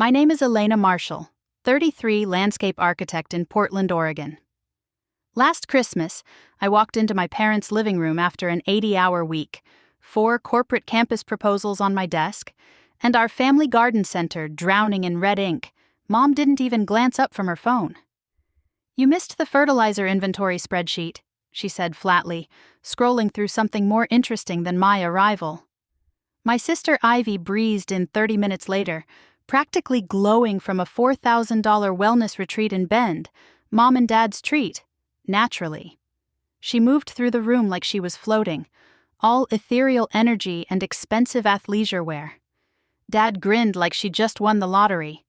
My name is Elena Marshall, 33, landscape architect in Portland, Oregon. Last Christmas, I walked into my parents' living room after an 80-hour week, 4 corporate campus proposals on my desk, and our family garden center drowning in red ink. Mom didn't even glance up from her phone. "You missed the fertilizer inventory spreadsheet," she said flatly, scrolling through something more interesting than my arrival. My sister Ivy breezed in 30 minutes later, practically glowing from a $4,000 wellness retreat in Bend, Mom and Dad's treat, naturally. She moved through the room like she was floating, all ethereal energy and expensive athleisure wear. Dad grinned like she just won the lottery.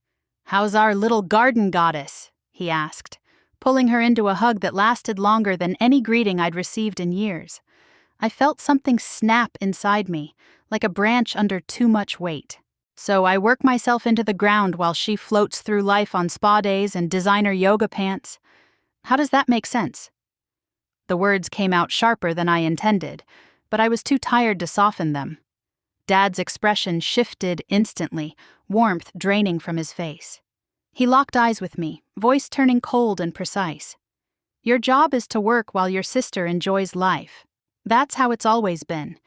"How's our little garden goddess?" he asked, pulling her into a hug that lasted longer than any greeting I'd received in years. I felt something snap inside me, like a branch under too much weight. "So I work myself into the ground while she floats through life on spa days and designer yoga pants. How does that make sense?" The words came out sharper than I intended, but I was too tired to soften them. Dad's expression shifted instantly, warmth draining from his face. He locked eyes with me, voice turning cold and precise. "Your job is to work while your sister enjoys life. That's how it's always been.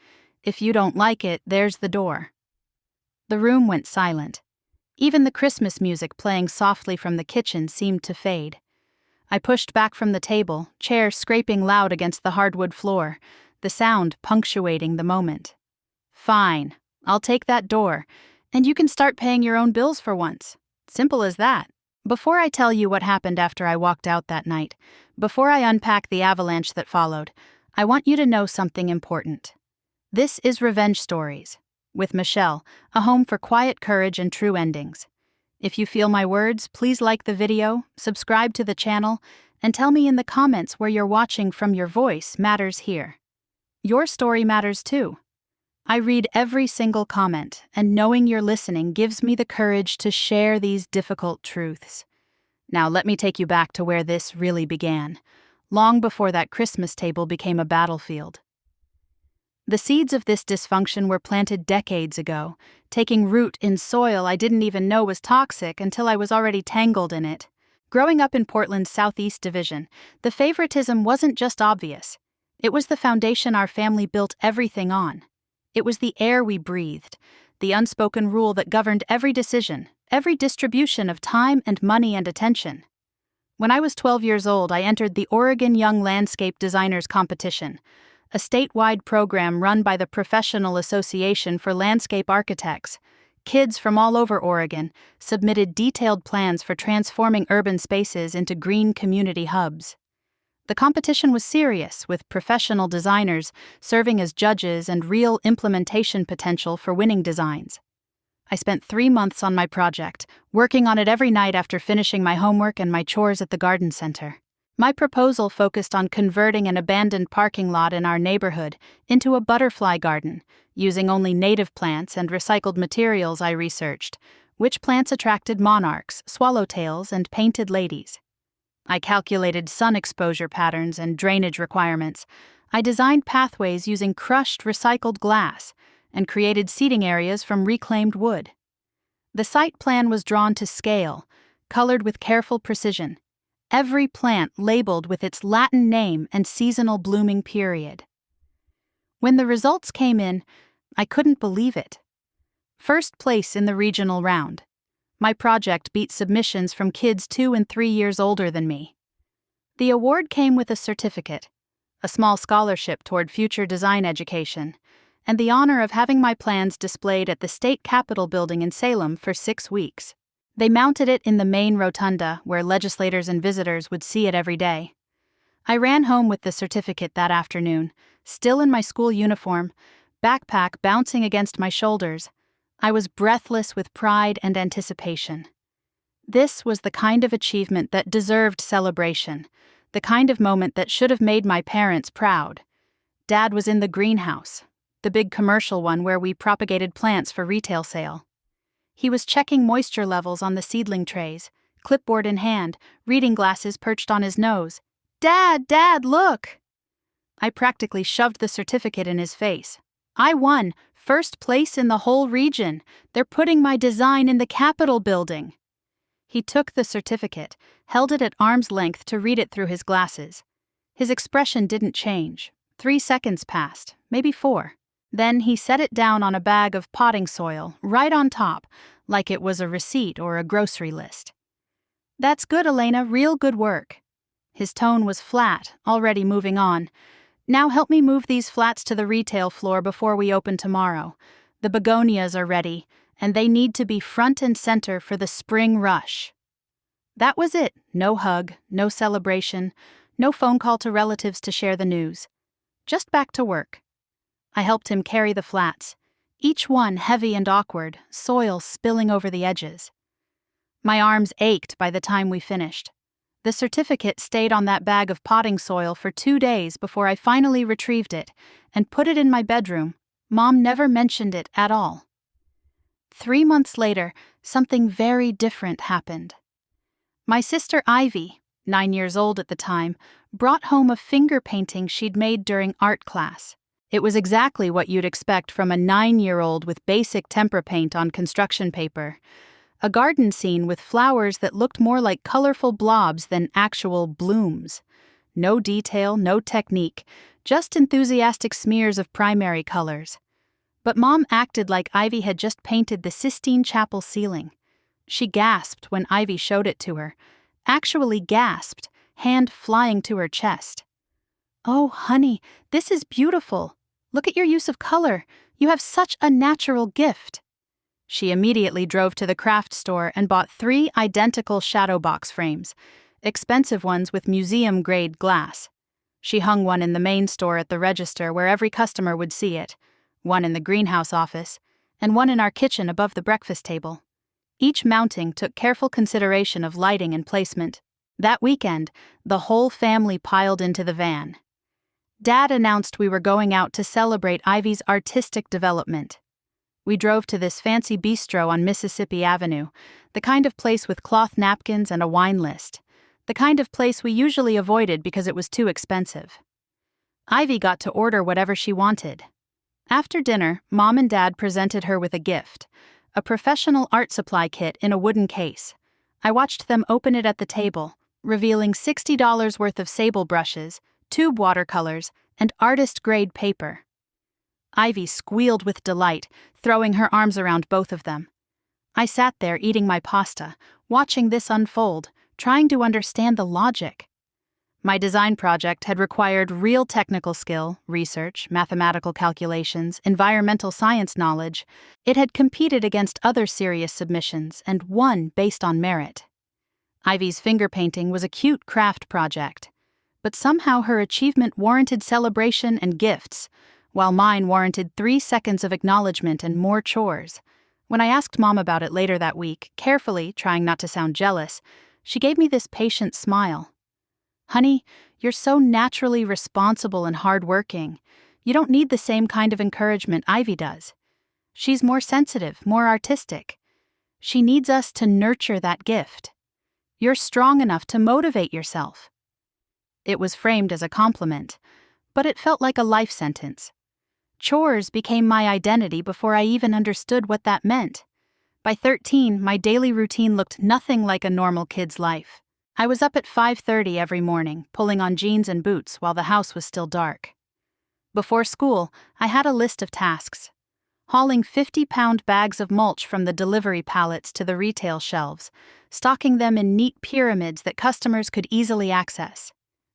If you don't like it, there's the door." The room went silent. Even the Christmas music playing softly from the kitchen seemed to fade. I pushed back from the table, chair scraping loud against the hardwood floor, the sound punctuating the moment. "Fine, I'll take that door, and you can start paying your own bills for once. Simple as that." Before I tell you what happened after I walked out that night, before I unpack the avalanche that followed, I want you to know something important. This is Revenge Stories, with Michelle, a home for quiet courage and true endings. If you feel my words, please like the video, subscribe to the channel, and tell me in the comments where you're watching from. Your voice matters here. Your story matters too. I read every single comment, and knowing you're listening gives me the courage to share these difficult truths. Now let me take you back to where this really began, long before that Christmas table became a battlefield. The seeds of this dysfunction were planted decades ago, taking root in soil I didn't even know was toxic until I was already tangled in it. Growing up in Portland's Southeast Division, the favoritism wasn't just obvious. It was the foundation our family built everything on. It was the air we breathed, the unspoken rule that governed every decision, every distribution of time and money and attention. When I was 12 years old, I entered the Oregon Young Landscape Designers Competition, a statewide program run by the Professional Association for Landscape Architects. Kids from all over Oregon submitted detailed plans for transforming urban spaces into green community hubs. The competition was serious, with professional designers serving as judges and real implementation potential for winning designs. I spent 3 months on my project, working on it every night after finishing my homework and my chores at the garden center. My proposal focused on converting an abandoned parking lot in our neighborhood into a butterfly garden, using only native plants and recycled materials I researched, which plants attracted monarchs, swallowtails, and painted ladies. I calculated sun exposure patterns and drainage requirements. I designed pathways using crushed recycled glass and created seating areas from reclaimed wood. The site plan was drawn to scale, colored with careful precision. Every plant labeled with its Latin name and seasonal blooming period. When the results came in, I couldn't believe it. First place in the regional round. My project beat submissions from kids 2 and 3 years older than me. The award came with a certificate, a small scholarship toward future design education, and the honor of having my plans displayed at the State Capitol building in Salem for 6 weeks. They mounted it in the main rotunda, where legislators and visitors would see it every day. I ran home with the certificate that afternoon, still in my school uniform, backpack bouncing against my shoulders. I was breathless with pride and anticipation. This was the kind of achievement that deserved celebration, the kind of moment that should have made my parents proud. Dad was in the greenhouse, the big commercial one where we propagated plants for retail sale. He was checking moisture levels on the seedling trays, clipboard in hand, reading glasses perched on his nose. Dad, look!" I practically shoved the certificate in his face. I won First place in the whole region. They're putting my design in the Capitol building." He took the certificate, held it at arm's length to read it through his glasses. His expression didn't change. 3 seconds passed, maybe 4. Then he set it down on a bag of potting soil, right on top, like it was a receipt or a grocery list. "That's good, Elena, real good work." His tone was flat, already moving on. "Now help me move these flats to the retail floor before we open tomorrow. The begonias are ready, and they need to be front and center for the spring rush." That was it. No hug, no celebration, no phone call to relatives to share the news. Just back to work. I helped him carry the flats, each one heavy and awkward, soil spilling over the edges. My arms ached by the time we finished. The certificate stayed on that bag of potting soil for 2 days before I finally retrieved it and put it in my bedroom. Mom never mentioned it at all. 3 months later, something very different happened. My sister Ivy, 9 years old at the time, brought home a finger painting she'd made during art class. It was exactly what you'd expect from a 9-year-old with basic tempera paint on construction paper. A garden scene with flowers that looked more like colorful blobs than actual blooms. No detail, no technique, just enthusiastic smears of primary colors. But Mom acted like Ivy had just painted the Sistine Chapel ceiling. She gasped when Ivy showed it to her. Actually gasped, hand flying to her chest. "Oh, honey, this is beautiful. Look at your use of color. You have such a natural gift." She immediately drove to the craft store and bought 3 identical shadow box frames, expensive ones with museum-grade glass. She hung one in the main store at the register where every customer would see it, one in the greenhouse office, and one in our kitchen above the breakfast table. Each mounting took careful consideration of lighting and placement. That weekend, the whole family piled into the van. Dad announced we were going out to celebrate Ivy's artistic development. We drove to this fancy bistro on Mississippi Avenue, the kind of place with cloth napkins and a wine list, the kind of place we usually avoided because it was too expensive. Ivy got to order whatever she wanted. After dinner, Mom and Dad presented her with a gift, a professional art supply kit in a wooden case. I watched them open it at the table, revealing $60 worth of sable brushes, tube watercolors, and artist-grade paper. Ivy squealed with delight, throwing her arms around both of them. I sat there eating my pasta, watching this unfold, trying to understand the logic. My design project had required real technical skill, research, mathematical calculations, environmental science knowledge. It had competed against other serious submissions and won based on merit. Ivy's finger painting was a cute craft project, but somehow her achievement warranted celebration and gifts, while mine warranted 3 seconds of acknowledgement and more chores. When I asked Mom about it later that week, carefully, trying not to sound jealous, she gave me this patient smile. "Honey, you're so naturally responsible and hardworking. You don't need the same kind of encouragement Ivy does. She's more sensitive, more artistic. She needs us to nurture that gift. You're strong enough to motivate yourself." It was framed as a compliment, but it felt like a life sentence. Chores became my identity before I even understood what that meant. By 13, my daily routine looked nothing like a normal kid's life. I was up at 5:30 every morning, pulling on jeans and boots while the house was still dark. Before school, I had a list of tasks. Hauling 50-pound bags of mulch from the delivery pallets to the retail shelves, stocking them in neat pyramids that customers could easily access.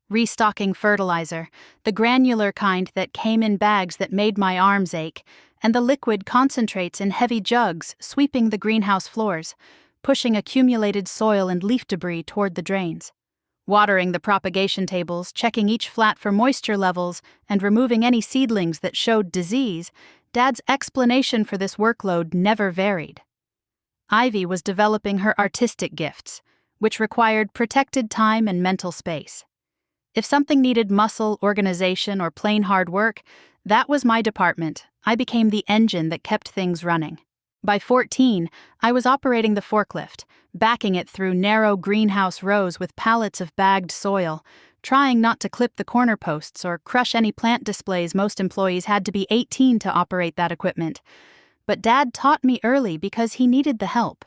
Restocking fertilizer, the granular kind that came in bags that made my arms ache, and the liquid concentrates in heavy jugs sweeping the greenhouse floors, pushing accumulated soil and leaf debris toward the drains. Watering the propagation tables, checking each flat for moisture levels, and removing any seedlings that showed disease, Dad's explanation for this workload never varied. Ivy was developing her artistic gifts, which required protected time and mental space. If something needed muscle, organization, or plain hard work, that was my department. I became the engine that kept things running. By 14, I was operating the forklift, backing it through narrow greenhouse rows with pallets of bagged soil, trying not to clip the corner posts or crush any plant displays. Most employees had to be 18 to operate that equipment. But Dad taught me early because he needed the help.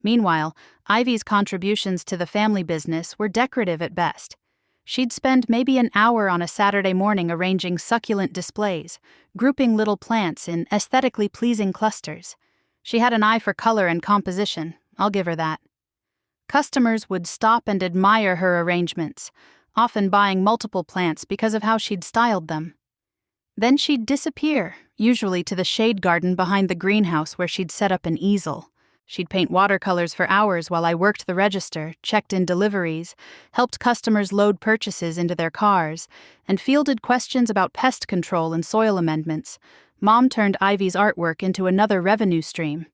Meanwhile, Ivy's contributions to the family business were decorative at best. She'd spend maybe an hour on a Saturday morning arranging succulent displays, grouping little plants in aesthetically pleasing clusters. She had an eye for color and composition, I'll give her that. Customers would stop and admire her arrangements, often buying multiple plants because of how she'd styled them. Then she'd disappear, usually to the shade garden behind the greenhouse where she'd set up an easel. She'd paint watercolors for hours while I worked the register, checked in deliveries, helped customers load purchases into their cars, and fielded questions about pest control and soil amendments. Mom turned Ivy's artwork into another revenue stream.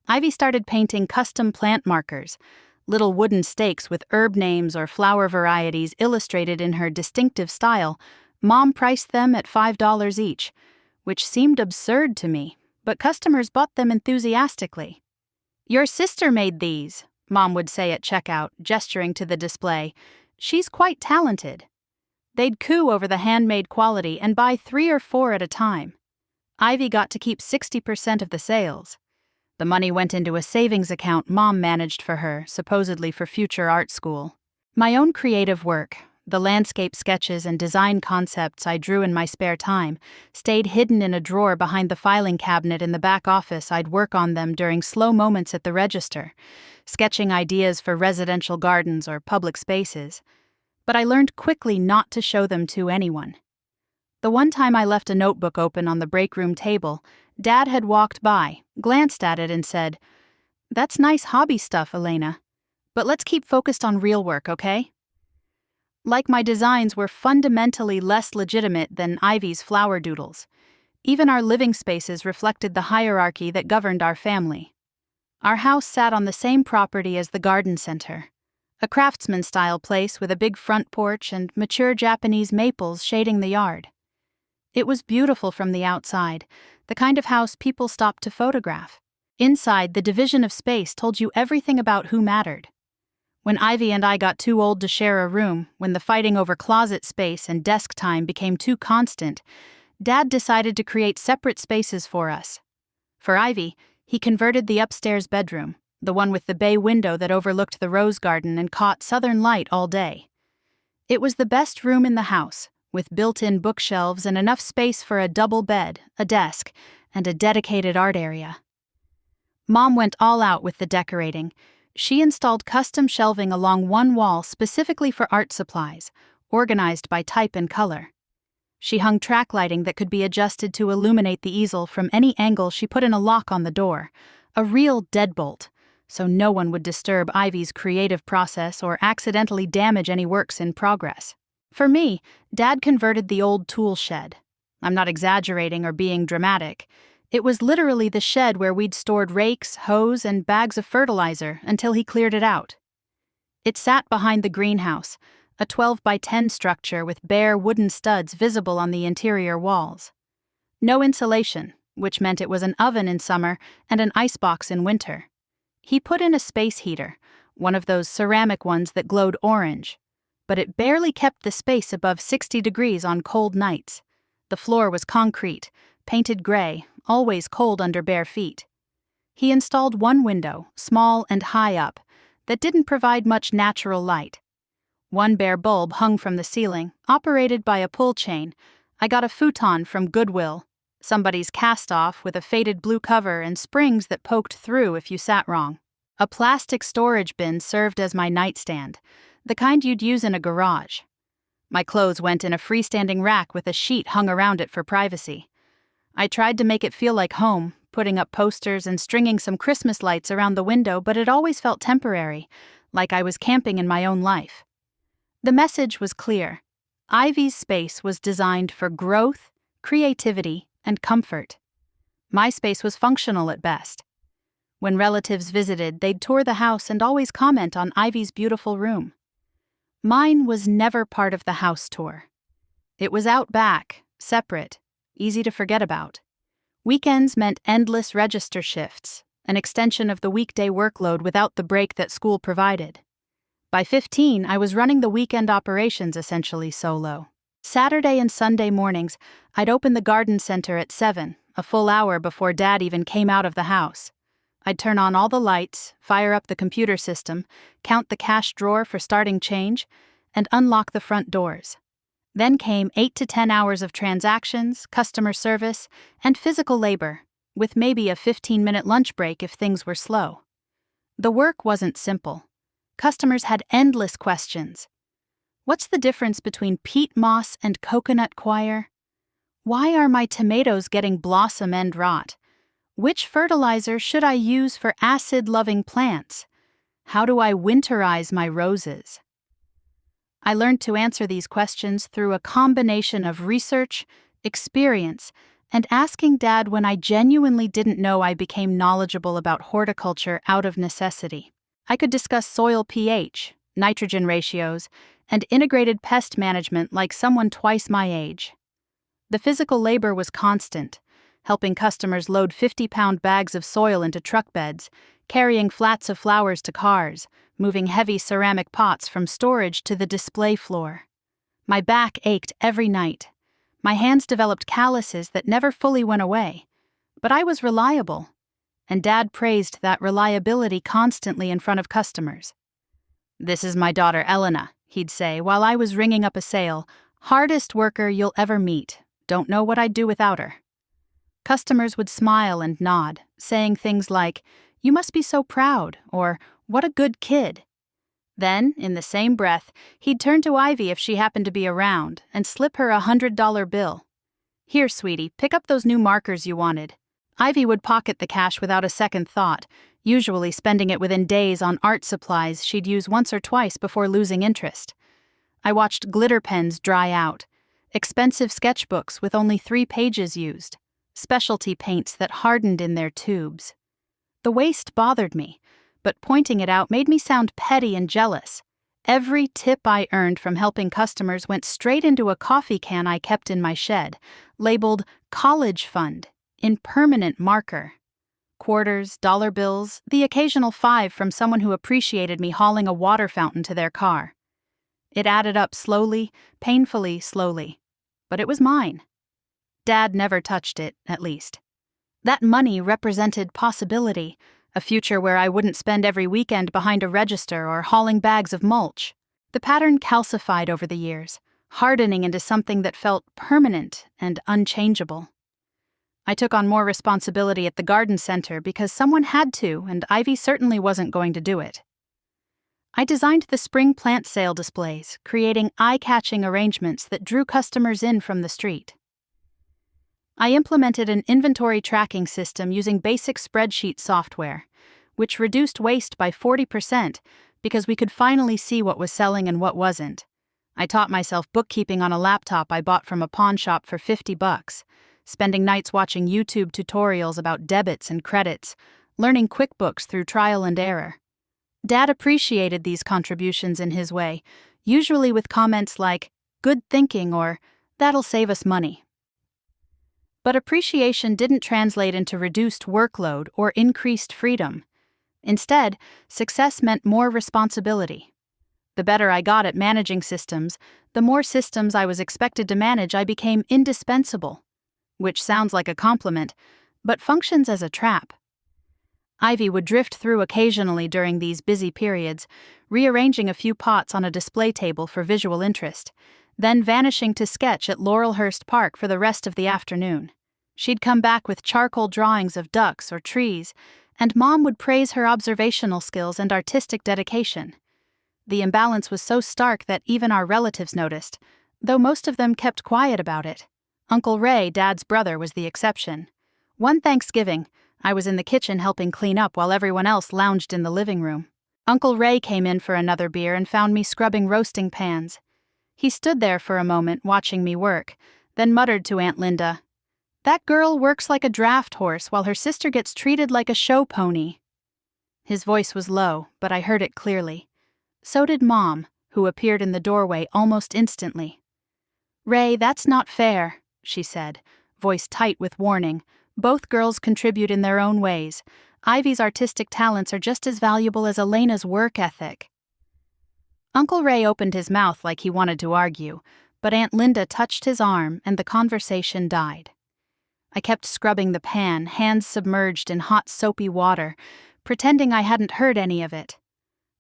Ivy started painting custom plant markers, little wooden stakes with herb names or flower varieties illustrated in her distinctive style. Mom priced them at $5 each, which seemed absurd to me, but customers bought them enthusiastically. "Your sister made these," Mom would say at checkout, gesturing to the display. "She's quite talented." They'd coo over the handmade quality and buy 3 or 4 at a time. Ivy got to keep 60% of the sales. The money went into a savings account Mom managed for her, supposedly for future art school. My own creative work, the landscape sketches and design concepts I drew in my spare time, stayed hidden in a drawer behind the filing cabinet in the back office. I'd work on them during slow moments at the register, sketching ideas for residential gardens or public spaces. But I learned quickly not to show them to anyone. The one time I left a notebook open on the break room table, Dad had walked by, glanced at it and said, "That's nice hobby stuff, Elena. But let's keep focused on real work, okay?" Like my designs were fundamentally less legitimate than Ivy's flower doodles. Even our living spaces reflected the hierarchy that governed our family. Our house sat on the same property as the garden center, a craftsman-style place with a big front porch and mature Japanese maples shading the yard. It was beautiful from the outside, the kind of house people stopped to photograph. Inside, the division of space told you everything about who mattered. When Ivy and I got too old to share a room, when the fighting over closet space and desk time became too constant, Dad decided to create separate spaces for us. For Ivy, he converted the upstairs bedroom, the one with the bay window that overlooked the rose garden and caught southern light all day. It was the best room in the house, with built-in bookshelves and enough space for a double bed, a desk, and a dedicated art area. Mom went all out with the decorating. She installed custom shelving along one wall specifically for art supplies, organized by type and color. She hung track lighting that could be adjusted to illuminate the easel from any angle. She put in a lock on the door, a real deadbolt, so no one would disturb Ivy's creative process or accidentally damage any works in progress. For me, Dad converted the old tool shed. I'm not exaggerating or being dramatic. It was literally the shed where we'd stored rakes, hose, and bags of fertilizer until he cleared it out. It sat behind the greenhouse, a 12-by-10 structure with bare wooden studs visible on the interior walls. No insulation, which meant it was an oven in summer and an icebox in winter. He put in a space heater, one of those ceramic ones that glowed orange, but it barely kept the space above 60 degrees on cold nights. The floor was concrete, painted gray, always cold under bare feet. He installed one window, small and high up, that didn't provide much natural light. One bare bulb hung from the ceiling, operated by a pull chain. I got a futon from Goodwill, somebody's cast-off with a faded blue cover and springs that poked through if you sat wrong. A plastic storage bin served as my nightstand, the kind you'd use in a garage. My clothes went in a freestanding rack with a sheet hung around it for privacy. I tried to make it feel like home, putting up posters and stringing some Christmas lights around the window, but it always felt temporary, like I was camping in my own life. The message was clear. Ivy's space was designed for growth, creativity, and comfort. My space was functional at best. When relatives visited, they'd tour the house and always comment on Ivy's beautiful room. Mine was never part of the house tour. It was out back, separate, easy to forget about. Weekends meant endless register shifts, an extension of the weekday workload without the break that school provided. By 15, I was running the weekend operations essentially solo. Saturday and Sunday mornings, I'd open the garden center at 7, a full hour before Dad even came out of the house. I'd turn on all the lights, fire up the computer system, count the cash drawer for starting change, and unlock the front doors. Then came 8 to 10 hours of transactions, customer service, and physical labor, with maybe a 15-minute lunch break if things were slow. The work wasn't simple. Customers had endless questions. What's the difference between peat moss and coconut coir? Why are my tomatoes getting blossom end rot? Which fertilizer should I use for acid-loving plants? How do I winterize my roses? I learned to answer these questions through a combination of research, experience, and asking Dad when I genuinely didn't know. I became knowledgeable about horticulture out of necessity. I could discuss soil pH, nitrogen ratios, and integrated pest management like someone twice my age. The physical labor was constant, helping customers load 50-pound bags of soil into truck beds, carrying flats of flowers to cars, moving heavy ceramic pots from storage to the display floor. My back ached every night. My hands developed calluses that never fully went away. But I was reliable, and Dad praised that reliability constantly in front of customers. "This is my daughter Elena," he'd say while I was ringing up a sale. "Hardest worker you'll ever meet. Don't know what I'd do without her." Customers would smile and nod, saying things like, "You must be so proud," or "What a good kid." Then, in the same breath, he'd turn to Ivy if she happened to be around and slip her a $100 bill. "Here, sweetie, pick up those new markers you wanted." Ivy would pocket the cash without a second thought, usually spending it within days on art supplies she'd use once or twice before losing interest. I watched glitter pens dry out, expensive sketchbooks with only 3 pages used, specialty paints that hardened in their tubes. The waste bothered me, but pointing it out made me sound petty and jealous. Every tip I earned from helping customers went straight into a coffee can I kept in my shed, labeled College Fund, in permanent marker. Quarters, dollar bills, the occasional 5 from someone who appreciated me hauling a water fountain to their car. It added up slowly, painfully slowly. But it was mine. Dad never touched it, at least. That money represented possibility, a future where I wouldn't spend every weekend behind a register or hauling bags of mulch. The pattern calcified over the years, hardening into something that felt permanent and unchangeable. I took on more responsibility at the garden center because someone had to, and Ivy certainly wasn't going to do it. I designed the spring plant sale displays, creating eye-catching arrangements that drew customers in from the street. I implemented an inventory tracking system using basic spreadsheet software, which reduced waste by 40% because we could finally see what was selling and what wasn't. I taught myself bookkeeping on a laptop I bought from a pawn shop for $50, spending nights watching YouTube tutorials about debits and credits, learning QuickBooks through trial and error. Dad appreciated these contributions in his way, usually with comments like, "Good thinking," or "That'll save us money." But appreciation didn't translate into reduced workload or increased freedom. Instead, success meant more responsibility. The better I got at managing systems, the more systems I was expected to manage. I became indispensable, which sounds like a compliment, but functions as a trap. Ivy would drift through occasionally during these busy periods, rearranging a few pots on a display table for visual interest, then vanishing to sketch at Laurelhurst Park for the rest of the afternoon. She'd come back with charcoal drawings of ducks or trees, and Mom would praise her observational skills and artistic dedication. The imbalance was so stark that even our relatives noticed, though most of them kept quiet about it. Uncle Ray, Dad's brother, was the exception. One Thanksgiving, I was in the kitchen helping clean up while everyone else lounged in the living room. Uncle Ray came in for another beer and found me scrubbing roasting pans. He stood there for a moment watching me work, then muttered to Aunt Linda, "That girl works like a draft horse while her sister gets treated like a show pony." His voice was low, but I heard it clearly. So did Mom, who appeared in the doorway almost instantly. "Ray, that's not fair," she said, voice tight with warning. "Both girls contribute in their own ways. Ivy's artistic talents are just as valuable as Elena's work ethic." Uncle Ray opened his mouth like he wanted to argue, but Aunt Linda touched his arm and the conversation died. I kept scrubbing the pan, hands submerged in hot soapy water, pretending I hadn't heard any of it.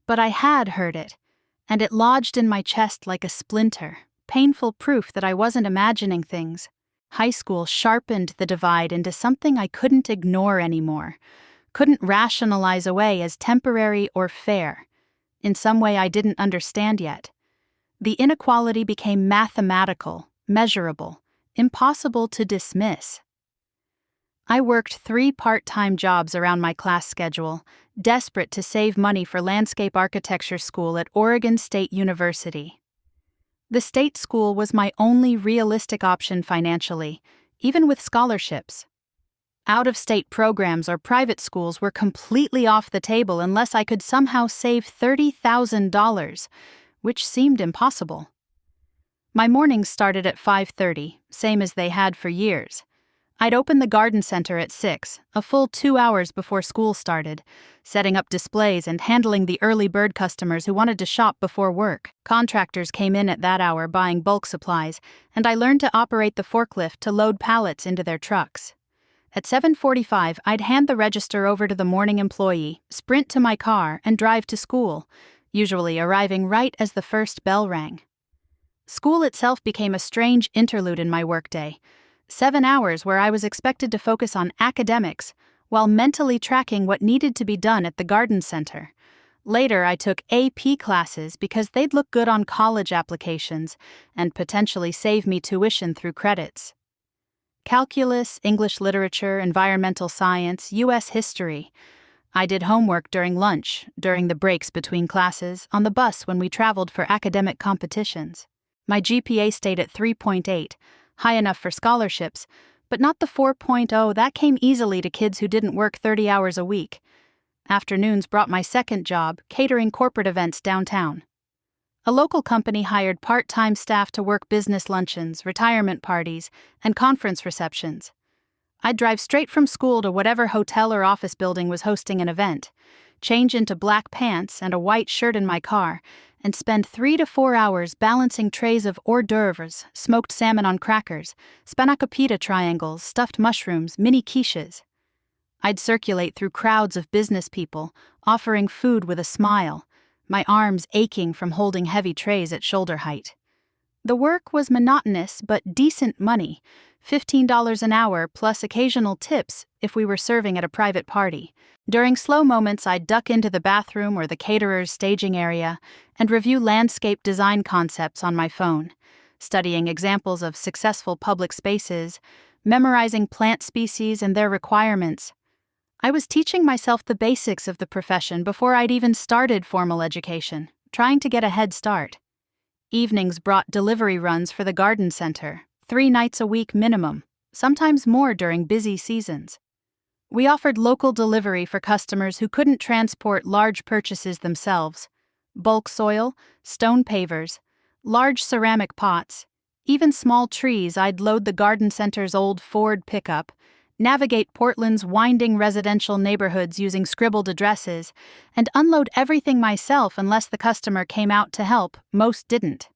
But I had heard it, and it lodged in my chest like a splinter, painful proof that I wasn't imagining things. High school sharpened the divide into something I couldn't ignore anymore, couldn't rationalize away as temporary or fair, in some way I didn't understand yet. The inequality became mathematical, measurable, impossible to dismiss. I worked 3 part-time jobs around my class schedule, desperate to save money for landscape architecture school at Oregon State University. The state school was my only realistic option financially, even with scholarships. Out-of-state programs or private schools were completely off the table unless I could somehow save $30,000, which seemed impossible. My mornings started at 5:30, same as they had for years. I'd open the garden center at 6, a full 2 hours before school started, setting up displays and handling the early bird customers who wanted to shop before work. Contractors came in at that hour buying bulk supplies, and I learned to operate the forklift to load pallets into their trucks. At 7:45, I'd hand the register over to the morning employee, sprint to my car, and drive to school, usually arriving right as the first bell rang. School itself became a strange interlude in my workday. 7 hours where I was expected to focus on academics while mentally tracking what needed to be done at the garden center. Later, I took AP classes because they'd look good on college applications and potentially save me tuition through credits. Calculus, English literature, environmental science, U.S. history. I did homework during lunch, during the breaks between classes, on the bus when we traveled for academic competitions. My GPA stayed at 3.8, high enough for scholarships, but not the 4.0 that came easily to kids who didn't work 30 hours a week. Afternoons brought my second job, catering corporate events downtown. A local company hired part-time staff to work business luncheons, retirement parties, and conference receptions. I'd drive straight from school to whatever hotel or office building was hosting an event, change into black pants and a white shirt in my car, and spend 3 to 4 hours balancing trays of hors d'oeuvres, smoked salmon on crackers, spanakopita triangles, stuffed mushrooms, mini quiches. I'd circulate through crowds of business people, offering food with a smile, my arms aching from holding heavy trays at shoulder height. The work was monotonous but decent money, $15 an hour plus occasional tips if we were serving at a private party. During slow moments, I'd duck into the bathroom or the caterer's staging area and review landscape design concepts on my phone, studying examples of successful public spaces, memorizing plant species and their requirements. I was teaching myself the basics of the profession before I'd even started formal education, trying to get a head start. Evenings brought delivery runs for the garden center, 3 nights a week minimum, sometimes more during busy seasons. We offered local delivery for customers who couldn't transport large purchases themselves: bulk soil, stone pavers, large ceramic pots, even small trees. I'd load the garden center's old Ford pickup, navigate Portland's winding residential neighborhoods using scribbled addresses, and unload everything myself unless the customer came out to help. Most didn't.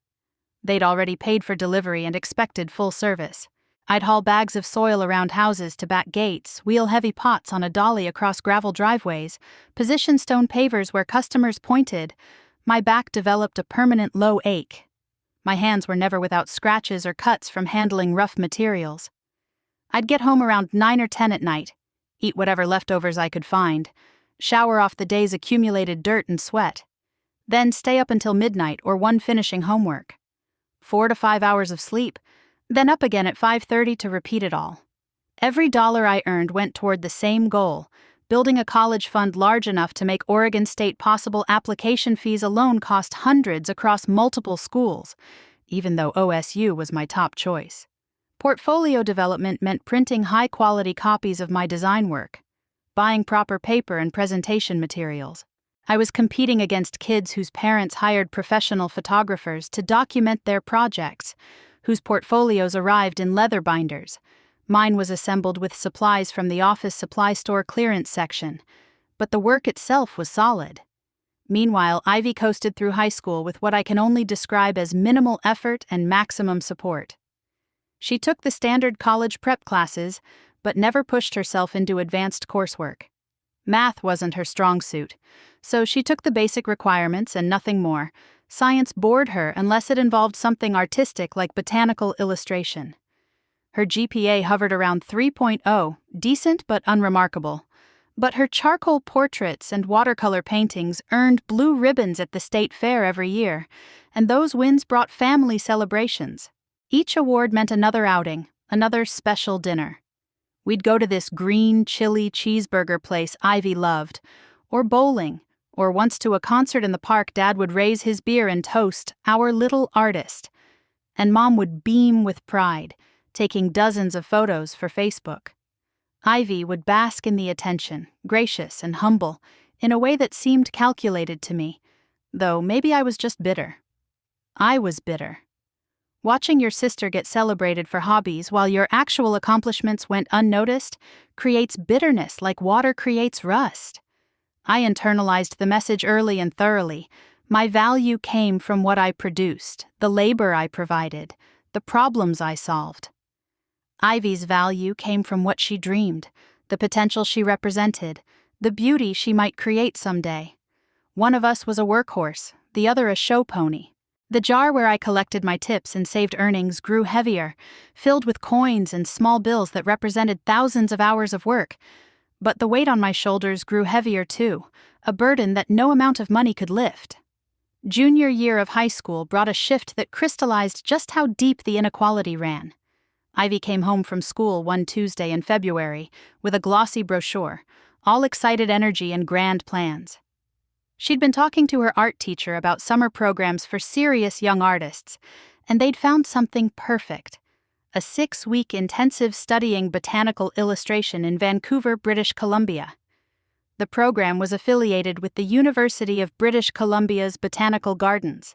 They'd already paid for delivery and expected full service. I'd haul bags of soil around houses to back gates, wheel heavy pots on a dolly across gravel driveways, position stone pavers where customers pointed. My back developed a permanent low ache. My hands were never without scratches or cuts from handling rough materials. I'd get home around 9 or 10 at night, eat whatever leftovers I could find, shower off the day's accumulated dirt and sweat, then stay up until midnight or 1 finishing homework. 4 to 5 hours of sleep, then up again at 5:30 to repeat it all. Every dollar I earned went toward the same goal: building a college fund large enough to make Oregon State possible. Application fees alone cost hundreds across multiple schools, even though OSU was my top choice. Portfolio development meant printing high-quality copies of my design work, buying proper paper and presentation materials. I was competing against kids whose parents hired professional photographers to document their projects, whose portfolios arrived in leather binders. Mine was assembled with supplies from the office supply store clearance section, but the work itself was solid. Meanwhile, Ivy coasted through high school with what I can only describe as minimal effort and maximum support. She took the standard college prep classes, but never pushed herself into advanced coursework. Math wasn't her strong suit, so she took the basic requirements and nothing more. Science bored her unless it involved something artistic like botanical illustration. Her GPA hovered around 3.0, decent but unremarkable. But her charcoal portraits and watercolor paintings earned blue ribbons at the state fair every year, and those wins brought family celebrations. Each award meant another outing, another special dinner. We'd go to this green, chili cheeseburger place Ivy loved, or bowling, or once to a concert in the park. Dad would raise his beer and toast, "Our little artist." And Mom would beam with pride, taking dozens of photos for Facebook. Ivy would bask in the attention, gracious and humble, in a way that seemed calculated to me, though maybe I was just bitter. I was bitter. Watching your sister get celebrated for hobbies while your actual accomplishments went unnoticed creates bitterness like water creates rust. I internalized the message early and thoroughly. My value came from what I produced, the labor I provided, the problems I solved. Ivy's value came from what she dreamed, the potential she represented, the beauty she might create someday. One of us was a workhorse, the other a show pony. The jar where I collected my tips and saved earnings grew heavier, filled with coins and small bills that represented thousands of hours of work. But the weight on my shoulders grew heavier too, a burden that no amount of money could lift. Junior year of high school brought a shift that crystallized just how deep the inequality ran. Ivy came home from school one Tuesday in February with a glossy brochure, all excited energy and grand plans. She'd been talking to her art teacher about summer programs for serious young artists, and they'd found something perfect: a 6-week intensive studying botanical illustration in Vancouver, British Columbia. The program was affiliated with the University of British Columbia's Botanical Gardens,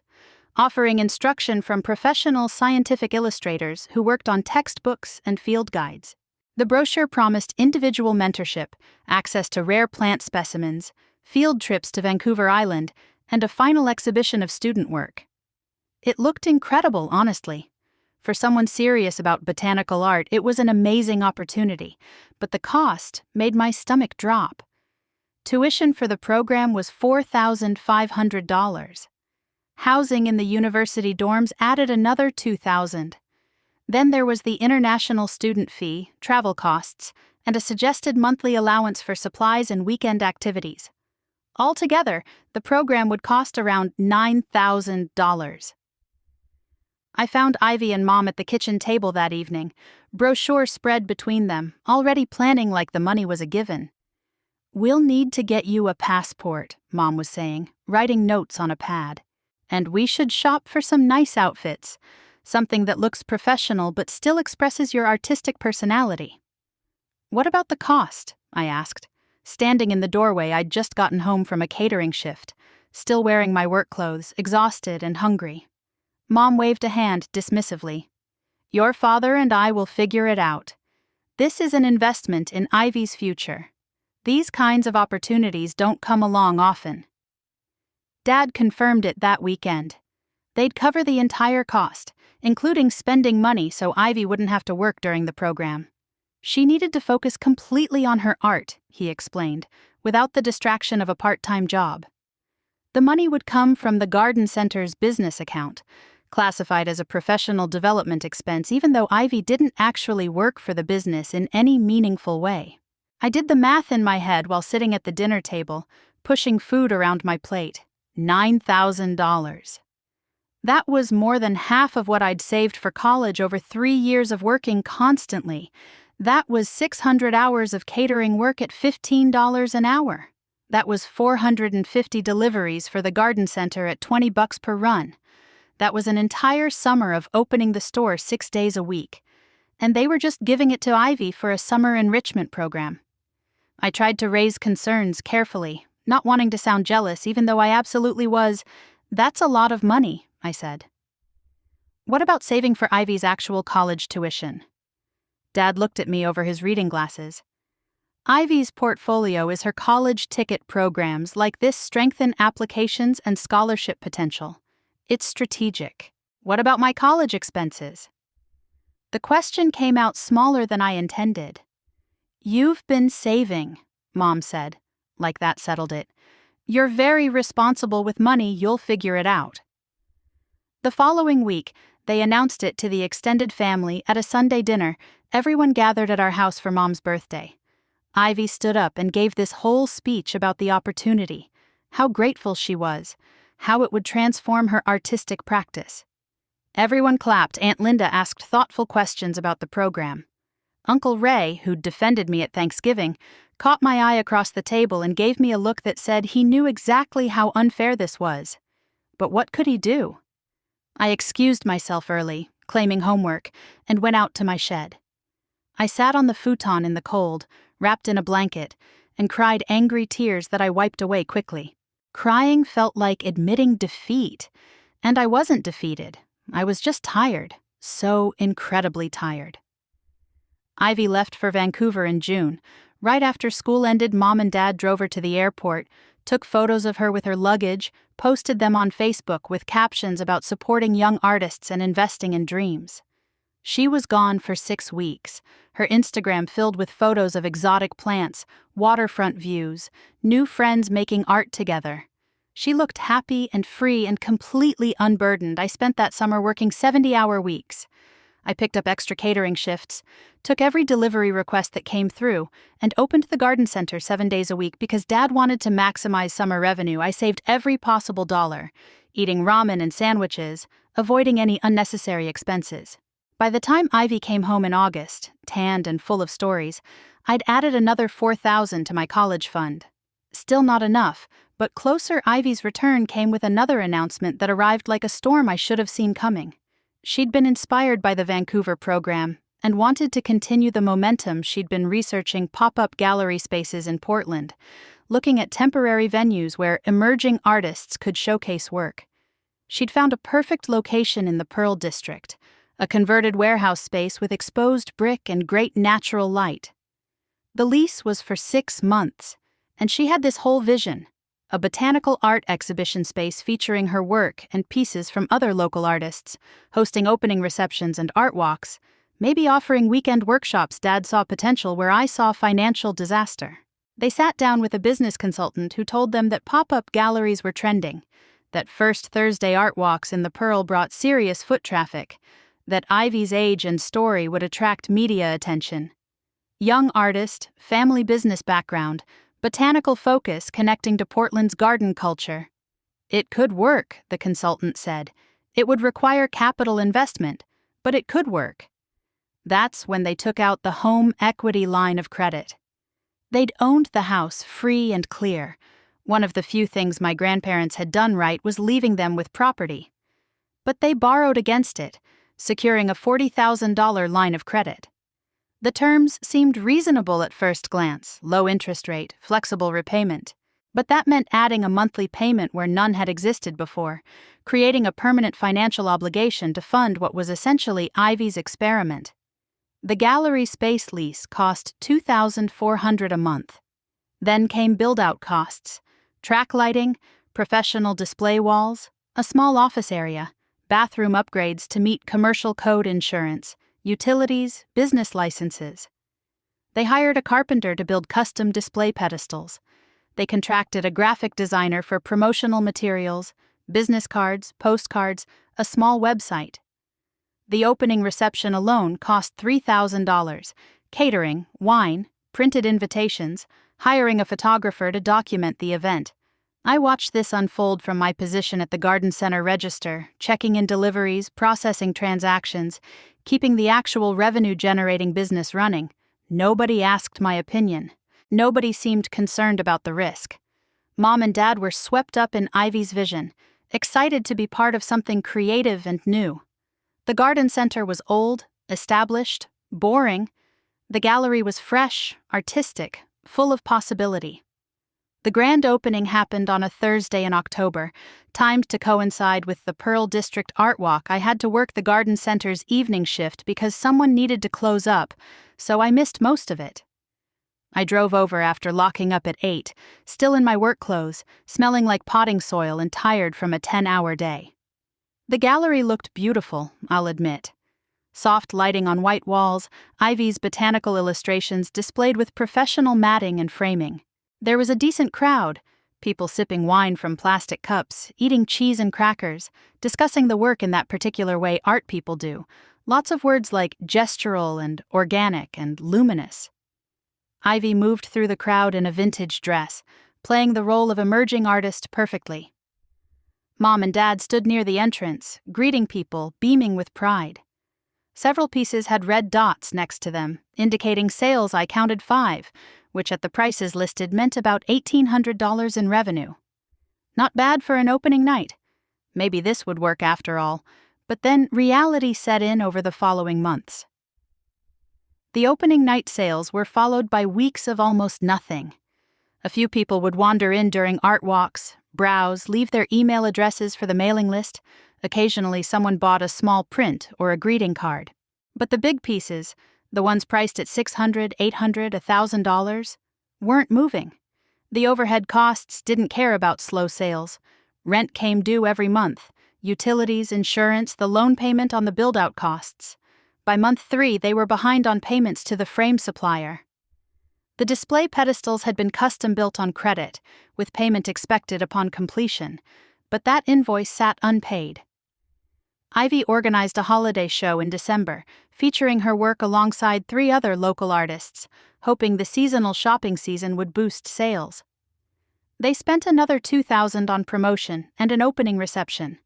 offering instruction from professional scientific illustrators who worked on textbooks and field guides. The brochure promised individual mentorship, access to rare plant specimens, field trips to Vancouver Island, and a final exhibition of student work. It looked incredible, honestly. For someone serious about botanical art, it was an amazing opportunity, but the cost made my stomach drop. Tuition for the program was $4,500. Housing in the university dorms added another $2,000. Then there was the international student fee, travel costs, and a suggested monthly allowance for supplies and weekend activities. Altogether, the program would cost around $9,000. I found Ivy and Mom at the kitchen table that evening, brochure spread between them, already planning like the money was a given. "We'll need to get you a passport," Mom was saying, writing notes on a pad. "And we should shop for some nice outfits, something that looks professional but still expresses your artistic personality." "What about the cost?" I asked. Standing in the doorway, I'd just gotten home from a catering shift, still wearing my work clothes, exhausted and hungry. Mom waved a hand dismissively. "Your father and I will figure it out. This is an investment in Ivy's future. These kinds of opportunities don't come along often." Dad confirmed it that weekend. They'd cover the entire cost, including spending money so Ivy wouldn't have to work during the program. She needed to focus completely on her art, he explained, without the distraction of a part-time job. The money would come from the garden center's business account, classified as a professional development expense even though Ivy didn't actually work for the business in any meaningful way. I did the math in my head while sitting at the dinner table, pushing food around my plate. $9,000. That was more than half of what I'd saved for college over 3 years of working constantly. That was 600 hours of catering work at $15 an hour. That was 450 deliveries for the garden center at $20 per run. That was an entire summer of opening the store 6 days a week. And they were just giving it to Ivy for a summer enrichment program. I tried to raise concerns carefully, not wanting to sound jealous even though I absolutely was. "That's a lot of money," I said. "What about saving for Ivy's actual college tuition?" Dad looked at me over his reading glasses. Ivy's portfolio is her college ticket programs like this strengthen applications and scholarship potential. It's strategic. What about my college expenses? The question came out smaller than I intended. You've been saving, Mom said. Like that settled it. You're very responsible with money, you'll figure it out. The following week, they announced it to the extended family at a Sunday dinner. Everyone gathered at our house for Mom's birthday. Ivy stood up and gave this whole speech about the opportunity, how grateful she was, how it would transform her artistic practice. Everyone clapped. Aunt Linda asked thoughtful questions about the program. Uncle Ray, who'd defended me at Thanksgiving, caught my eye across the table and gave me a look that said he knew exactly how unfair this was. But what could he do? I excused myself early, claiming homework, and went out to my shed. I sat on the futon in the cold, wrapped in a blanket, and cried angry tears that I wiped away quickly. Crying felt like admitting defeat, and I wasn't defeated. I was just tired, so incredibly tired. Ivy left for Vancouver in June. Right after school ended, Mom and Dad drove her to the airport, took photos of her with her luggage, posted them on Facebook with captions about supporting young artists and investing in dreams. She was gone for 6 weeks, her Instagram filled with photos of exotic plants, waterfront views, new friends making art together. She looked happy and free and completely unburdened. I spent that summer working 70-hour weeks. I picked up extra catering shifts, took every delivery request that came through, and opened the garden center 7 days a week because Dad wanted to maximize summer revenue. I saved every possible dollar, eating ramen and sandwiches, avoiding any unnecessary expenses. By the time Ivy came home in August, tanned and full of stories, I'd added another $4,000 to my college fund. Still not enough, but closer. Ivy's return came with another announcement that arrived like a storm I should have seen coming. She'd been inspired by the Vancouver program and wanted to continue the momentum. She'd been researching pop-up gallery spaces in Portland, looking at temporary venues where emerging artists could showcase work. She'd found a perfect location in the Pearl District, a converted warehouse space with exposed brick and great natural light. The lease was for 6 months, and she had this whole vision: a botanical art exhibition space featuring her work and pieces from other local artists, hosting opening receptions and art walks, maybe offering weekend workshops. Dad saw potential where I saw financial disaster. They sat down with a business consultant who told them that pop-up galleries were trending, that First Thursday art walks in the Pearl brought serious foot traffic, that Ivy's age and story would attract media attention. Young artist, family business background, botanical focus connecting to Portland's garden culture. It could work, the consultant said. It would require capital investment, but it could work. That's when they took out the home equity line of credit. They'd owned the house free and clear. One of the few things my grandparents had done right was leaving them with property. But they borrowed against it, securing a $40,000 line of credit. The terms seemed reasonable at first glance: low interest rate, flexible repayment. But that meant adding a monthly payment where none had existed before, creating a permanent financial obligation to fund what was essentially Ivy's experiment. The gallery space lease cost $2,400 a month. Then came build-out costs: track lighting, professional display walls, a small office area, bathroom upgrades to meet commercial code insurance, utilities, business licenses. They hired a carpenter to build custom display pedestals. They contracted a graphic designer for promotional materials, business cards, postcards, a small website. The opening reception alone cost $3,000, catering, wine, printed invitations, hiring a photographer to document the event. I watched this unfold from my position at the garden center register, checking in deliveries, processing transactions, keeping the actual revenue-generating business running. Nobody asked my opinion. Nobody seemed concerned about the risk. Mom and Dad were swept up in Ivy's vision, excited to be part of something creative and new. The garden center was old, established, boring. The gallery was fresh, artistic, full of possibility. The grand opening happened on a Thursday in October, timed to coincide with the Pearl District Art Walk. I had to work the garden center's evening shift because someone needed to close up, so I missed most of it. I drove over after locking up at 8, still in my work clothes, smelling like potting soil and tired from a 10-hour day. The gallery looked beautiful, I'll admit. Soft lighting on white walls, Ivy's botanical illustrations displayed with professional matting and framing. There was a decent crowd, people sipping wine from plastic cups, eating cheese and crackers, discussing the work in that particular way art people do. Lots of words like gestural and organic and luminous. Ivy moved through the crowd in a vintage dress, playing the role of emerging artist perfectly. Mom and Dad stood near the entrance, greeting people, beaming with pride. Several pieces had red dots next to them, indicating sales. I counted 5, which at the prices listed meant about $1,800 in revenue. Not bad for an opening night. Maybe this would work after all, but then reality set in over the following months. The opening night sales were followed by weeks of almost nothing. A few people would wander in during art walks, browse, leave their email addresses for the mailing list. Occasionally someone bought a small print or a greeting card. But the big pieces, the ones priced at $600, $800, $1,000, weren't moving. The overhead costs didn't care about slow sales. Rent came due every month, utilities, insurance, the loan payment on the build-out costs. By month 3, they were behind on payments to the frame supplier. The display pedestals had been custom-built on credit, with payment expected upon completion, but that invoice sat unpaid. Ivy organized a holiday show in December, featuring her work alongside 3 other local artists, hoping the seasonal shopping season would boost sales. They spent another $2,000 on promotion and an opening reception.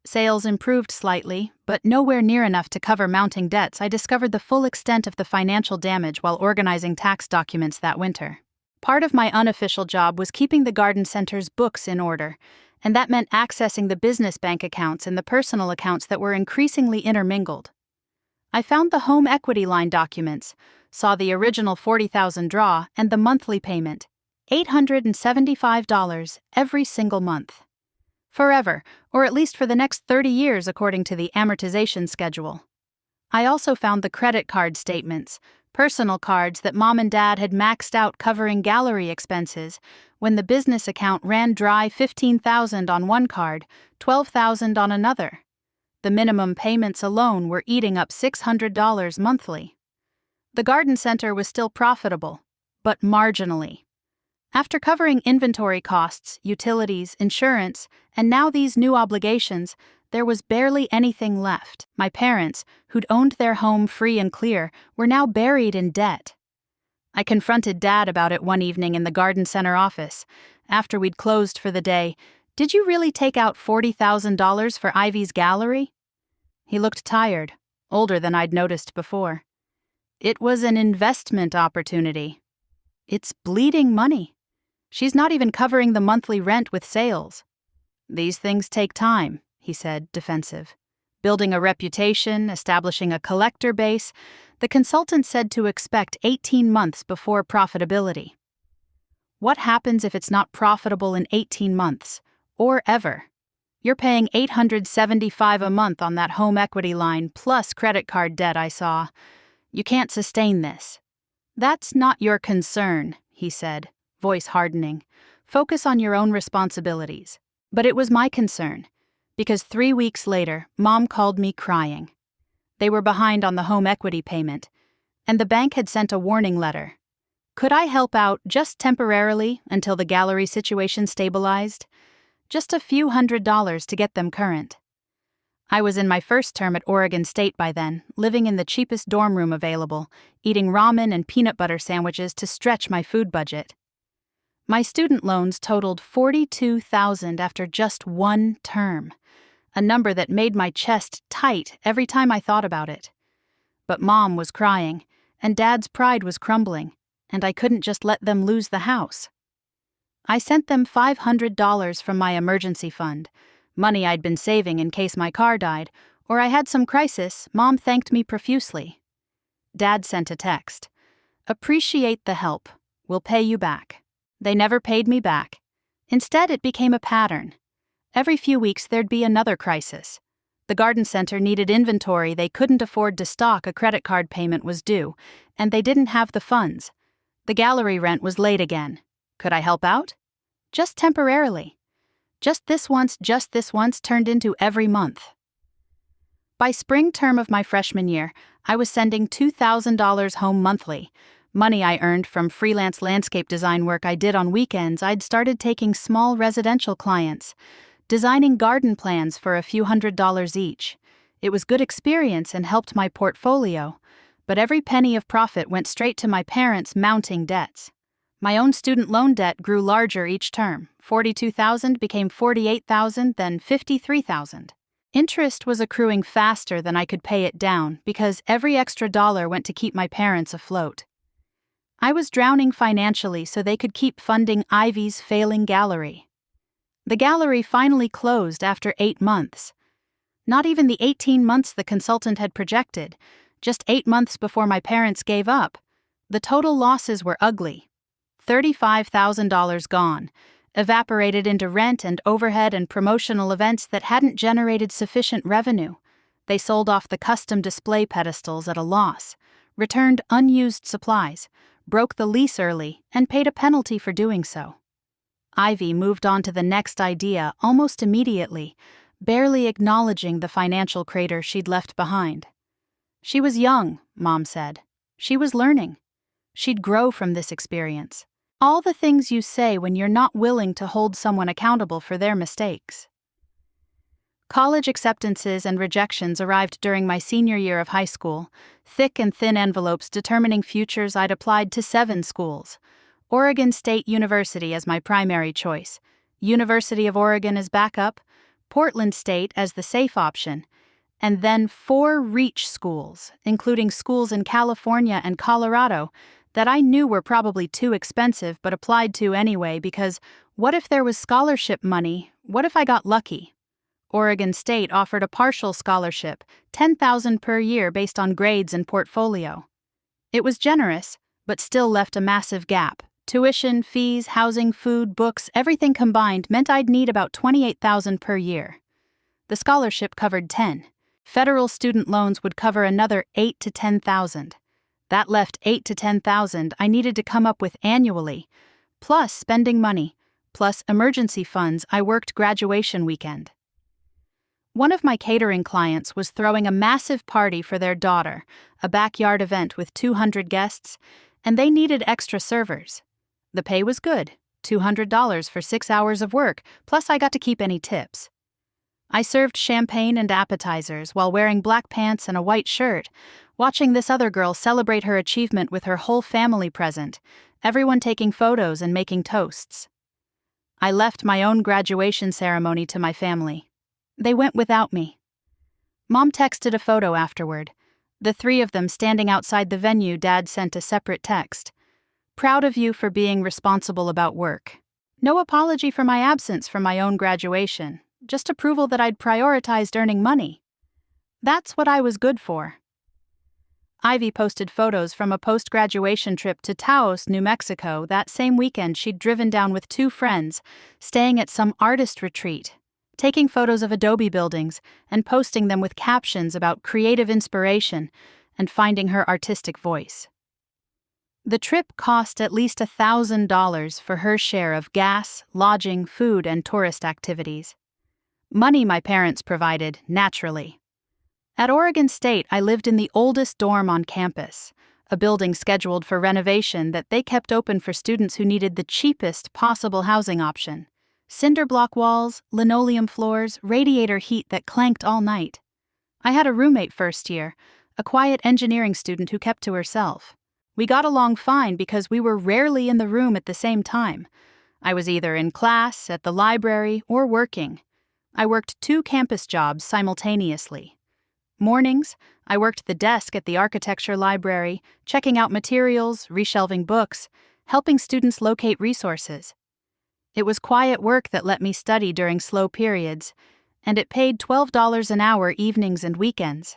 Sales improved slightly, but nowhere near enough to cover mounting debts. I discovered the full extent of the financial damage while organizing tax documents that winter. Part of my unofficial job was keeping the garden center's books in order, and that meant accessing the business bank accounts and the personal accounts that were increasingly intermingled. I found the home equity line documents, saw the original $40,000 draw and the monthly payment, $875 every single month. Forever, or at least for the next 30 years according to the amortization schedule. I also found the credit card statements, personal cards that Mom and Dad had maxed out covering gallery expenses, when the business account ran dry. $15,000 on one card, $12,000 on another. The minimum payments alone were eating up $600 monthly. The garden center was still profitable, but marginally. After covering inventory costs, utilities, insurance, and now these new obligations, there was barely anything left. My parents, who'd owned their home free and clear, were now buried in debt. I confronted Dad about it one evening in the garden center office. After we'd closed for the day, "Did you really take out $40,000 for Ivy's gallery?" He looked tired, older than I'd noticed before. "It was an investment opportunity. It's bleeding money. She's not even covering the monthly rent with sales." "These things take time," he said, defensive. "Building a reputation, establishing a collector base, the consultant said to expect 18 months before profitability." What happens if it's not profitable in 18 months, or ever? You're paying $875 a month on that home equity line plus credit card debt I saw. You can't sustain this. "That's not your concern," he said, voice hardening. "Focus on your own responsibilities." But it was my concern, because 3 weeks later, Mom called me crying. They were behind on the home equity payment, and the bank had sent a warning letter. Could I help out just temporarily until the gallery situation stabilized? Just a few $100s to get them current. I was in my first term at Oregon State by then, living in the cheapest dorm room available, eating ramen and peanut butter sandwiches to stretch my food budget. My student loans totaled $42,000 after just one term, a number that made my chest tight every time I thought about it. But Mom was crying, and Dad's pride was crumbling, and I couldn't just let them lose the house. I sent them $500 from my emergency fund, money I'd been saving in case my car died, or I had some crisis. Mom thanked me profusely. Dad sent a text. "Appreciate the help. We'll pay you back." They never paid me back. Instead, it became a pattern. Every few weeks, there'd be another crisis. The garden center needed inventory they couldn't afford to stock. A credit card payment was due, and they didn't have the funds. The gallery rent was late again. Could I help out? Just temporarily. Just this once turned into every month. By spring term of my freshman year, I was sending $2,000 home monthly. Money I earned from freelance landscape design work I did on weekends. I'd started taking small residential clients, designing garden plans for a few $100s each. It was good experience and helped my portfolio, but every penny of profit went straight to my parents' mounting debts. My own student loan debt grew larger each term. $42,000 became $48,000, then $53,000. Interest was accruing faster than I could pay it down because every extra dollar went to keep my parents afloat. I was drowning financially so they could keep funding Ivy's failing gallery. The gallery finally closed after 8 months. Not even the 18 months the consultant had projected, just 8 months before my parents gave up. The total losses were ugly. $35,000 gone, evaporated into rent and overhead and promotional events that hadn't generated sufficient revenue. They sold off the custom display pedestals at a loss, returned unused supplies, broke the lease early, and paid a penalty for doing so. Ivy moved on to the next idea almost immediately, barely acknowledging the financial crater she'd left behind. She was young, Mom said. She was learning. She'd grow from this experience. All the things you say when you're not willing to hold someone accountable for their mistakes. College acceptances and rejections arrived during my senior year of high school, thick and thin envelopes determining futures. I'd applied to 7 schools. Oregon State University as my primary choice, University of Oregon as backup, Portland State as the safe option, and then 4 reach schools, including schools in California and Colorado, that I knew were probably too expensive but applied to anyway because what if there was scholarship money? What if I got lucky? Oregon State offered a partial scholarship, $10,000 per year based on grades and portfolio. It was generous, but still left a massive gap. Tuition, fees, housing, food, books, everything combined meant I'd need about $28,000 per year. The scholarship covered 10. Federal student loans would cover another $8,000 to $10,000. That left $8,000 to $10,000 I needed to come up with annually, plus spending money, plus emergency funds. I worked graduation weekend. One of my catering clients was throwing a massive party for their daughter, a backyard event with 200 guests, and they needed extra servers. The pay was good, $200 for 6 hours of work, plus I got to keep any tips. I served champagne and appetizers while wearing black pants and a white shirt, watching this other girl celebrate her achievement with her whole family present, everyone taking photos and making toasts. I left my own graduation ceremony to my family. They went without me. Mom texted a photo afterward. The 3 of them standing outside the venue. Dad sent a separate text. Proud of you for being responsible about work. No apology for my absence from my own graduation, just approval that I'd prioritized earning money. That's what I was good for. Ivy posted photos from a post-graduation trip to Taos, New Mexico. That same weekend she'd driven down with 2 friends, staying at some artist retreat, taking photos of adobe buildings and posting them with captions about creative inspiration and finding her artistic voice. The trip cost at least $1,000 for her share of gas, lodging, food, and tourist activities. Money my parents provided, naturally. At Oregon State, I lived in the oldest dorm on campus, a building scheduled for renovation that they kept open for students who needed the cheapest possible housing option. Cinder block walls, linoleum floors, radiator heat that clanked all night. I had a roommate first year, a quiet engineering student who kept to herself. We got along fine because we were rarely in the room at the same time. I was either in class, at the library, or working. I worked 2 campus jobs simultaneously. Mornings, I worked the desk at the architecture library, checking out materials, reshelving books, helping students locate resources. It was quiet work that let me study during slow periods, and it paid $12 an hour evenings and weekends.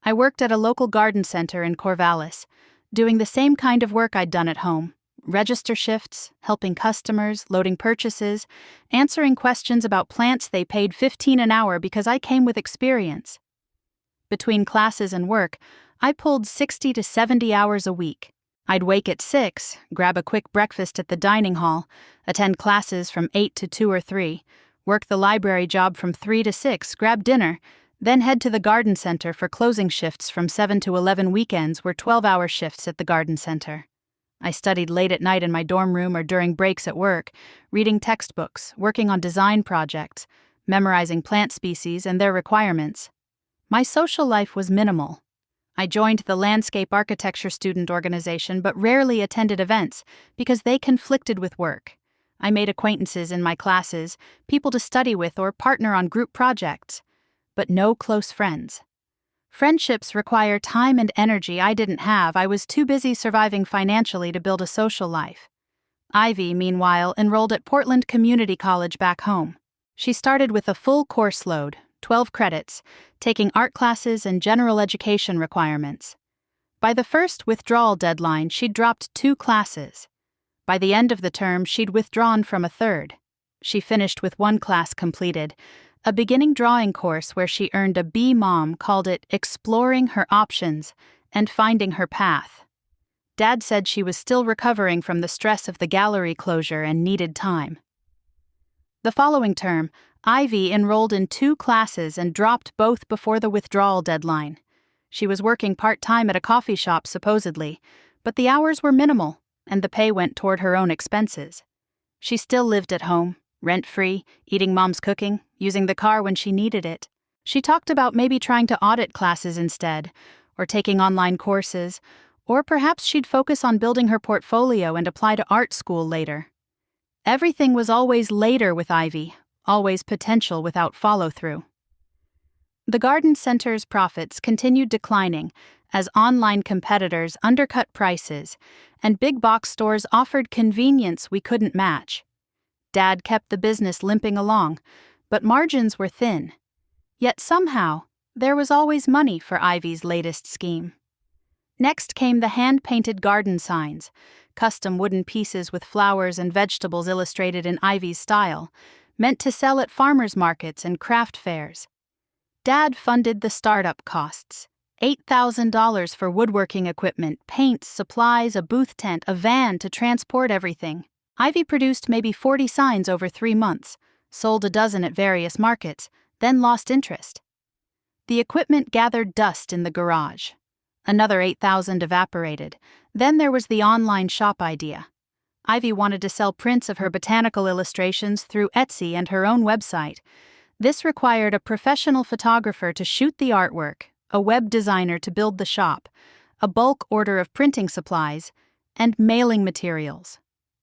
I worked at a local garden center in Corvallis, doing the same kind of work I'd done at home. Register shifts, helping customers, loading purchases, answering questions about plants. They paid $15 an hour because I came with experience. Between classes and work, I pulled 60 to 70 hours a week. I'd wake at 6, grab a quick breakfast at the dining hall, attend classes from 8 to 2 or 3, work the library job from 3 to 6, grab dinner, then head to the garden center for closing shifts from 7 to 11. Weekends were 12-hour shifts at the garden center. I studied late at night in my dorm room or during breaks at work, reading textbooks, working on design projects, memorizing plant species and their requirements. My social life was minimal. I joined the landscape architecture student organization but rarely attended events because they conflicted with work. I made acquaintances in my classes, people to study with or partner on group projects, but no close friends. Friendships require time and energy I didn't have. I was too busy surviving financially to build a social life. Ivy, meanwhile, enrolled at Portland Community College back home. She started with a full course load, 12 credits, taking art classes and general education requirements. By the first withdrawal deadline, she'd dropped 2 classes. By the end of the term, she'd withdrawn from a third. She finished with 1 class completed, a beginning drawing course where she earned a B. Mom called it Exploring Her Options and Finding Her Path. Dad said she was still recovering from the stress of the gallery closure and needed time. The following term, Ivy enrolled in 2 classes and dropped both before the withdrawal deadline. She was working part-time at a coffee shop supposedly, but the hours were minimal and the pay went toward her own expenses. She still lived at home, rent-free, eating Mom's cooking, using the car when she needed it. She talked about maybe trying to audit classes instead, or taking online courses, or perhaps she'd focus on building her portfolio and apply to art school later. Everything was always later with Ivy, always potential without follow-through. The garden center's profits continued declining as online competitors undercut prices and big box stores offered convenience we couldn't match. Dad kept the business limping along, but margins were thin. Yet somehow, there was always money for Ivy's latest scheme. Next came the hand-painted garden signs, custom wooden pieces with flowers and vegetables illustrated in Ivy's style, meant to sell at farmers markets and craft fairs. Dad funded the startup costs. $8,000 for woodworking equipment, paints, supplies, a booth tent, a van to transport everything. Ivy produced maybe 40 signs over 3 months, sold a dozen at various markets, then lost interest. The equipment gathered dust in the garage. Another $8,000 evaporated. Then there was the online shop idea. Ivy wanted to sell prints of her botanical illustrations through Etsy and her own website. This required a professional photographer to shoot the artwork, a web designer to build the shop, a bulk order of printing supplies, and mailing materials.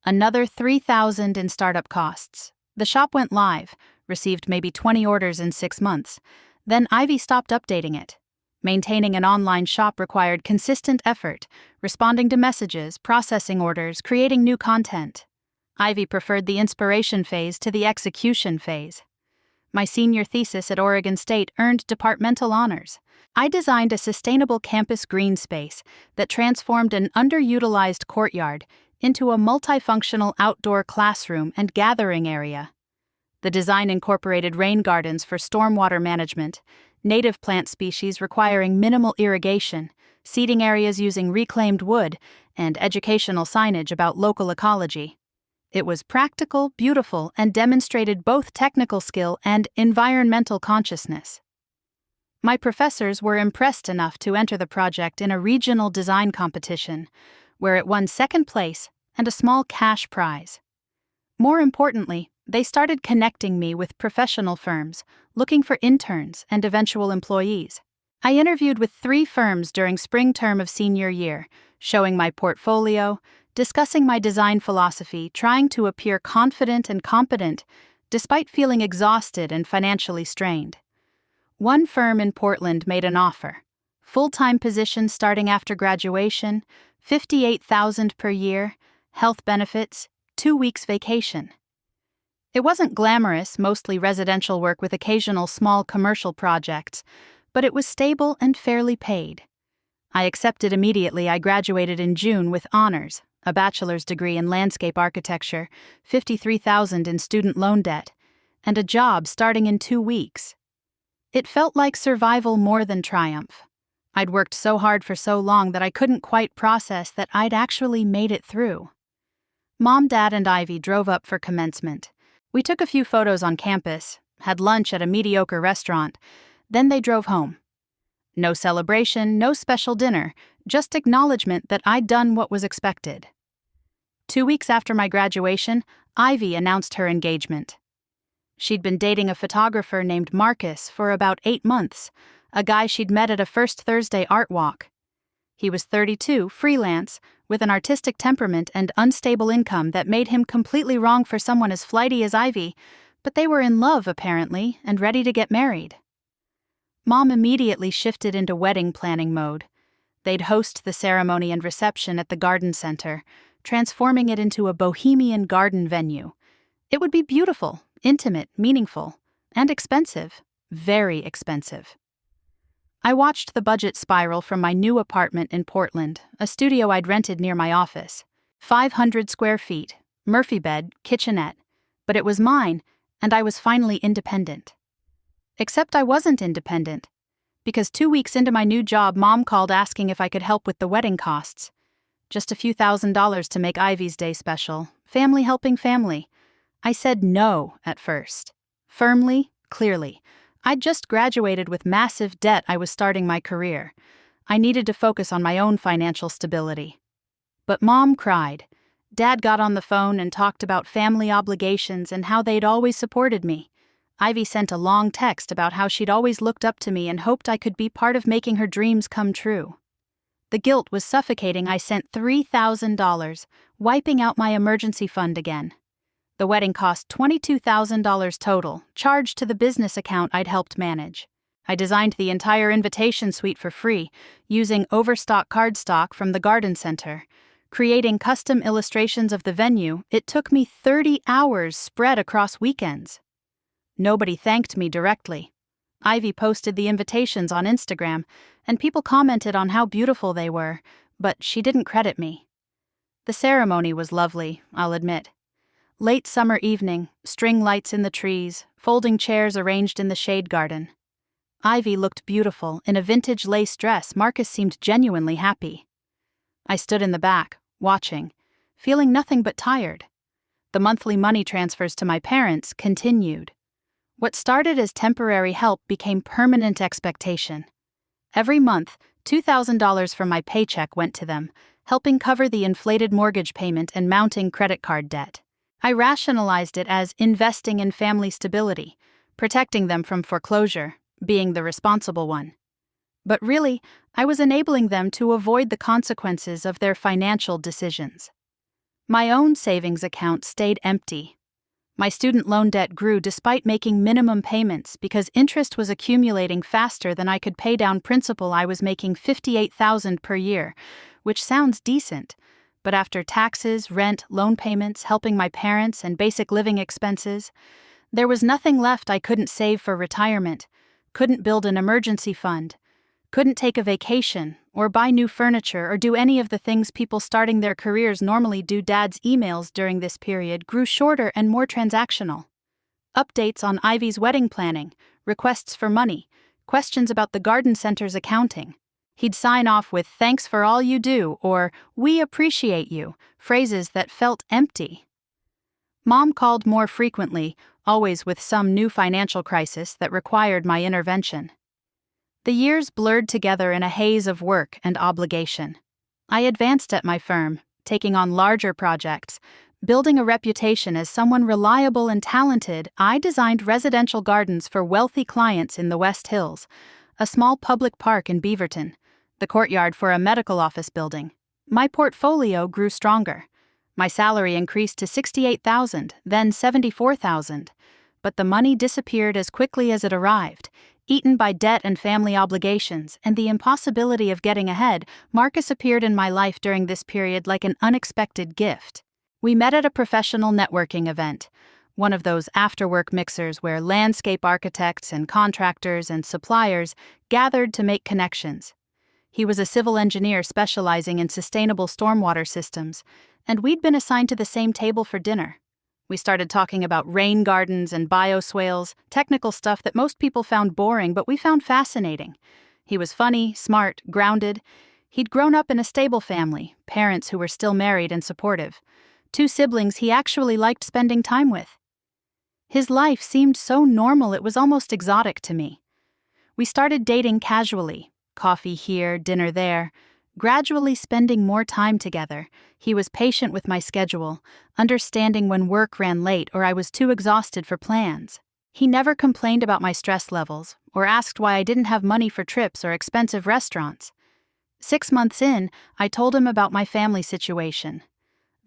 Another $3,000 in startup costs. The shop went live, received maybe 20 orders in 6 months. Then Ivy stopped updating it. Maintaining an online shop required consistent effort, responding to messages, processing orders, creating new content. Ivy preferred the inspiration phase to the execution phase. My senior thesis at Oregon State earned departmental honors. I designed a sustainable campus green space that transformed an underutilized courtyard into a multifunctional outdoor classroom and gathering area. The design incorporated rain gardens for stormwater management, native plant species requiring minimal irrigation, seating areas using reclaimed wood, and educational signage about local ecology. It was practical, beautiful, and demonstrated both technical skill and environmental consciousness. My professors were impressed enough to enter the project in a regional design competition, where it won 2nd place and a small cash prize. More importantly, they started connecting me with professional firms, looking for interns and eventual employees. I interviewed with 3 firms during spring term of senior year, showing my portfolio, discussing my design philosophy, trying to appear confident and competent, despite feeling exhausted and financially strained. One firm in Portland made an offer. Full-time position starting after graduation, $58,000 per year, health benefits, 2 weeks vacation. It wasn't glamorous, mostly residential work with occasional small commercial projects, but it was stable and fairly paid. I accepted immediately. I graduated in June with honors, a bachelor's degree in landscape architecture, $53,000 in student loan debt, and a job starting in 2 weeks. It felt like survival more than triumph. I'd worked so hard for so long that I couldn't quite process that I'd actually made it through. Mom, Dad, and Ivy drove up for commencement. We took a few photos on campus, had lunch at a mediocre restaurant, then they drove home. No celebration, no special dinner, just acknowledgement that I'd done what was expected. 2 weeks after my graduation, Ivy announced her engagement. She'd been dating a photographer named Marcus for about 8 months, a guy she'd met at a First Thursday art walk. He was 32, freelance, with an artistic temperament and unstable income that made him completely wrong for someone as flighty as Ivy, but they were in love, apparently, and ready to get married. Mom immediately shifted into wedding planning mode. They'd host the ceremony and reception at the garden center, transforming it into a bohemian garden venue. It would be beautiful, intimate, meaningful, and expensive. Very expensive. I watched the budget spiral from my new apartment in Portland, a studio I'd rented near my office. 500 square feet, Murphy bed, kitchenette. But it was mine, and I was finally independent. Except I wasn't independent. Because 2 weeks into my new job, Mom called asking if I could help with the wedding costs. Just a few $1,000s to make Ivy's day special. Family helping family. I said no at first. Firmly, clearly. I'd just graduated with massive debt. I was starting my career. I needed to focus on my own financial stability. But Mom cried. Dad got on the phone and talked about family obligations and how they'd always supported me. Ivy sent a long text about how she'd always looked up to me and hoped I could be part of making her dreams come true. The guilt was suffocating. I sent $3,000, wiping out my emergency fund again. The wedding cost $22,000 total, charged to the business account I'd helped manage. I designed the entire invitation suite for free, using overstock cardstock from the garden center. Creating custom illustrations of the venue, it took me 30 hours spread across weekends. Nobody thanked me directly. Ivy posted the invitations on Instagram, and people commented on how beautiful they were, but she didn't credit me. The ceremony was lovely, I'll admit. Late summer evening, string lights in the trees, folding chairs arranged in the shade garden. Ivy looked beautiful in a vintage lace dress. Marcus seemed genuinely happy. I stood in the back, watching, feeling nothing but tired. The monthly money transfers to my parents continued. What started as temporary help became permanent expectation. Every month, $2,000 from my paycheck went to them, helping cover the inflated mortgage payment and mounting credit card debt. I rationalized it as investing in family stability, protecting them from foreclosure, being the responsible one. But really, I was enabling them to avoid the consequences of their financial decisions. My own savings account stayed empty. My student loan debt grew despite making minimum payments because interest was accumulating faster than I could pay down principal. I was making $58,000 per year, which sounds decent. But after taxes, rent, loan payments, helping my parents, and basic living expenses, there was nothing left. I couldn't save for retirement, couldn't build an emergency fund, couldn't take a vacation, or buy new furniture, or do any of the things people starting their careers normally do. Dad's emails during this period grew shorter and more transactional. Updates on Ivy's wedding planning, requests for money, questions about the garden center's accounting. He'd sign off with "thanks for all you do" or "we appreciate you," phrases that felt empty. Mom called more frequently, always with some new financial crisis that required my intervention. The years blurred together in a haze of work and obligation. I advanced at my firm, taking on larger projects, building a reputation as someone reliable and talented. I designed residential gardens for wealthy clients in the West Hills, a small public park in Beaverton, the courtyard for a medical office building. My portfolio grew stronger. My salary increased to $68,000, then $74,000. But the money disappeared as quickly as it arrived, eaten by debt and family obligations and the impossibility of getting ahead. Marcus appeared in my life during this period like an unexpected gift. We met at a professional networking event, one of those after-work mixers where landscape architects and contractors and suppliers gathered to make connections. He was a civil engineer specializing in sustainable stormwater systems, and we'd been assigned to the same table for dinner. We started talking about rain gardens and bioswales, technical stuff that most people found boring, but we found fascinating. He was funny, smart, grounded. He'd grown up in a stable family, parents who were still married and supportive. 2 siblings he actually liked spending time with. His life seemed so normal it was almost exotic to me. We started dating casually, coffee here, dinner there, gradually spending more time together. He was patient with my schedule, understanding when work ran late or I was too exhausted for plans. He never complained about my stress levels or asked why I didn't have money for trips or expensive restaurants. 6 months in, I told him about my family situation.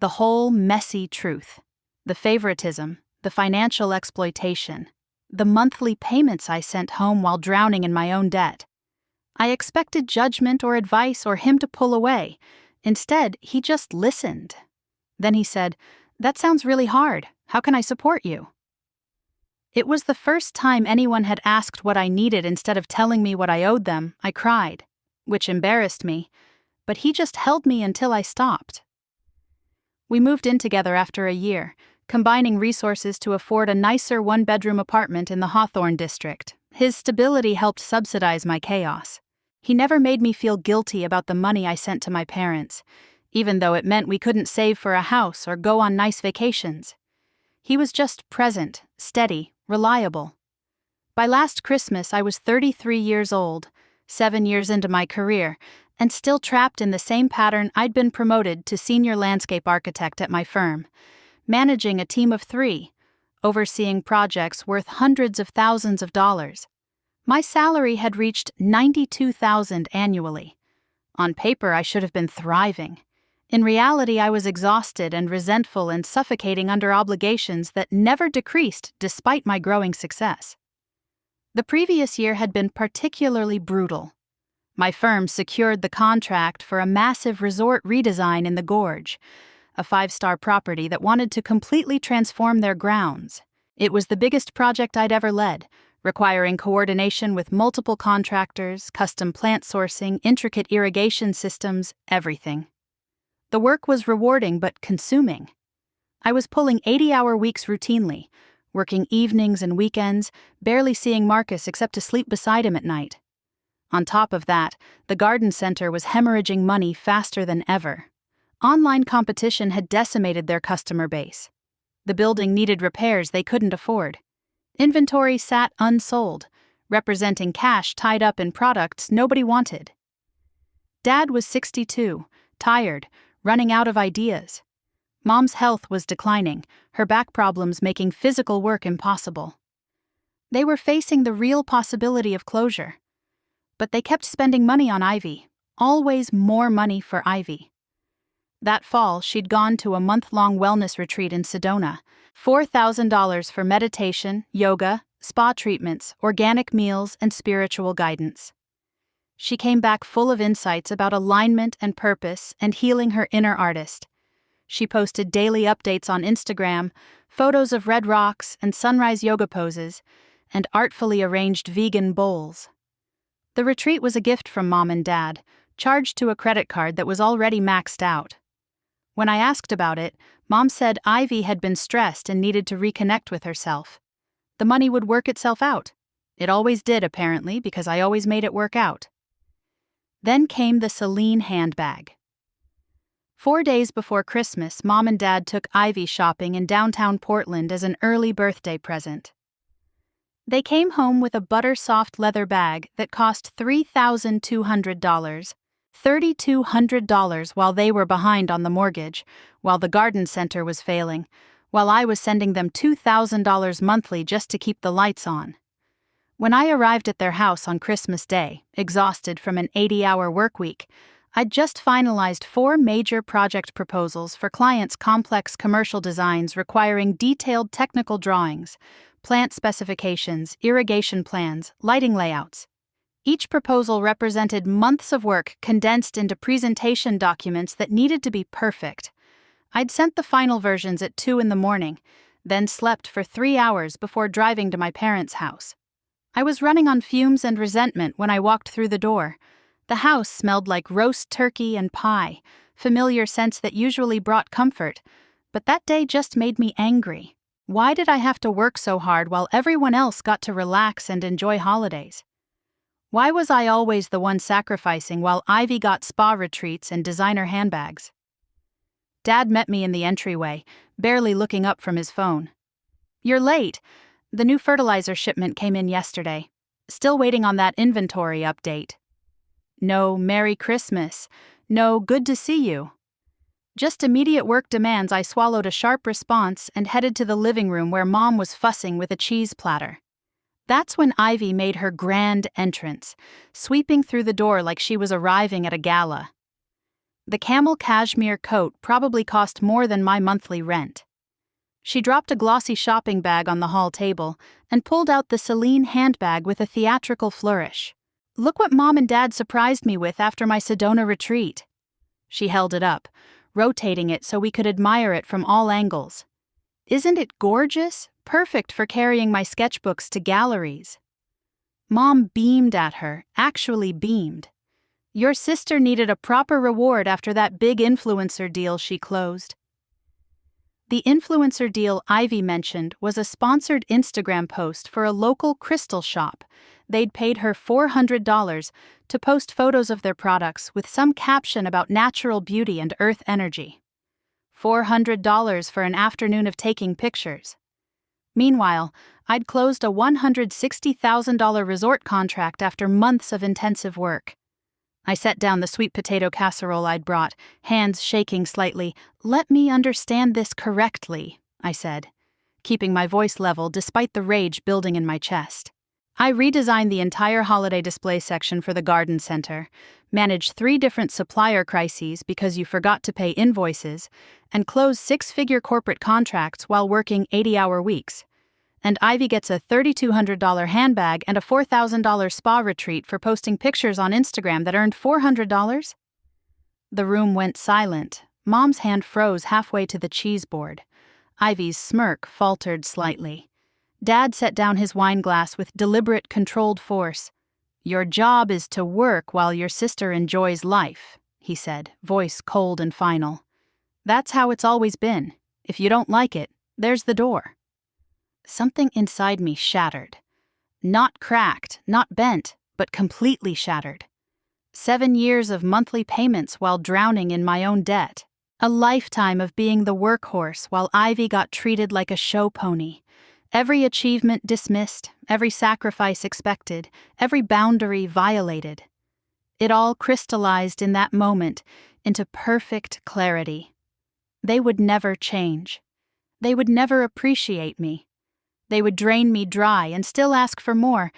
The whole messy truth. The favoritism, the financial exploitation, the monthly payments I sent home while drowning in my own debt. I expected judgment or advice or him to pull away. Instead, he just listened. Then he said, "That sounds really hard. How can I support you?" It was the first time anyone had asked what I needed instead of telling me what I owed them. I cried, which embarrassed me, but he just held me until I stopped. We moved in together after a year, combining resources to afford a nicer 1-bedroom apartment in the Hawthorne district. His stability helped subsidize my chaos. He never made me feel guilty about the money I sent to my parents, even though it meant we couldn't save for a house or go on nice vacations. He was just present, steady, reliable. By last Christmas, I was 33 years old, 7 years into my career, and still trapped in the same pattern. I'd been promoted to senior landscape architect at my firm, managing a team of 3, overseeing projects worth hundreds of thousands of dollars. My salary had reached $92,000 annually. On paper, I should have been thriving. In reality, I was exhausted and resentful and suffocating under obligations that never decreased despite my growing success. The previous year had been particularly brutal. My firm secured the contract for a massive resort redesign in the Gorge, a 5-star property that wanted to completely transform their grounds. It was the biggest project I'd ever led, requiring coordination with multiple contractors, custom plant sourcing, intricate irrigation systems, everything. The work was rewarding but consuming. I was pulling 80-hour weeks routinely, working evenings and weekends, barely seeing Marcus except to sleep beside him at night. On top of that, the garden center was hemorrhaging money faster than ever. Online competition had decimated their customer base. The building needed repairs they couldn't afford. Inventory sat unsold, representing cash tied up in products nobody wanted. Dad was 62, tired, running out of ideas. Mom's health was declining, her back problems making physical work impossible. They were facing the real possibility of closure. But they kept spending money on Ivy, always more money for Ivy. That fall, she'd gone to a month-long wellness retreat in Sedona, $4,000 for meditation, yoga, spa treatments, organic meals, and spiritual guidance. She came back full of insights about alignment and purpose and healing her inner artist. She posted daily updates on Instagram, photos of red rocks and sunrise yoga poses, and artfully arranged vegan bowls. The retreat was a gift from Mom and Dad, charged to a credit card that was already maxed out. When I asked about it, Mom said Ivy had been stressed and needed to reconnect with herself. The money would work itself out. It always did, apparently, because I always made it work out. Then came the Celine handbag. 4 days before Christmas, Mom and Dad took Ivy shopping in downtown Portland as an early birthday present. They came home with a butter-soft leather bag that cost $3,200, $3,200 while they were behind on the mortgage, while the garden center was failing, while I was sending them $2,000 monthly just to keep the lights on. When I arrived at their house on Christmas Day, exhausted from an 80-hour work week, I'd just finalized 4 major project proposals for clients' complex commercial designs requiring detailed technical drawings, plant specifications, irrigation plans, lighting layouts. Each proposal represented months of work condensed into presentation documents that needed to be perfect. I'd sent the final versions at 2 a.m, then slept for 3 hours before driving to my parents' house. I was running on fumes and resentment when I walked through the door. The house smelled like roast turkey and pie, familiar scents that usually brought comfort, but that day just made me angry. Why did I have to work so hard while everyone else got to relax and enjoy holidays? Why was I always the one sacrificing while Ivy got spa retreats and designer handbags? Dad met me in the entryway, barely looking up from his phone. "You're late. The new fertilizer shipment came in yesterday. Still waiting on that inventory update." No "Merry Christmas," no "Good to see you." Just immediate work demands. I swallowed a sharp response and headed to the living room where Mom was fussing with a cheese platter. That's when Ivy made her grand entrance, sweeping through the door like she was arriving at a gala. The camel cashmere coat probably cost more than my monthly rent. She dropped a glossy shopping bag on the hall table and pulled out the Celine handbag with a theatrical flourish. "Look what Mom and Dad surprised me with after my Sedona retreat." She held it up, rotating it so we could admire it from all angles. "Isn't it gorgeous? Perfect for carrying my sketchbooks to galleries." Mom beamed at her, actually beamed. "Your sister needed a proper reward after that big influencer deal she closed." The influencer deal Ivy mentioned was a sponsored Instagram post for a local crystal shop. They'd paid her $400 to post photos of their products with some caption about natural beauty and earth energy. $400 for an afternoon of taking pictures. Meanwhile, I'd closed a $160,000 resort contract after months of intensive work. I set down the sweet potato casserole I'd brought, hands shaking slightly. "Let me understand this correctly," I said, keeping my voice level despite the rage building in my chest. I redesigned the entire holiday display section for the garden center, managed 3 different supplier crises because you forgot to pay invoices, and closed 6-figure corporate contracts while working 80-hour weeks. And Ivy gets a $3,200 handbag and a $4,000 spa retreat for posting pictures on Instagram that earned $400? The room went silent. Mom's hand froze halfway to the cheese board. Ivy's smirk faltered slightly. Dad set down his wine glass with deliberate, controlled force. "Your job is to work while your sister enjoys life," he said, voice cold and final. "That's how it's always been. If you don't like it, there's the door." Something inside me shattered. Not cracked, not bent, but completely shattered. 7 years of monthly payments while drowning in my own debt. A lifetime of being the workhorse while Ivy got treated like a show pony. Every achievement dismissed, every sacrifice expected, every boundary violated. It all crystallized in that moment into perfect clarity. They would never change. They would never appreciate me. They would drain me dry and still ask for more.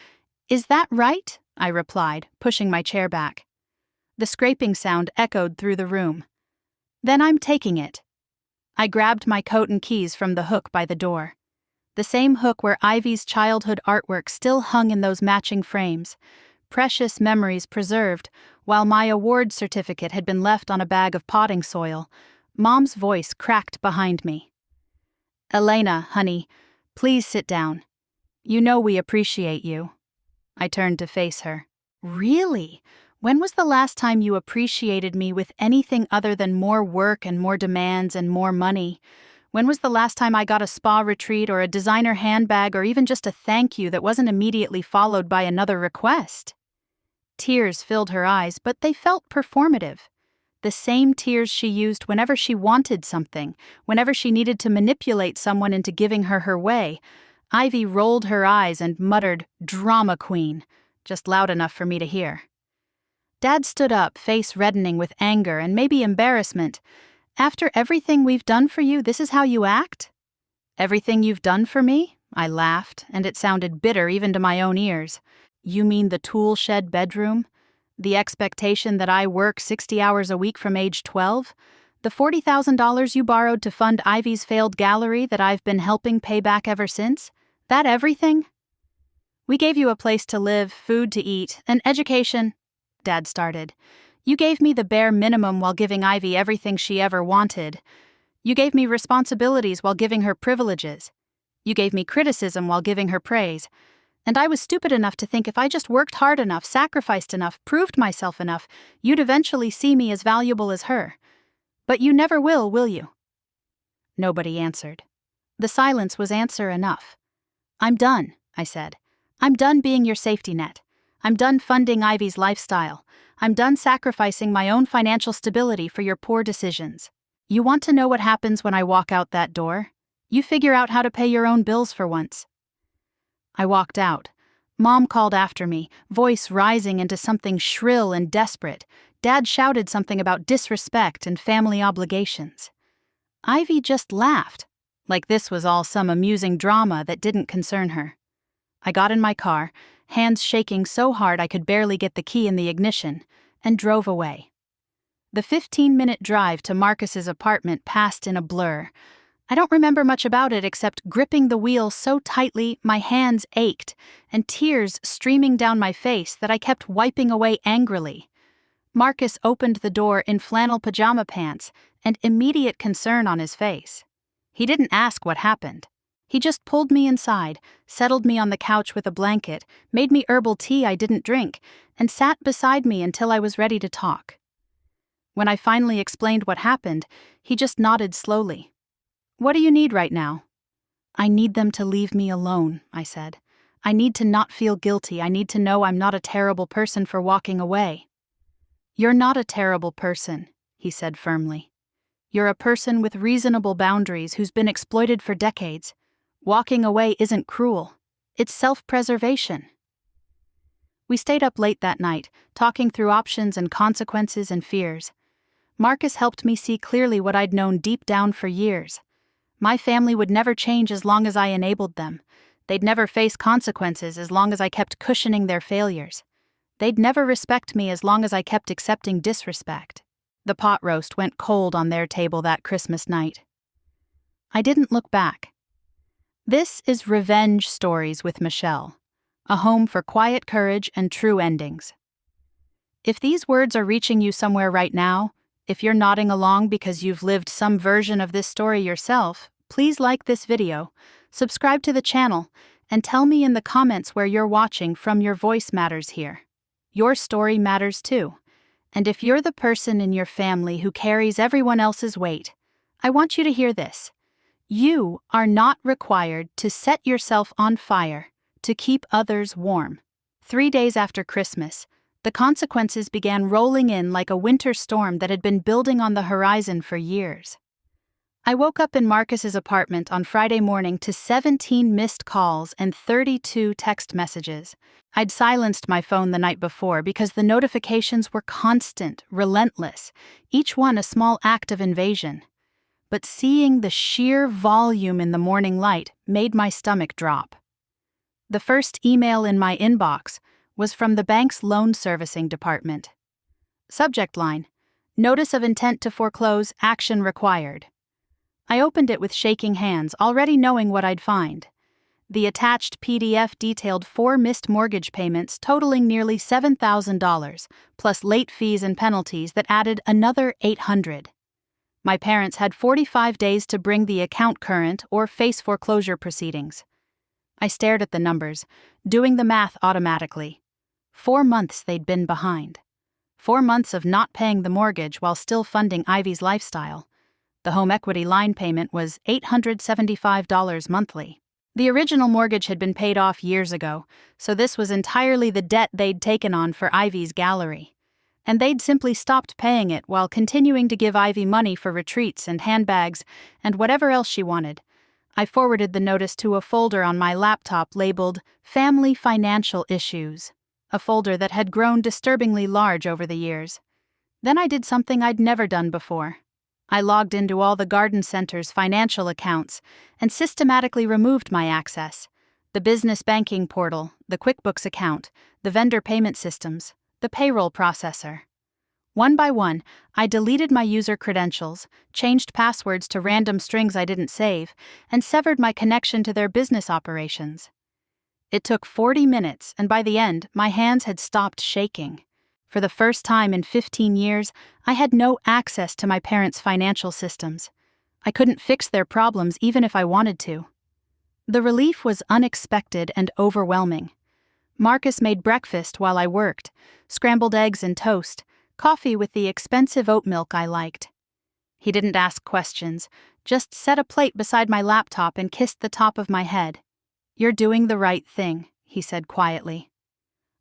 "Is that right?" I replied, pushing my chair back. The scraping sound echoed through the room. "Then I'm taking it." I grabbed my coat and keys from the hook by the door. The same hook where Ivy's childhood artwork still hung in those matching frames. Precious memories preserved, while my award certificate had been left on a bag of potting soil. Mom's voice cracked behind me. "Elena, honey, please sit down. You know we appreciate you." I turned to face her. "Really? When was the last time you appreciated me with anything other than more work and more demands and more money? When was the last time I got a spa retreat or a designer handbag or even just a thank you that wasn't immediately followed by another request?" Tears filled her eyes, but they felt performative. The same tears she used whenever she wanted something, whenever she needed to manipulate someone into giving her way. Ivy rolled her eyes and muttered, "Drama queen," just loud enough for me to hear. Dad stood up, face reddening with anger and maybe embarrassment. "After everything we've done for you, this is how you act?" "Everything you've done for me?" I laughed, and it sounded bitter even to my own ears. "You mean the tool shed bedroom? The expectation that I work 60 hours a week from age 12? The $40,000 you borrowed to fund Ivy's failed gallery that I've been helping pay back ever since? That everything?" "We gave you a place to live, food to eat, an education," Dad started. "You gave me the bare minimum while giving Ivy everything she ever wanted. You gave me responsibilities while giving her privileges. You gave me criticism while giving her praise. And I was stupid enough to think if I just worked hard enough, sacrificed enough, proved myself enough, you'd eventually see me as valuable as her. But you never will you?" Nobody answered. The silence was answer enough. "I'm done," I said. "I'm done being your safety net. I'm done funding Ivy's lifestyle. I'm done sacrificing my own financial stability for your poor decisions. You want to know what happens when I walk out that door? You figure out how to pay your own bills for once." I walked out. Mom called after me, voice rising into something shrill and desperate. Dad shouted something about disrespect and family obligations. Ivy just laughed, like this was all some amusing drama that didn't concern her. I got in my car, hands shaking so hard I could barely get the key in the ignition, and drove away. The 15-minute drive to Marcus's apartment passed in a blur. I don't remember much about it except gripping the wheel so tightly my hands ached and tears streaming down my face that I kept wiping away angrily. Marcus opened the door in flannel pajama pants and immediate concern on his face. He didn't ask what happened. He just pulled me inside, settled me on the couch with a blanket, made me herbal tea I didn't drink, and sat beside me until I was ready to talk. When I finally explained what happened, he just nodded slowly. "What do you need right now?" "I need them to leave me alone," I said. "I need to not feel guilty. I need to know I'm not a terrible person for walking away." "You're not a terrible person," he said firmly. "You're a person with reasonable boundaries who's been exploited for decades. Walking away isn't cruel. It's self-preservation." We stayed up late that night, talking through options and consequences and fears. Marcus helped me see clearly what I'd known deep down for years. My family would never change as long as I enabled them. They'd never face consequences as long as I kept cushioning their failures. They'd never respect me as long as I kept accepting disrespect. The pot roast went cold on their table that Christmas night. I didn't look back. This is Revenge Stories with Michelle, a home for quiet courage and true endings. If these words are reaching you somewhere right now, if you're nodding along because you've lived some version of this story yourself, please like this video, subscribe to the channel, and tell me in the comments where you're watching from. Your voice matters here. Your story matters too. And if you're the person in your family who carries everyone else's weight, I want you to hear this. You are not required to set yourself on fire to keep others warm. 3 days after Christmas, the consequences began rolling in like a winter storm that had been building on the horizon for years. I woke up in Marcus's apartment on Friday morning to 17 missed calls and 32 text messages. I'd silenced my phone the night before because the notifications were constant, relentless, each one a small act of invasion. But seeing the sheer volume in the morning light made my stomach drop. The first email in my inbox was from the bank's loan servicing department. Subject line: Notice of intent to foreclose, action required. I opened it with shaking hands, already knowing what I'd find. The attached PDF detailed 4 missed mortgage payments totaling nearly $7,000, plus late fees and penalties that added another $800. My parents had 45 days to bring the account current or face foreclosure proceedings. I stared at the numbers, doing the math automatically. 4 months they'd been behind. 4 months of not paying the mortgage while still funding Ivy's lifestyle. The home equity line payment was $875 monthly. The original mortgage had been paid off years ago, so this was entirely the debt they'd taken on for Ivy's gallery. And they'd simply stopped paying it while continuing to give Ivy money for retreats and handbags and whatever else she wanted. I forwarded the notice to a folder on my laptop labeled Family Financial Issues, a folder that had grown disturbingly large over the years. Then I did something I'd never done before. I logged into all the garden center's financial accounts and systematically removed my access: the business banking portal, the QuickBooks account, the vendor payment systems, the payroll processor. One by one, I deleted my user credentials, changed passwords to random strings I didn't save, and severed my connection to their business operations. It took 40 minutes, and by the end, my hands had stopped shaking. For the first time in 15 years, I had no access to my parents' financial systems. I couldn't fix their problems even if I wanted to. The relief was unexpected and overwhelming. Marcus made breakfast while I worked: scrambled eggs and toast, coffee with the expensive oat milk I liked. He didn't ask questions, just set a plate beside my laptop and kissed the top of my head. "You're doing the right thing," he said quietly.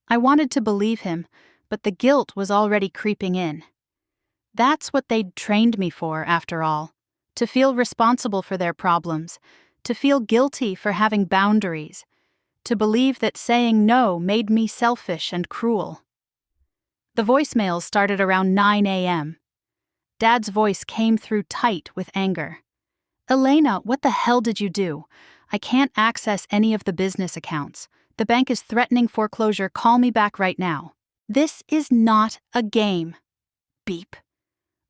I wanted to believe him, but the guilt was already creeping in. That's what they'd trained me for, after all. To feel responsible for their problems, to feel guilty for having boundaries, to believe that saying no made me selfish and cruel. The voicemails started around 9 a.m. Dad's voice came through tight with anger. "Elena, what the hell did you do? I can't access any of the business accounts. The bank is threatening foreclosure. Call me back right now." "This is not a game." Beep.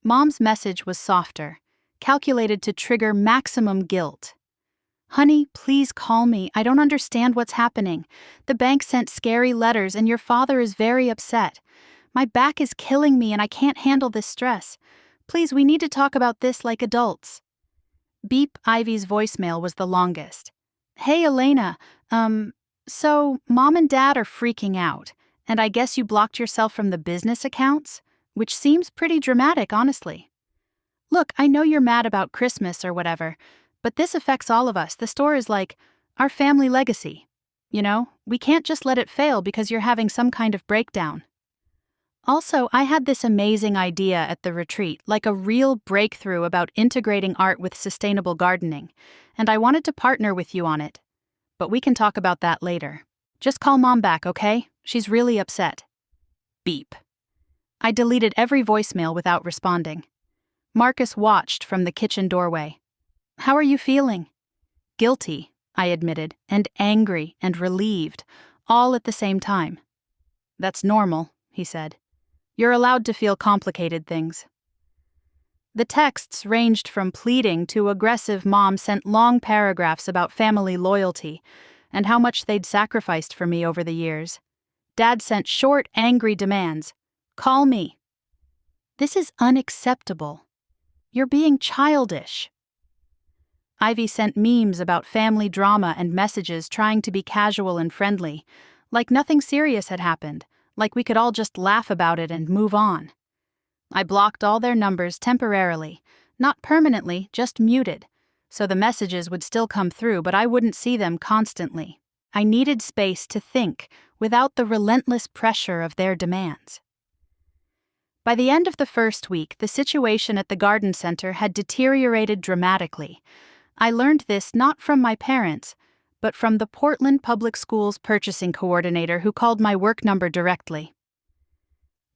Mom's message was softer, calculated to trigger maximum guilt. "Honey, please call me. I don't understand what's happening. The bank sent scary letters and your father is very upset. My back is killing me and I can't handle this stress. Please, we need to talk about this like adults." Beep. Ivy's voicemail was the longest. "Hey, Elena, so Mom and Dad are freaking out, and I guess you blocked yourself from the business accounts? Which seems pretty dramatic, honestly. Look, I know you're mad about Christmas or whatever, but this affects all of us. The store is like our family legacy. You know, we can't just let it fail because you're having some kind of breakdown. Also, I had this amazing idea at the retreat, like a real breakthrough about integrating art with sustainable gardening, and I wanted to partner with you on it. But we can talk about that later. Just call Mom back, okay? She's really upset." Beep. I deleted every voicemail without responding. Marcus watched from the kitchen doorway. "How are you feeling?" "Guilty," I admitted, and angry and relieved, all at the same time. "That's normal," he said. "You're allowed to feel complicated things." The texts ranged from pleading to aggressive. Mom sent long paragraphs about family loyalty and how much they'd sacrificed for me over the years. Dad sent short, angry demands. "Call me." "This is unacceptable. You're being childish." Ivy sent memes about family drama and messages trying to be casual and friendly, like nothing serious had happened, like we could all just laugh about it and move on. I blocked all their numbers temporarily, not permanently, just muted, so the messages would still come through but I wouldn't see them constantly. I needed space to think without the relentless pressure of their demands. By the end of the first week, the situation at the garden center had deteriorated dramatically. I learned this not from my parents, but from the Portland Public Schools purchasing coordinator who called my work number directly.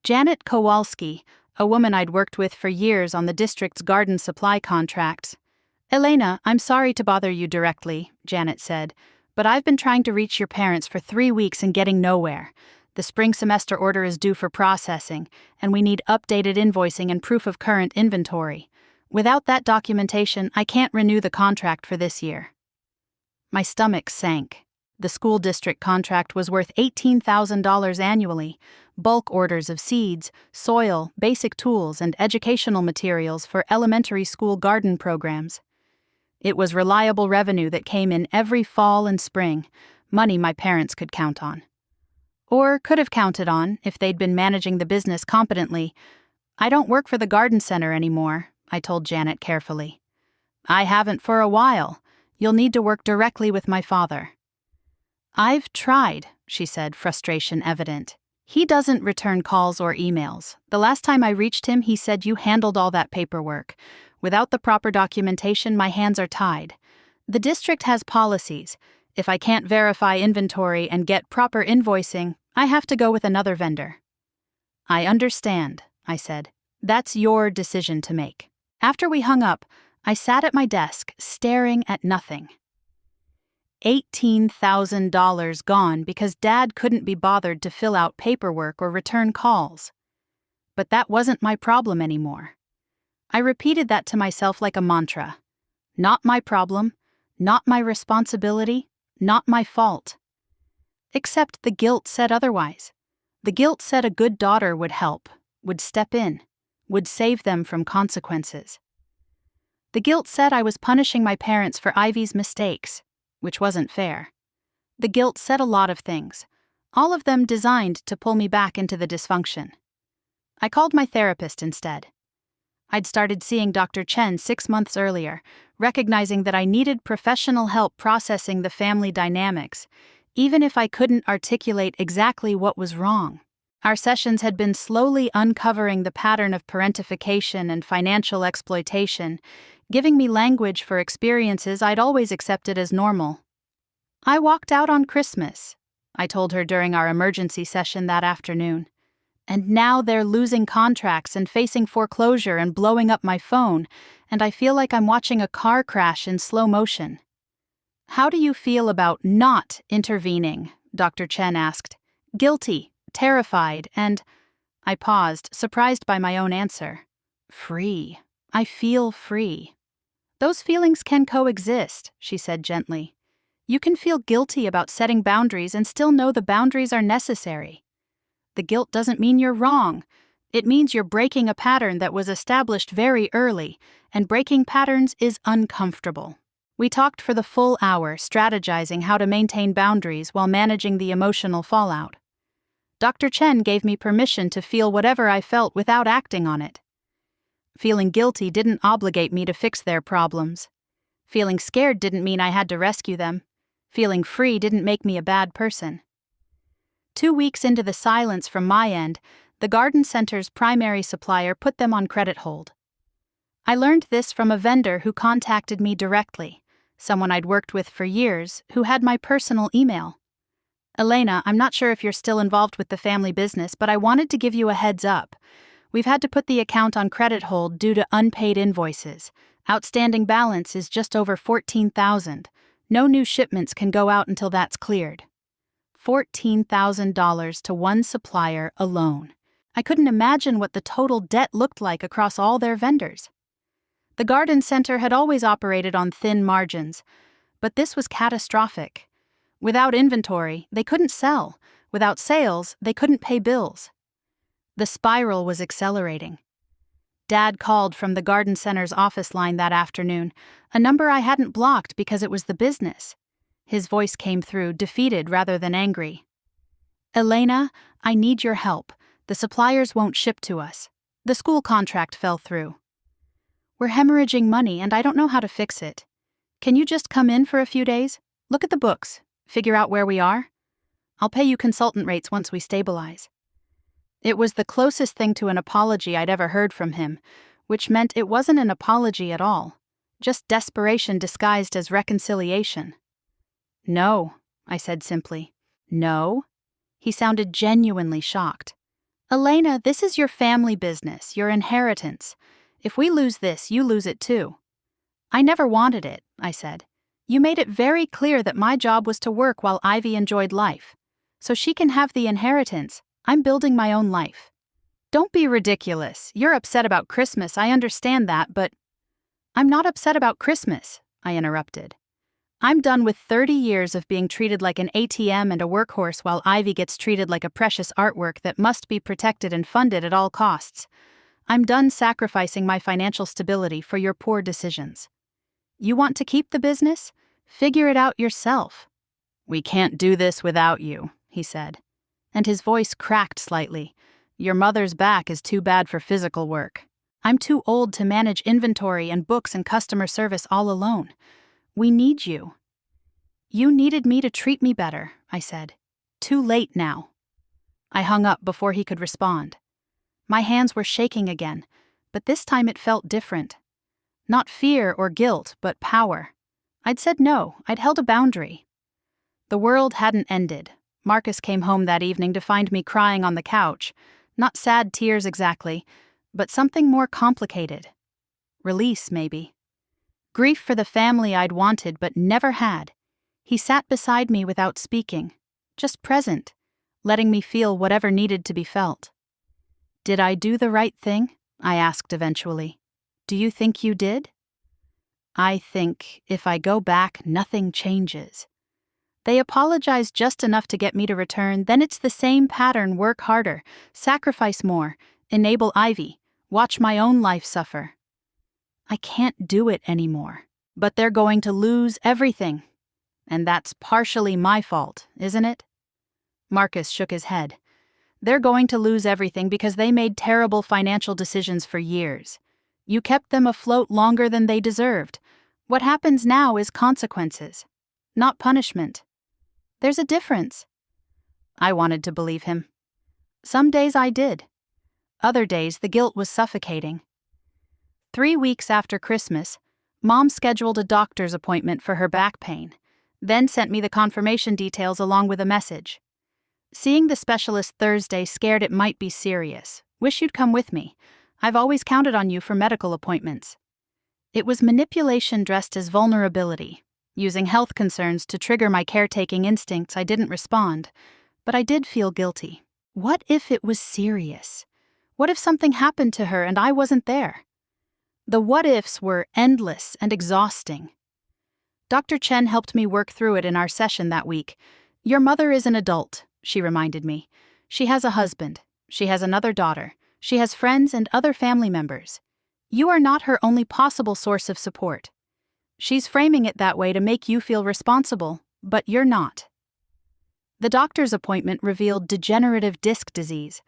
Janet Kowalski, a woman I'd worked with for years on the district's garden supply contracts. "Elena, I'm sorry to bother you directly," Janet said, "but I've been trying to reach your parents for 3 weeks and getting nowhere. The spring semester order is due for processing, and we need updated invoicing and proof of current inventory. Without that documentation, I can't renew the contract for this year." My stomach sank. The school district contract was worth $18,000 annually, bulk orders of seeds, soil, basic tools, and educational materials for elementary school garden programs. It was reliable revenue that came in every fall and spring, money my parents could count on. Or could have counted on if they'd been managing the business competently. "I don't work for the garden center anymore," I told Janet carefully. "I haven't for a while. You'll need to work directly with my father." "I've tried," she said, frustration evident. "He doesn't return calls or emails. The last time I reached him, he said you handled all that paperwork. Without the proper documentation, my hands are tied. The district has policies. If I can't verify inventory and get proper invoicing, I have to go with another vendor." "I understand," I said. "That's your decision to make." After we hung up, I sat at my desk, staring at nothing. $18,000 gone because Dad couldn't be bothered to fill out paperwork or return calls. But that wasn't my problem anymore. I repeated that to myself like a mantra. Not my problem, not my responsibility, not my fault. Except the guilt said otherwise. The guilt said a good daughter would help, would step in, would save them from consequences. The guilt said I was punishing my parents for Ivy's mistakes, which wasn't fair. The guilt said a lot of things, all of them designed to pull me back into the dysfunction. I called my therapist instead. I'd started seeing Dr. Chen 6 months earlier, recognizing that I needed professional help processing the family dynamics, even if I couldn't articulate exactly what was wrong. Our sessions had been slowly uncovering the pattern of parentification and financial exploitation, giving me language for experiences I'd always accepted as normal. "I walked out on Christmas," I told her during our emergency session that afternoon. "And now they're losing contracts and facing foreclosure and blowing up my phone, and I feel like I'm watching a car crash in slow motion." "How do you feel about not intervening?" Dr. Chen asked. "Guilty, terrified, and—" I paused, surprised by my own answer. "Free. I feel free." "Those feelings can coexist," she said gently. "You can feel guilty about setting boundaries and still know the boundaries are necessary. The guilt doesn't mean you're wrong. It means you're breaking a pattern that was established very early, and breaking patterns is uncomfortable." We talked for the full hour, strategizing how to maintain boundaries while managing the emotional fallout. Dr. Chen gave me permission to feel whatever I felt without acting on it. Feeling guilty didn't obligate me to fix their problems. Feeling scared didn't mean I had to rescue them. Feeling free didn't make me a bad person. 2 weeks into the silence from my end, the garden center's primary supplier put them on credit hold. I learned this from a vendor who contacted me directly, someone I'd worked with for years, who had my personal email. "Elena, I'm not sure if you're still involved with the family business, but I wanted to give you a heads up. We've had to put the account on credit hold due to unpaid invoices. Outstanding balance is just over $14,000. No new shipments can go out until that's cleared." $14,000 to one supplier alone. I couldn't imagine what the total debt looked like across all their vendors. The garden center had always operated on thin margins, but this was catastrophic. Without inventory, they couldn't sell. Without sales, they couldn't pay bills. The spiral was accelerating. Dad called from the garden center's office line that afternoon, a number I hadn't blocked because it was the business. His voice came through, defeated rather than angry. "Elena, I need your help. The suppliers won't ship to us. The school contract fell through. We're hemorrhaging money and I don't know how to fix it. Can you just come in for a few days? Look at the books. Figure out where we are? I'll pay you consultant rates once we stabilize." It was the closest thing to an apology I'd ever heard from him, which meant it wasn't an apology at all, just desperation disguised as reconciliation. "No," I said simply. "No?" He sounded genuinely shocked. "Elena, this is your family business, your inheritance. If we lose this, you lose it too." "I never wanted it," I said. "You made it very clear that my job was to work while Ivy enjoyed life. So she can have the inheritance. I'm building my own life." "Don't be ridiculous. You're upset about Christmas, I understand that, but—" "I'm not upset about Christmas," I interrupted. "I'm done with 30 years of being treated like an ATM and a workhorse while Ivy gets treated like a precious artwork that must be protected and funded at all costs. I'm done sacrificing my financial stability for your poor decisions. You want to keep the business? Figure it out yourself." "We can't do this without you," he said. And his voice cracked slightly. "Your mother's back is too bad for physical work. I'm too old to manage inventory and books and customer service all alone. We need you." "You needed me to treat me better," I said. "Too late now." I hung up before he could respond. My hands were shaking again, but this time it felt different. Not fear or guilt, but power. I'd said no, I'd held a boundary. The world hadn't ended. Marcus came home that evening to find me crying on the couch. Not sad tears exactly, but something more complicated. Release, maybe. Grief for the family I'd wanted but never had. He sat beside me without speaking, just present, letting me feel whatever needed to be felt. "Did I do the right thing?" I asked eventually. "Do you think you did?" "I think if I go back, nothing changes. They apologize just enough to get me to return, then it's the same pattern: work harder, sacrifice more, enable Ivy, watch my own life suffer. I can't do it anymore. But they're going to lose everything. And that's partially my fault, isn't it?" Marcus shook his head. "They're going to lose everything because they made terrible financial decisions for years. You kept them afloat longer than they deserved. What happens now is consequences, not punishment." There's a difference. I wanted to believe him. Some days I did. Other days the guilt was suffocating. 3 weeks after Christmas, Mom scheduled a doctor's appointment for her back pain, then sent me the confirmation details along with a message. Seeing the specialist Thursday scared it might be serious. Wish you'd come with me. I've always counted on you for medical appointments. It was manipulation dressed as vulnerability. Using health concerns to trigger my caretaking instincts, I didn't respond, but I did feel guilty. What if it was serious? What if something happened to her and I wasn't there? The what-ifs were endless and exhausting. Dr. Chen helped me work through it in our session that week. Your mother is an adult, she reminded me. She has a husband. She has another daughter. She has friends and other family members. You are not her only possible source of support. She's framing it that way to make you feel responsible, but you're not. The doctor's appointment revealed degenerative disc disease,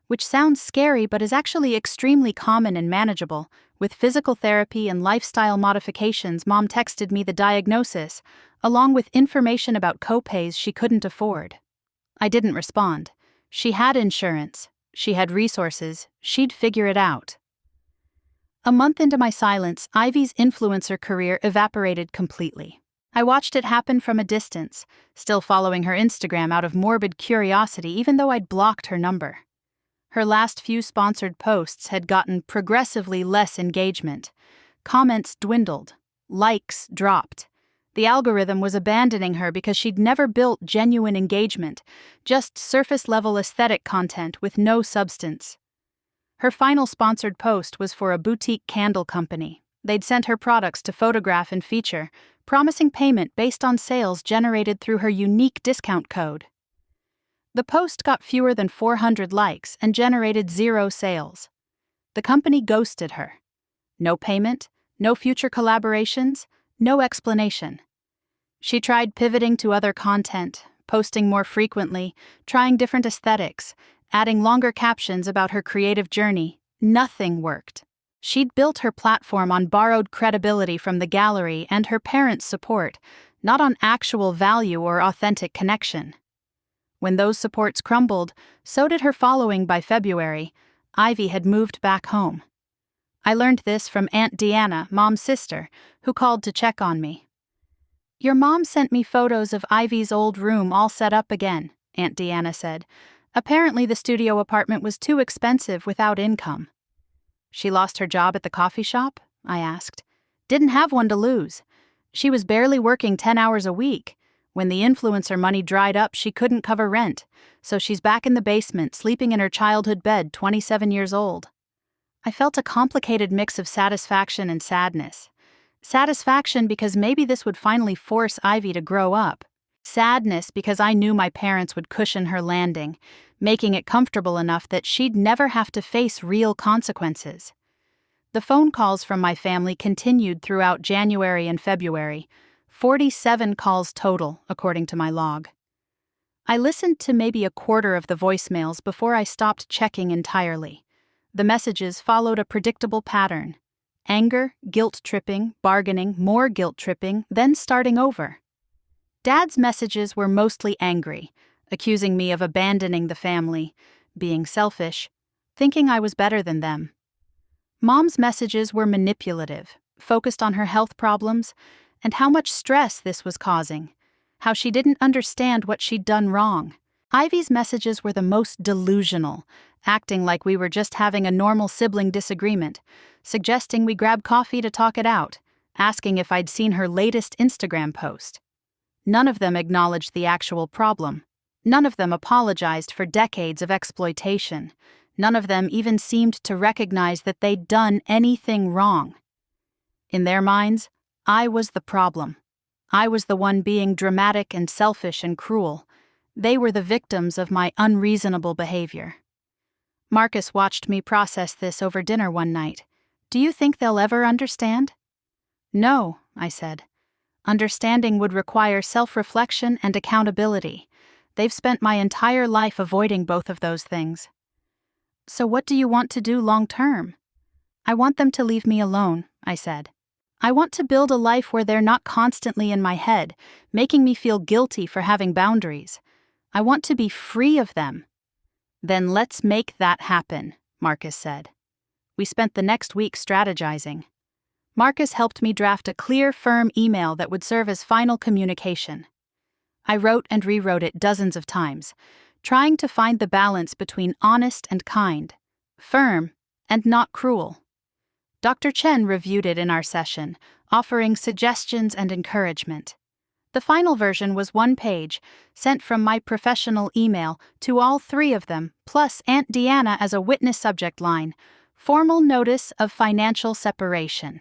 which sounds scary but is actually extremely common and manageable. With physical therapy and lifestyle modifications, Mom texted me the diagnosis, along with information about co-pays she couldn't afford. I didn't respond. She had insurance. She had resources. She'd figure it out. A month into my silence, Ivy's influencer career evaporated completely. I watched it happen from a distance, still following her Instagram out of morbid curiosity even though I'd blocked her number. Her last few sponsored posts had gotten progressively less engagement. Comments dwindled. Likes dropped. The algorithm was abandoning her because she'd never built genuine engagement, just surface-level aesthetic content with no substance. Her final sponsored post was for a boutique candle company. They'd sent her products to photograph and feature, promising payment based on sales generated through her unique discount code. The post got fewer than 400 likes and generated 0 sales. The company ghosted her. No payment, no future collaborations, no explanation. She tried pivoting to other content, posting more frequently, trying different aesthetics, adding longer captions about her creative journey. Nothing worked. She'd built her platform on borrowed credibility from the gallery and her parents' support, not on actual value or authentic connection. When those supports crumbled, so did her following by February. Ivy had moved back home. I learned this from Aunt Deanna, Mom's sister, who called to check on me. Your mom sent me photos of Ivy's old room all set up again, Aunt Deanna said. Apparently the studio apartment was too expensive without income. She lost her job at the coffee shop? I asked. Didn't have one to lose. She was barely working 10 hours a week. When the influencer money dried up, she couldn't cover rent, so she's back in the basement, sleeping in her childhood bed, 27 years old. I felt a complicated mix of satisfaction and sadness. Satisfaction because maybe this would finally force Ivy to grow up. Sadness because I knew my parents would cushion her landing, making it comfortable enough that she'd never have to face real consequences. The phone calls from my family continued throughout January and February, 47 calls total, according to my log. I listened to maybe a quarter of the voicemails before I stopped checking entirely. The messages followed a predictable pattern. Anger, guilt-tripping, bargaining, more guilt-tripping, then starting over. Dad's messages were mostly angry, accusing me of abandoning the family, being selfish, thinking I was better than them. Mom's messages were manipulative, focused on her health problems, and how much stress this was causing, how she didn't understand what she'd done wrong. Ivy's messages were the most delusional, acting like we were just having a normal sibling disagreement, suggesting we grab coffee to talk it out, asking if I'd seen her latest Instagram post. None of them acknowledged the actual problem. None of them apologized for decades of exploitation. None of them even seemed to recognize that they'd done anything wrong. In their minds, I was the problem. I was the one being dramatic and selfish and cruel. They were the victims of my unreasonable behavior. Marcus watched me process this over dinner one night. Do you think they'll ever understand? No, I said. Understanding would require self-reflection and accountability. They've spent my entire life avoiding both of those things. So what do you want to do long-term? I want them to leave me alone, I said. I want to build a life where they're not constantly in my head, making me feel guilty for having boundaries. I want to be free of them." "Then let's make that happen," Marcus said. We spent the next week strategizing. Marcus helped me draft a clear, firm email that would serve as final communication. I wrote and rewrote it dozens of times, trying to find the balance between honest and kind, firm and not cruel. Dr. Chen reviewed it in our session, offering suggestions and encouragement. The final version was 1 page, sent from my professional email to all 3 of them, plus Aunt Deanna as a witness subject line: "Formal notice of financial separation."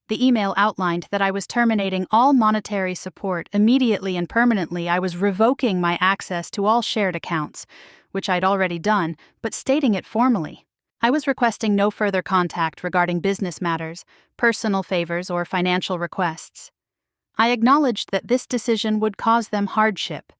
The email outlined that I was terminating all monetary support immediately and permanently. I was revoking my access to all shared accounts, which I'd already done, but stating it formally. I was requesting no further contact regarding business matters, personal favors, or financial requests. I acknowledged that this decision would cause them hardship,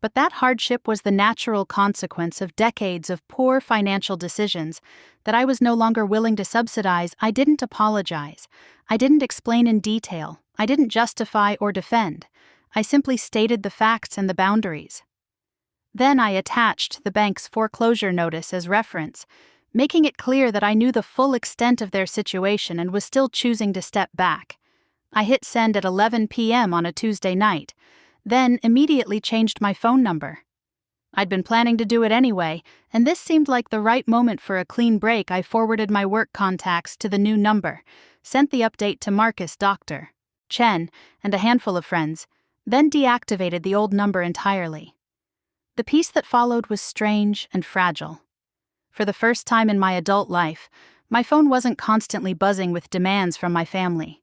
but that hardship was the natural consequence of decades of poor financial decisions that I was no longer willing to subsidize. I didn't apologize. I didn't explain in detail. I didn't justify or defend. I simply stated the facts and the boundaries. Then I attached the bank's foreclosure notice as reference, making it clear that I knew the full extent of their situation and was still choosing to step back. I hit send at 11 p.m. on a Tuesday night, then immediately changed my phone number. I'd been planning to do it anyway, and this seemed like the right moment for a clean break. I forwarded my work contacts to the new number, sent the update to Marcus, Dr. Chen, and a handful of friends, then deactivated the old number entirely. The piece that followed was strange and fragile. For the first time in my adult life, my phone wasn't constantly buzzing with demands from my family.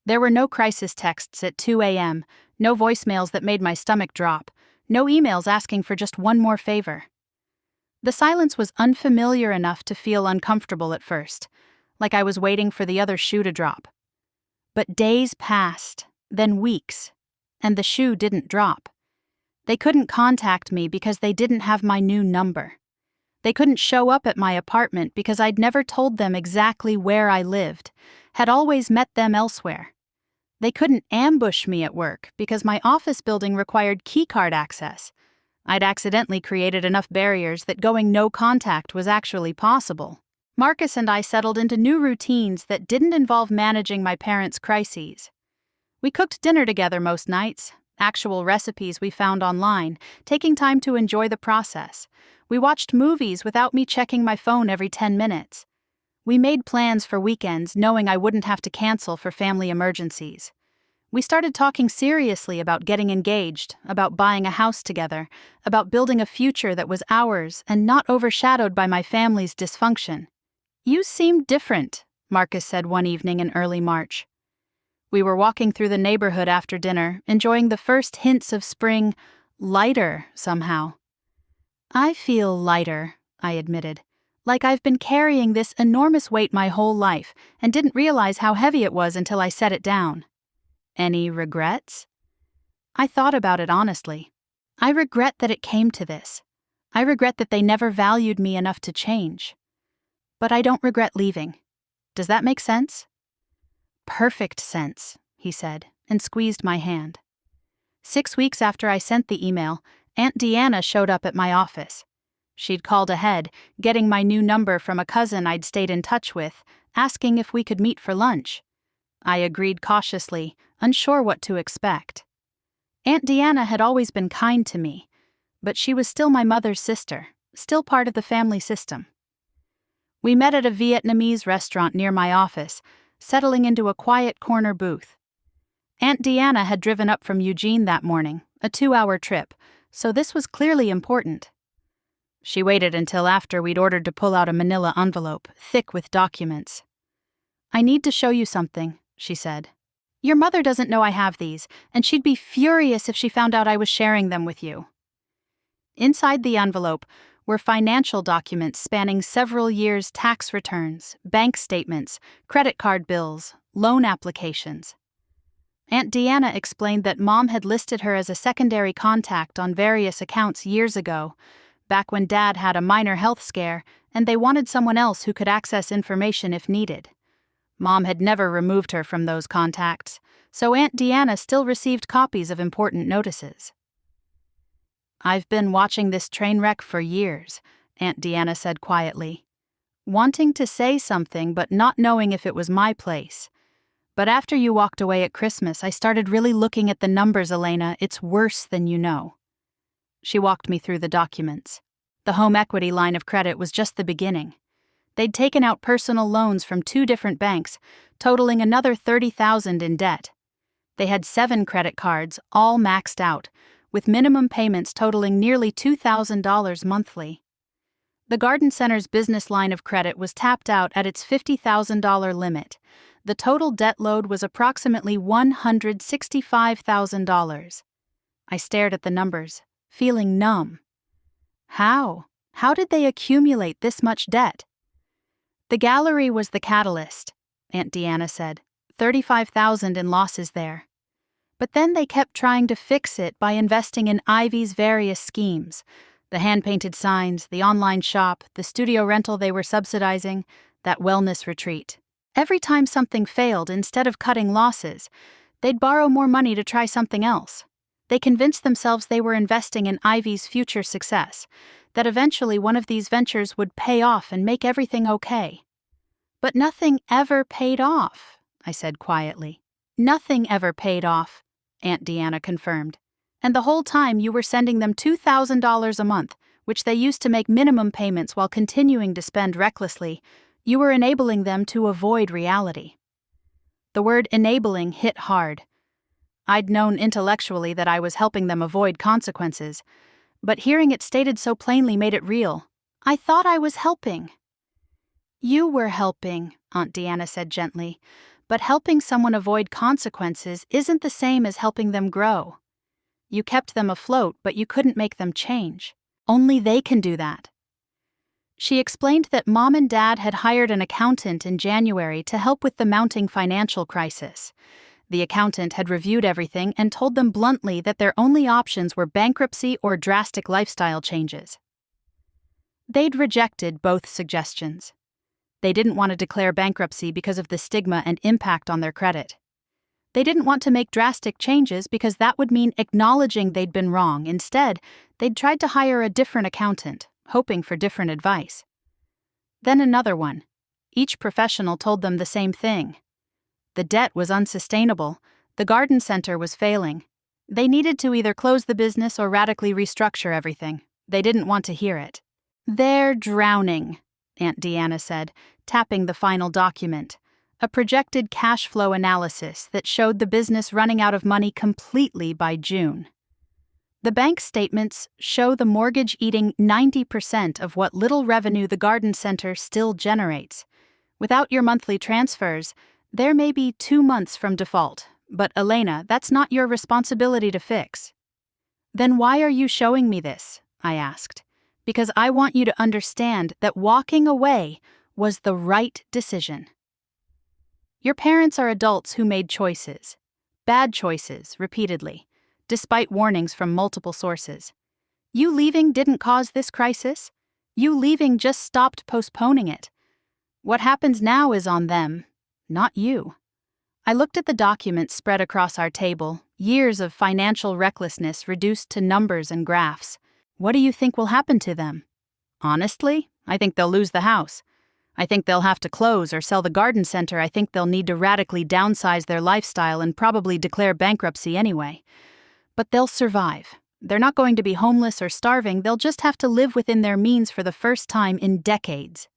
There were no crisis texts at 2 a.m., no voicemails that made my stomach drop, no emails asking for just one more favor. The silence was unfamiliar enough to feel uncomfortable at first, like I was waiting for the other shoe to drop. But days passed, then weeks, and the shoe didn't drop. They couldn't contact me because they didn't have my new number. They couldn't show up at my apartment because I'd never told them exactly where I lived, had always met them elsewhere. They couldn't ambush me at work because my office building required keycard access. I'd accidentally created enough barriers that going no contact was actually possible. Marcus and I settled into new routines that didn't involve managing my parents' crises. We cooked dinner together most nights, actual recipes we found online, taking time to enjoy the process. We watched movies without me checking my phone every 10 minutes. We made plans for weekends knowing I wouldn't have to cancel for family emergencies. We started talking seriously about getting engaged, about buying a house together, about building a future that was ours and not overshadowed by my family's dysfunction. "You seem different," Marcus said one evening in early March. We were walking through the neighborhood after dinner, enjoying the first hints of spring, lighter somehow. "I feel lighter," I admitted, "like I've been carrying this enormous weight my whole life and didn't realize how heavy it was until I set it down." "Any regrets?" I thought about it honestly. I regret that it came to this. I regret that they never valued me enough to change. But I don't regret leaving. Does that make sense? "Perfect sense," he said, and squeezed my hand. 6 weeks after I sent the email, Aunt Deanna showed up at my office. She'd called ahead, getting my new number from a cousin I'd stayed in touch with, asking if we could meet for lunch. I agreed cautiously, unsure what to expect. Aunt Deanna had always been kind to me, but she was still my mother's sister, still part of the family system. We met at a Vietnamese restaurant near my office, settling into a quiet corner booth. Aunt Deanna had driven up from Eugene that morning, a 2-hour trip, so this was clearly important. She waited until after we'd ordered to pull out a manila envelope, thick with documents. "I need to show you something," she said. "Your mother doesn't know I have these, and she'd be furious if she found out I was sharing them with you." Inside the envelope were financial documents spanning several years' tax returns, bank statements, credit card bills, loan applications. Aunt Deanna explained that Mom had listed her as a secondary contact on various accounts years ago, back when Dad had a minor health scare and they wanted someone else who could access information if needed. Mom had never removed her from those contacts, so Aunt Deanna still received copies of important notices. "I've been watching this train wreck for years," Aunt Deanna said quietly, wanting to say something but not knowing if it was my place. "But after you walked away at Christmas, I started really looking at the numbers, Elena. It's worse than you know." She walked me through the documents. The home equity line of credit was just the beginning. They'd taken out personal loans from 2 different banks, totaling another $30,000 in debt. They had 7 credit cards, all maxed out, with minimum payments totaling nearly $2,000 monthly. The garden center's business line of credit was tapped out at its $50,000 limit. The total debt load was approximately $165,000. I stared at the numbers, feeling numb. How? How did they accumulate this much debt? "The gallery was the catalyst," Aunt Deanna said. $35,000 in losses there. But then they kept trying to fix it by investing in Ivy's various schemes. The hand-painted signs, the online shop, the studio rental they were subsidizing, that wellness retreat. Every time something failed, instead of cutting losses, they'd borrow more money to try something else. They convinced themselves they were investing in Ivy's future success, that eventually one of these ventures would pay off and make everything okay. "But nothing ever paid off," I said quietly. "Nothing ever paid off," Aunt Deanna confirmed. "And the whole time you were sending them $2,000 a month, which they used to make minimum payments while continuing to spend recklessly. You were enabling them to avoid reality." The word enabling hit hard. I'd known intellectually that I was helping them avoid consequences, but hearing it stated so plainly made it real. I thought I was helping. "You were helping," Aunt Deanna said gently, "but helping someone avoid consequences isn't the same as helping them grow. You kept them afloat, but you couldn't make them change. Only they can do that." She explained that Mom and Dad had hired an accountant in January to help with the mounting financial crisis. The accountant had reviewed everything and told them bluntly that their only options were bankruptcy or drastic lifestyle changes. They'd rejected both suggestions. They didn't want to declare bankruptcy because of the stigma and impact on their credit. They didn't want to make drastic changes because that would mean acknowledging they'd been wrong. Instead, they'd tried to hire a different accountant, hoping for different advice. Then another one. Each professional told them the same thing. The debt was unsustainable. The garden center was failing. They needed to either close the business or radically restructure everything. They didn't want to hear it. "They're drowning," Aunt Deanna said, tapping the final document, a projected cash flow analysis that showed the business running out of money completely by June. The bank statements show the mortgage eating 90% of what little revenue the garden center still generates. Without your monthly transfers, there may be 2 months from default, but Elena, that's not your responsibility to fix. "Then why are you showing me this?" I asked. "Because I want you to understand that walking away was the right decision. Your parents are adults who made choices, bad choices, repeatedly, despite warnings from multiple sources. You leaving didn't cause this crisis. You leaving just stopped postponing it. What happens now is on them, not you." I looked at the documents spread across our table, years of financial recklessness reduced to numbers and graphs. "What do you think will happen to them?" "Honestly, I think they'll lose the house. I think they'll have to close or sell the garden center. I think they'll need to radically downsize their lifestyle and probably declare bankruptcy anyway. But they'll survive. They're not going to be homeless or starving. They'll just have to live within their means for the first time in decades."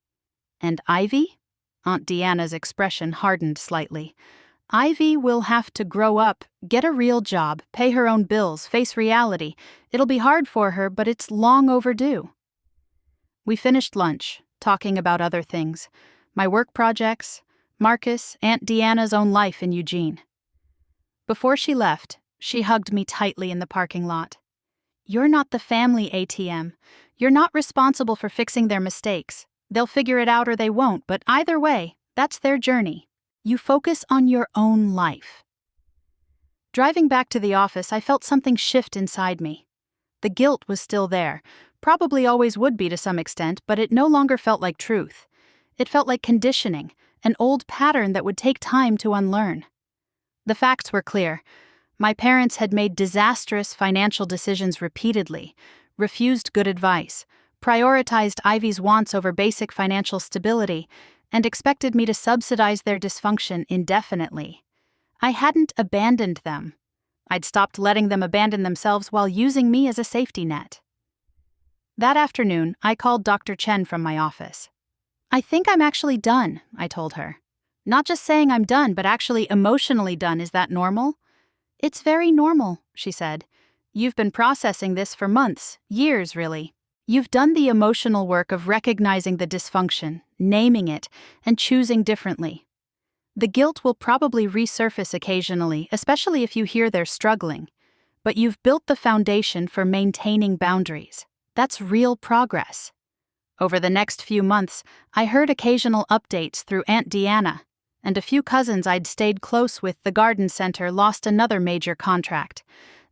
"And Ivy?" Aunt Deanna's expression hardened slightly. "Ivy will have to grow up, get a real job, pay her own bills, face reality. It'll be hard for her, but it's long overdue." We finished lunch, talking about other things. My work projects, Marcus, Aunt Deanna's own life in Eugene. Before she left, she hugged me tightly in the parking lot. "You're not the family ATM. You're not responsible for fixing their mistakes. They'll figure it out or they won't, but either way, that's their journey. You focus on your own life." Driving back to the office, I felt something shift inside me. The guilt was still there, probably always would be to some extent, but it no longer felt like truth. It felt like conditioning, an old pattern that would take time to unlearn. The facts were clear. My parents had made disastrous financial decisions repeatedly, refused good advice, prioritized Ivy's wants over basic financial stability, and expected me to subsidize their dysfunction indefinitely. I hadn't abandoned them. I'd stopped letting them abandon themselves while using me as a safety net. That afternoon, I called Dr. Chen from my office. "I think I'm actually done," I told her. "Not just saying I'm done, but actually emotionally done. Is that normal?" "It's very normal," she said. "You've been processing this for months, years really. You've done the emotional work of recognizing the dysfunction, naming it, and choosing differently. The guilt will probably resurface occasionally, especially if you hear they're struggling. But you've built the foundation for maintaining boundaries. That's real progress." Over the next few months, I heard occasional updates through Aunt Deanna, and a few cousins I'd stayed close with. The garden center lost another major contract,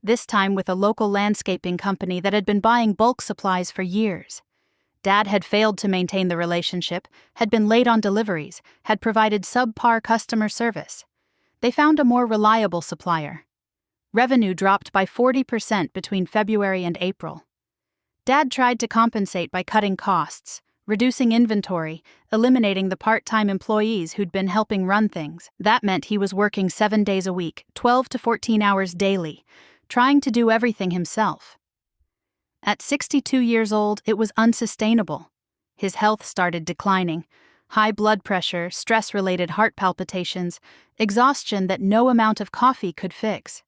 this time with a local landscaping company that had been buying bulk supplies for years. Dad had failed to maintain the relationship, had been late on deliveries, had provided subpar customer service. They found a more reliable supplier. Revenue dropped by 40% between February and April. Dad tried to compensate by cutting costs, reducing inventory, eliminating the part-time employees who'd been helping run things. That meant he was working 7 days a week, 12 to 14 hours daily, trying to do everything himself. At 62 years old, it was unsustainable. His health started declining. High blood pressure, stress-related heart palpitations, exhaustion that no amount of coffee could fix.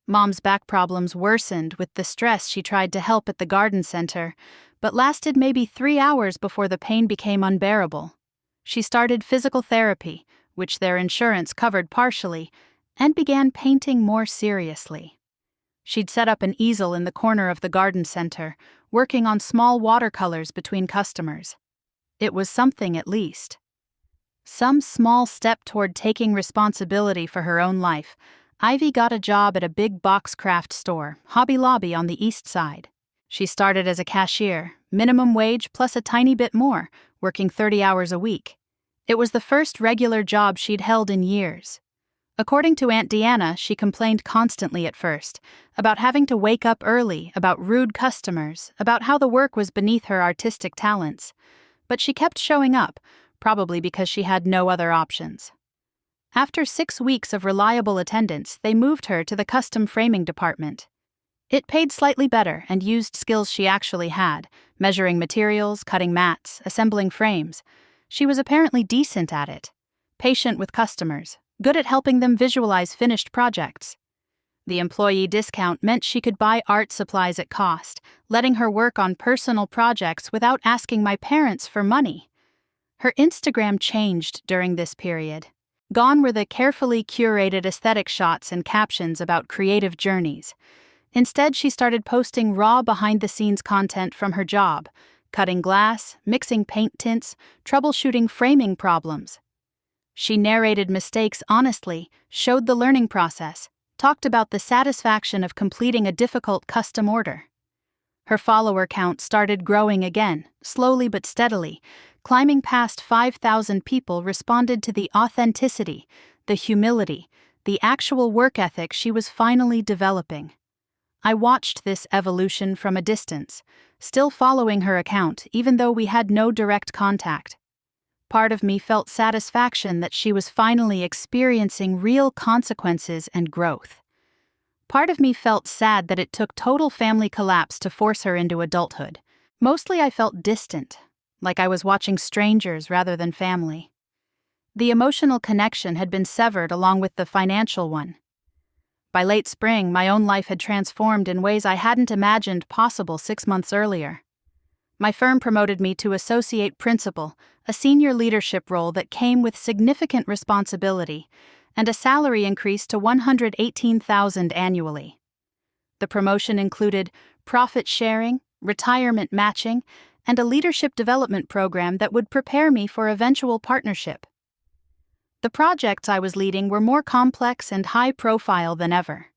Mom's back problems worsened with the stress she tried to help at the garden center, but lasted maybe 3 hours before the pain became unbearable. She started physical therapy, which their insurance covered partially, and began painting more seriously. She'd set up an easel in the corner of the garden center, working on small watercolors between customers. It was something at least. Some small step toward taking responsibility for her own life. Ivy got a job at a big box craft store, Hobby Lobby on the east side. She started as a cashier, minimum wage plus a tiny bit more, working 30 hours a week. It was the first regular job she'd held in years. According to Aunt Deanna, she complained constantly at first, about having to wake up early, about rude customers, about how the work was beneath her artistic talents. But she kept showing up, probably because she had no other options. After 6 weeks of reliable attendance, they moved her to the custom framing department. It paid slightly better and used skills she actually had, measuring materials, cutting mats, assembling frames. She was apparently decent at it, patient with customers, good at helping them visualize finished projects. The employee discount meant she could buy art supplies at cost, letting her work on personal projects without asking my parents for money. Her Instagram changed during this period. Gone were the carefully curated aesthetic shots and captions about creative journeys. Instead, she started posting raw behind-the-scenes content from her job, cutting glass, mixing paint tints, troubleshooting framing problems. She narrated mistakes honestly, showed the learning process, talked about the satisfaction of completing a difficult custom order. Her follower count started growing again, slowly but steadily. Climbing past 5,000 people responded to the authenticity, the humility, the actual work ethic she was finally developing. I watched this evolution from a distance, still following her account even though we had no direct contact. Part of me felt satisfaction that she was finally experiencing real consequences and growth. Part of me felt sad that it took total family collapse to force her into adulthood. Mostly I felt distant, like I was watching strangers rather than family. The emotional connection had been severed along with the financial one. By late spring, my own life had transformed in ways I hadn't imagined possible 6 months earlier. My firm promoted me to associate principal, a senior leadership role that came with significant responsibility, and a salary increase to $118,000 annually. The promotion included profit sharing, retirement matching, and a leadership development program that would prepare me for eventual partnership. The projects I was leading were more complex and high-profile than ever.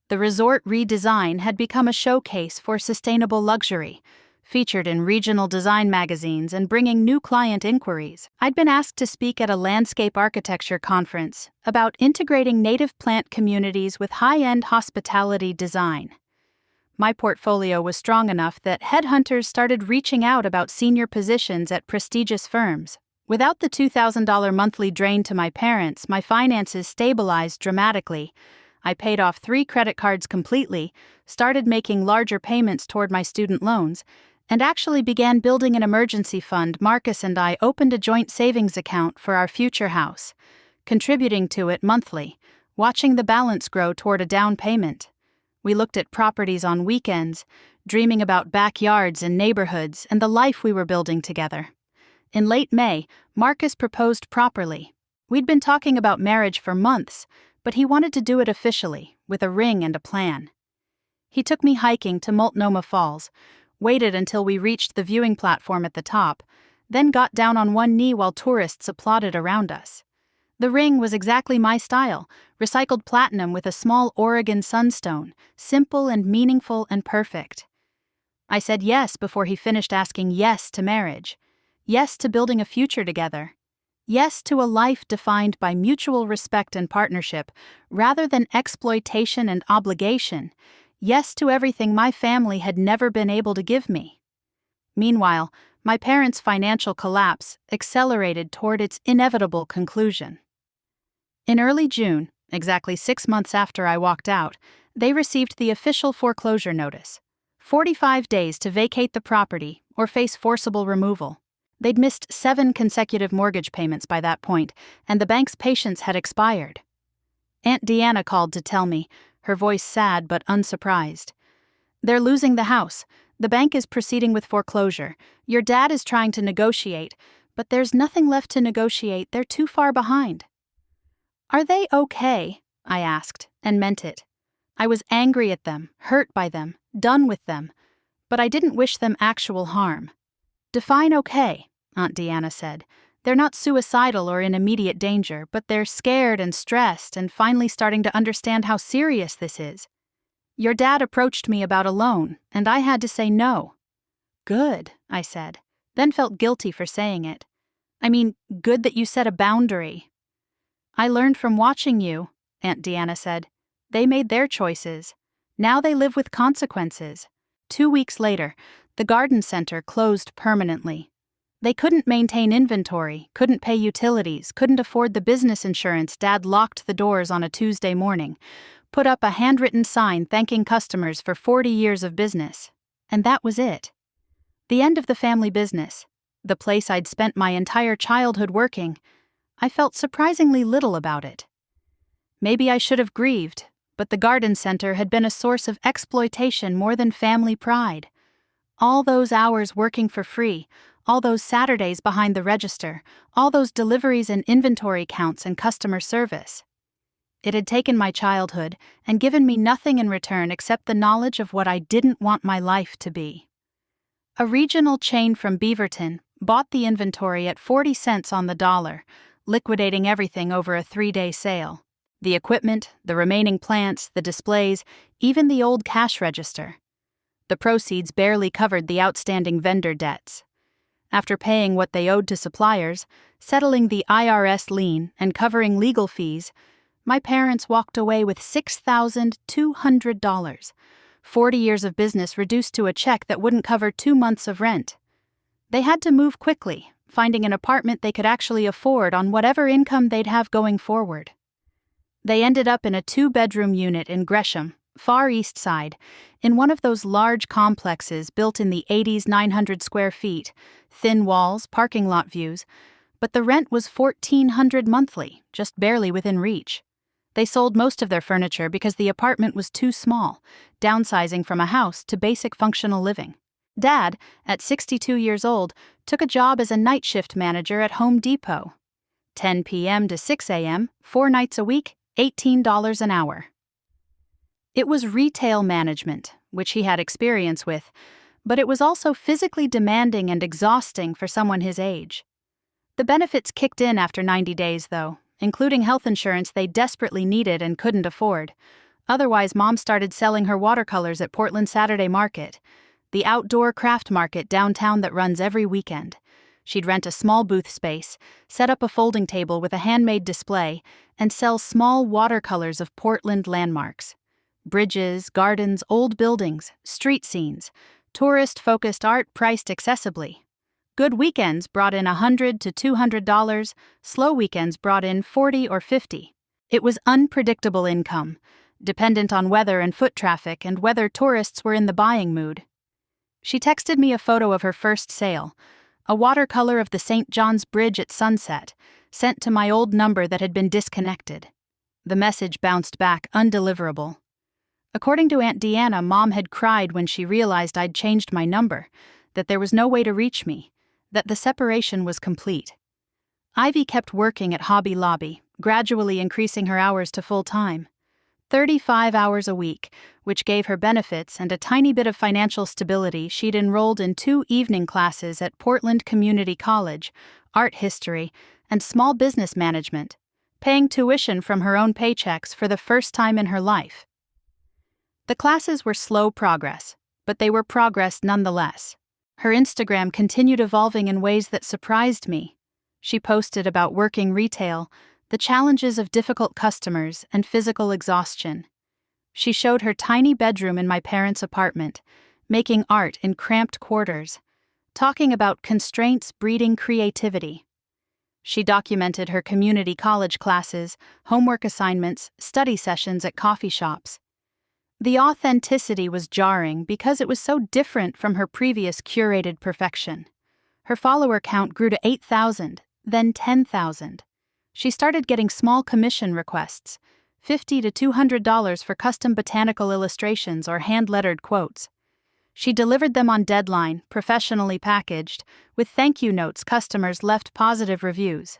The resort redesign had become a showcase for sustainable luxury, featured in regional design magazines and bringing new client inquiries. I'd been asked to speak at a landscape architecture conference about integrating native plant communities with high-end hospitality design. My portfolio was strong enough that headhunters started reaching out about senior positions at prestigious firms. Without the $2,000 monthly drain to my parents, my finances stabilized dramatically. I paid off 3 credit cards completely, started making larger payments toward my student loans, and actually began building an emergency fund. Marcus and I opened a joint savings account for our future house, contributing to it monthly, watching the balance grow toward a down payment. We looked at properties on weekends, dreaming about backyards and neighborhoods and the life we were building together. In late May, Marcus proposed properly. We'd been talking about marriage for months, but he wanted to do it officially, with a ring and a plan. He took me hiking to Multnomah Falls, waited until we reached the viewing platform at the top, then got down on one knee while tourists applauded around us. The ring was exactly my style, recycled platinum with a small Oregon sunstone, simple and meaningful and perfect. I said yes before he finished asking yes to marriage, yes to building a future together, yes to a life defined by mutual respect and partnership, rather than exploitation and obligation, yes to everything my family had never been able to give me. Meanwhile, my parents' financial collapse accelerated toward its inevitable conclusion. In early June, exactly 6 months after I walked out, they received the official foreclosure notice. 45 days to vacate the property or face forcible removal. They'd missed 7 consecutive mortgage payments by that point, and the bank's patience had expired. Aunt Deanna called to tell me, her voice sad but unsurprised. "They're losing the house. The bank is proceeding with foreclosure. Your dad is trying to negotiate, but there's nothing left to negotiate. They're too far behind." "Are they okay?" I asked, and meant it. I was angry at them, hurt by them, done with them, but I didn't wish them actual harm. "Define okay," Aunt Deanna said. "They're not suicidal or in immediate danger, but they're scared and stressed and finally starting to understand how serious this is. Your dad approached me about a loan, and I had to say no." "Good," I said, then felt guilty for saying it. "I mean, good that you set a boundary." "I learned from watching you," Aunt Deanna said. "They made their choices. Now they live with consequences." 2 weeks later, the garden center closed permanently. They couldn't maintain inventory, couldn't pay utilities, couldn't afford the business insurance. Dad locked the doors on a Tuesday morning, put up a handwritten sign thanking customers for 40 years of business. And that was it. The end of the family business, the place I'd spent my entire childhood working. I felt surprisingly little about it. Maybe I should have grieved, but the garden center had been a source of exploitation more than family pride. All those hours working for free, all those Saturdays behind the register, all those deliveries and inventory counts and customer service. It had taken my childhood and given me nothing in return except the knowledge of what I didn't want my life to be. A regional chain from Beaverton bought the inventory at 40 cents on the dollar, liquidating everything over a 3-day sale. The equipment, the remaining plants, the displays, even the old cash register. The proceeds barely covered the outstanding vendor debts. After paying what they owed to suppliers, settling the IRS lien, and covering legal fees, my parents walked away with $6,200. 40 years of business reduced to a check that wouldn't cover 2 months of rent. They had to move quickly, finding an apartment they could actually afford on whatever income they'd have going forward. They ended up in a 2-bedroom unit in Gresham, Far East Side, in one of those large complexes built in the 80s, 900 square feet, thin walls, parking lot views, but the rent was $1,400 monthly, just barely within reach. They sold most of their furniture because the apartment was too small, downsizing from a house to basic functional living. Dad, at 62 years old, took a job as a night shift manager at Home Depot. 10 p.m. to 6 a.m., 4 nights a week, $18 an hour. It was retail management, which he had experience with, but it was also physically demanding and exhausting for someone his age. The benefits kicked in after 90 days, though, including health insurance they desperately needed and couldn't afford. Otherwise, Mom started selling her watercolors at Portland Saturday Market. the outdoor craft market downtown that runs every weekend. She'd rent a small booth space, set up a folding table with a handmade display, and sell small watercolors of Portland landmarks. Bridges, gardens, old buildings, street scenes, tourist-focused art priced accessibly. Good weekends brought in $100 to $200, slow weekends brought in $40 or $50. It was unpredictable income, dependent on weather and foot traffic and whether tourists were in the buying mood. She texted me a photo of her first sale, a watercolor of the St. John's Bridge at sunset, sent to my old number that had been disconnected. The message bounced back undeliverable. According to Aunt Deanna, Mom had cried when she realized I'd changed my number, that there was no way to reach me, that the separation was complete. Ivy kept working at Hobby Lobby, gradually increasing her hours to full-time. 35 hours a week, which gave her benefits and a tiny bit of financial stability. She'd enrolled in 2 evening classes at Portland Community College, art history, and small business management, paying tuition from her own paychecks for the first time in her life. The classes were slow progress, but they were progress nonetheless. Her Instagram continued evolving in ways that surprised me. She posted about working retail, the challenges of difficult customers, and physical exhaustion. She showed her tiny bedroom in my parents' apartment, making art in cramped quarters, talking about constraints breeding creativity. She documented her community college classes, homework assignments, study sessions at coffee shops. The authenticity was jarring because it was so different from her previous curated perfection. Her follower count grew to 8,000, then 10,000. She started getting small commission requests, $50 to $200 for custom botanical illustrations or hand-lettered quotes. She delivered them on deadline, professionally packaged, with thank you notes. Customers left positive reviews.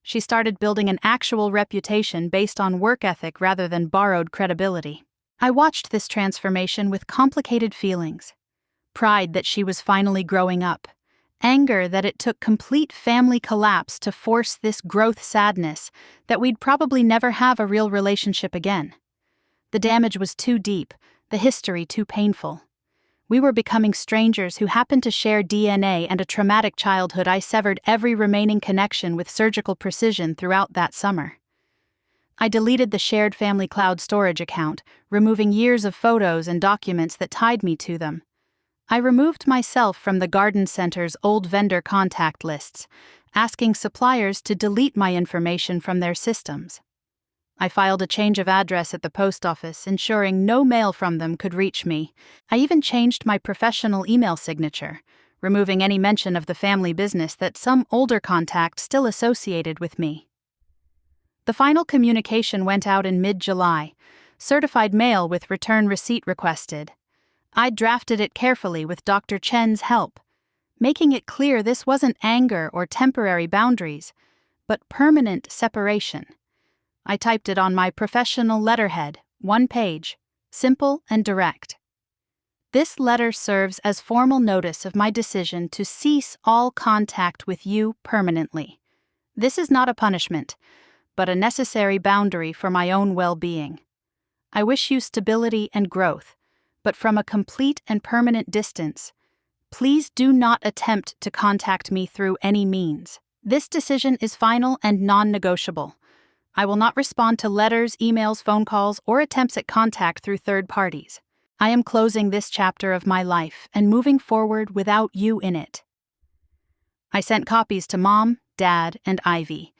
She started building an actual reputation based on work ethic rather than borrowed credibility. I watched this transformation with complicated feelings. Pride that she was finally growing up. Anger that it took complete family collapse to force this growth. Sadness that we'd probably never have a real relationship again. The damage was too deep, the history too painful. We were becoming strangers who happened to share DNA and a traumatic childhood. I severed every remaining connection with surgical precision throughout that summer. I deleted the shared family cloud storage account, removing years of photos and documents that tied me to them. I removed myself from the garden center's old vendor contact lists, asking suppliers to delete my information from their systems. I filed a change of address at the post office, ensuring no mail from them could reach me. I even changed my professional email signature, removing any mention of the family business that some older contact still associated with me. The final communication went out in mid-July, certified mail with return receipt requested. I drafted it carefully with Dr. Chen's help, making it clear this wasn't anger or temporary boundaries, but permanent separation. I typed it on my professional letterhead, 1 page, simple and direct. This letter serves as formal notice of my decision to cease all contact with you permanently. This is not a punishment, but a necessary boundary for my own well-being. I wish you stability and growth, but from a complete and permanent distance. Please do not attempt to contact me through any means. This decision is final and non-negotiable. I will not respond to letters, emails, phone calls, or attempts at contact through third parties. I am closing this chapter of my life and moving forward without you in it. I sent copies to Mom, Dad, and Ivy,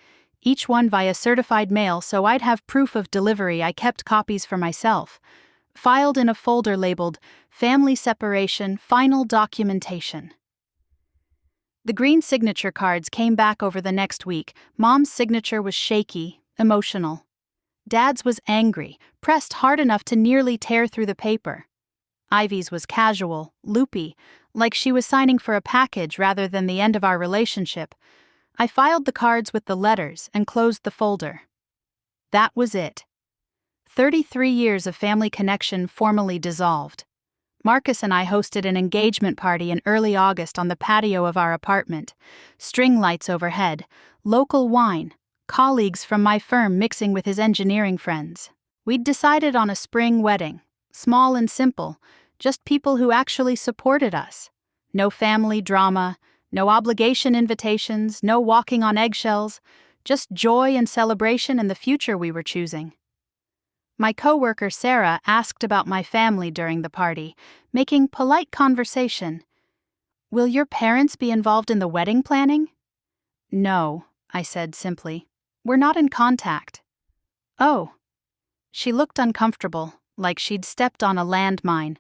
each one via certified mail so I'd have proof of delivery. I kept copies for myself, filed in a folder labeled Family Separation Final Documentation. The green signature cards came back over the next week. Mom's signature was shaky, emotional. Dad's was angry, pressed hard enough to nearly tear through the paper. Ivy's was casual, loopy, like she was signing for a package rather than the end of our relationship. I filed the cards with the letters and closed the folder. That was it. 33 years of family connection formally dissolved. Marcus and I hosted an engagement party in early August on the patio of our apartment. String lights overhead, local wine, colleagues from my firm mixing with his engineering friends. We'd decided on a spring wedding, small and simple, just people who actually supported us. No family drama, no obligation invitations, no walking on eggshells, just joy and celebration in the future we were choosing. My coworker Sarah asked about my family during the party, making polite conversation. "Will your parents be involved in the wedding planning?" "No," I said simply. "We're not in contact." "Oh." She looked uncomfortable, like she'd stepped on a landmine.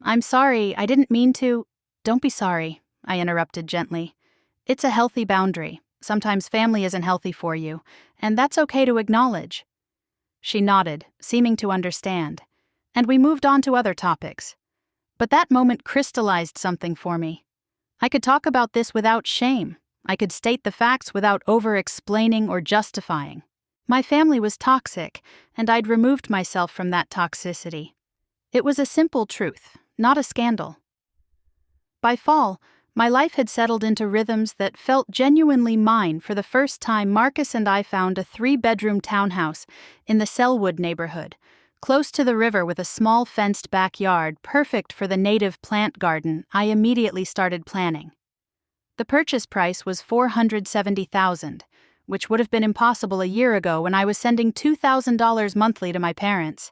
"I'm sorry, I didn't mean to—" "Don't be sorry," I interrupted gently. "It's a healthy boundary. Sometimes family isn't healthy for you, and that's okay to acknowledge." She nodded, seeming to understand, and we moved on to other topics. But that moment crystallized something for me. I could talk about this without shame. I could state the facts without over-explaining or justifying. My family was toxic, and I'd removed myself from that toxicity. It was a simple truth, not a scandal. By fall, my life had settled into rhythms that felt genuinely mine. For the first time, Marcus and I found a 3-bedroom townhouse in the Selwood neighborhood, close to the river with a small fenced backyard, perfect for the native plant garden I immediately started planning. The purchase price was $470,000, which would have been impossible a year ago when I was sending $2,000 monthly to my parents.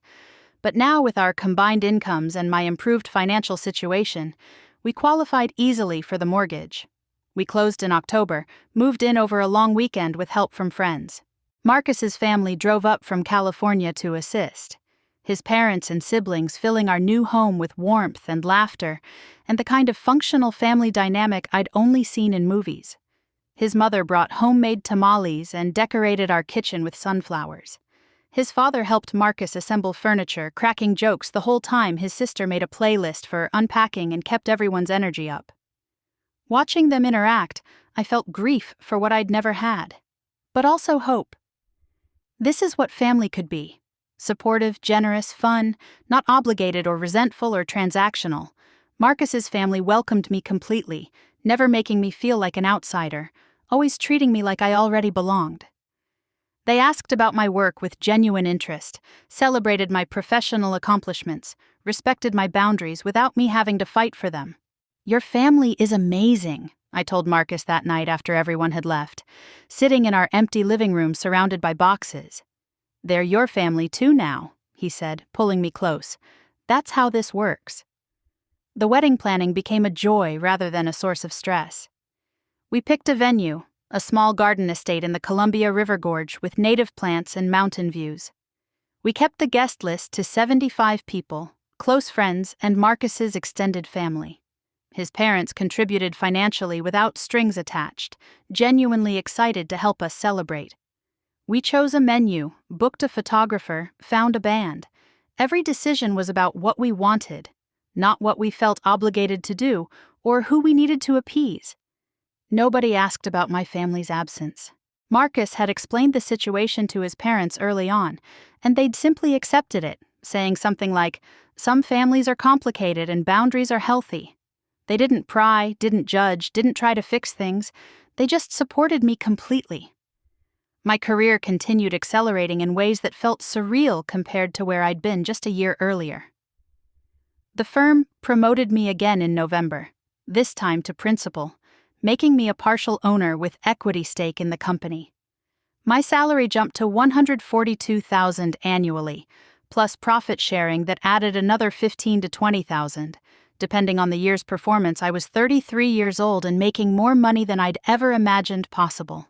But now, with our combined incomes and my improved financial situation, we qualified easily for the mortgage. We closed in October, moved in over a long weekend with help from friends. Marcus's family drove up from California to assist, his parents and siblings filling our new home with warmth and laughter and the kind of functional family dynamic I'd only seen in movies. His mother brought homemade tamales and decorated our kitchen with sunflowers. His father helped Marcus assemble furniture, cracking jokes the whole time his sister made a playlist for unpacking and kept everyone's energy up. Watching them interact, I felt grief for what I'd never had, but also hope. This is what family could be: supportive, generous, fun, not obligated or resentful or transactional. Marcus's family welcomed me completely, never making me feel like an outsider, always treating me like I already belonged. They asked about my work with genuine interest, celebrated my professional accomplishments, respected my boundaries without me having to fight for them. "Your family is amazing," I told Marcus that night after everyone had left, sitting in our empty living room surrounded by boxes. "They're your family too now," he said, pulling me close. "That's how this works." The wedding planning became a joy rather than a source of stress. We picked a venue, a small garden estate in the Columbia River Gorge with native plants and mountain views. We kept the guest list to 75 people, close friends, and Marcus's extended family. His parents contributed financially without strings attached, genuinely excited to help us celebrate. We chose a menu, booked a photographer, found a band. Every decision was about what we wanted, not what we felt obligated to do or who we needed to appease. Nobody asked about my family's absence. Marcus had explained the situation to his parents early on, and they'd simply accepted it, saying something like, "Some families are complicated and boundaries are healthy." They didn't pry, didn't judge, didn't try to fix things. They just supported me completely. My career continued accelerating in ways that felt surreal compared to where I'd been just a year earlier. The firm promoted me again in November, this time to principal, making me a partial owner with equity stake in the company. My salary jumped to $142,000 annually, plus profit sharing that added another $15,000 to $20,000. Depending on the year's performance, I was 33 years old and making more money than I'd ever imagined possible.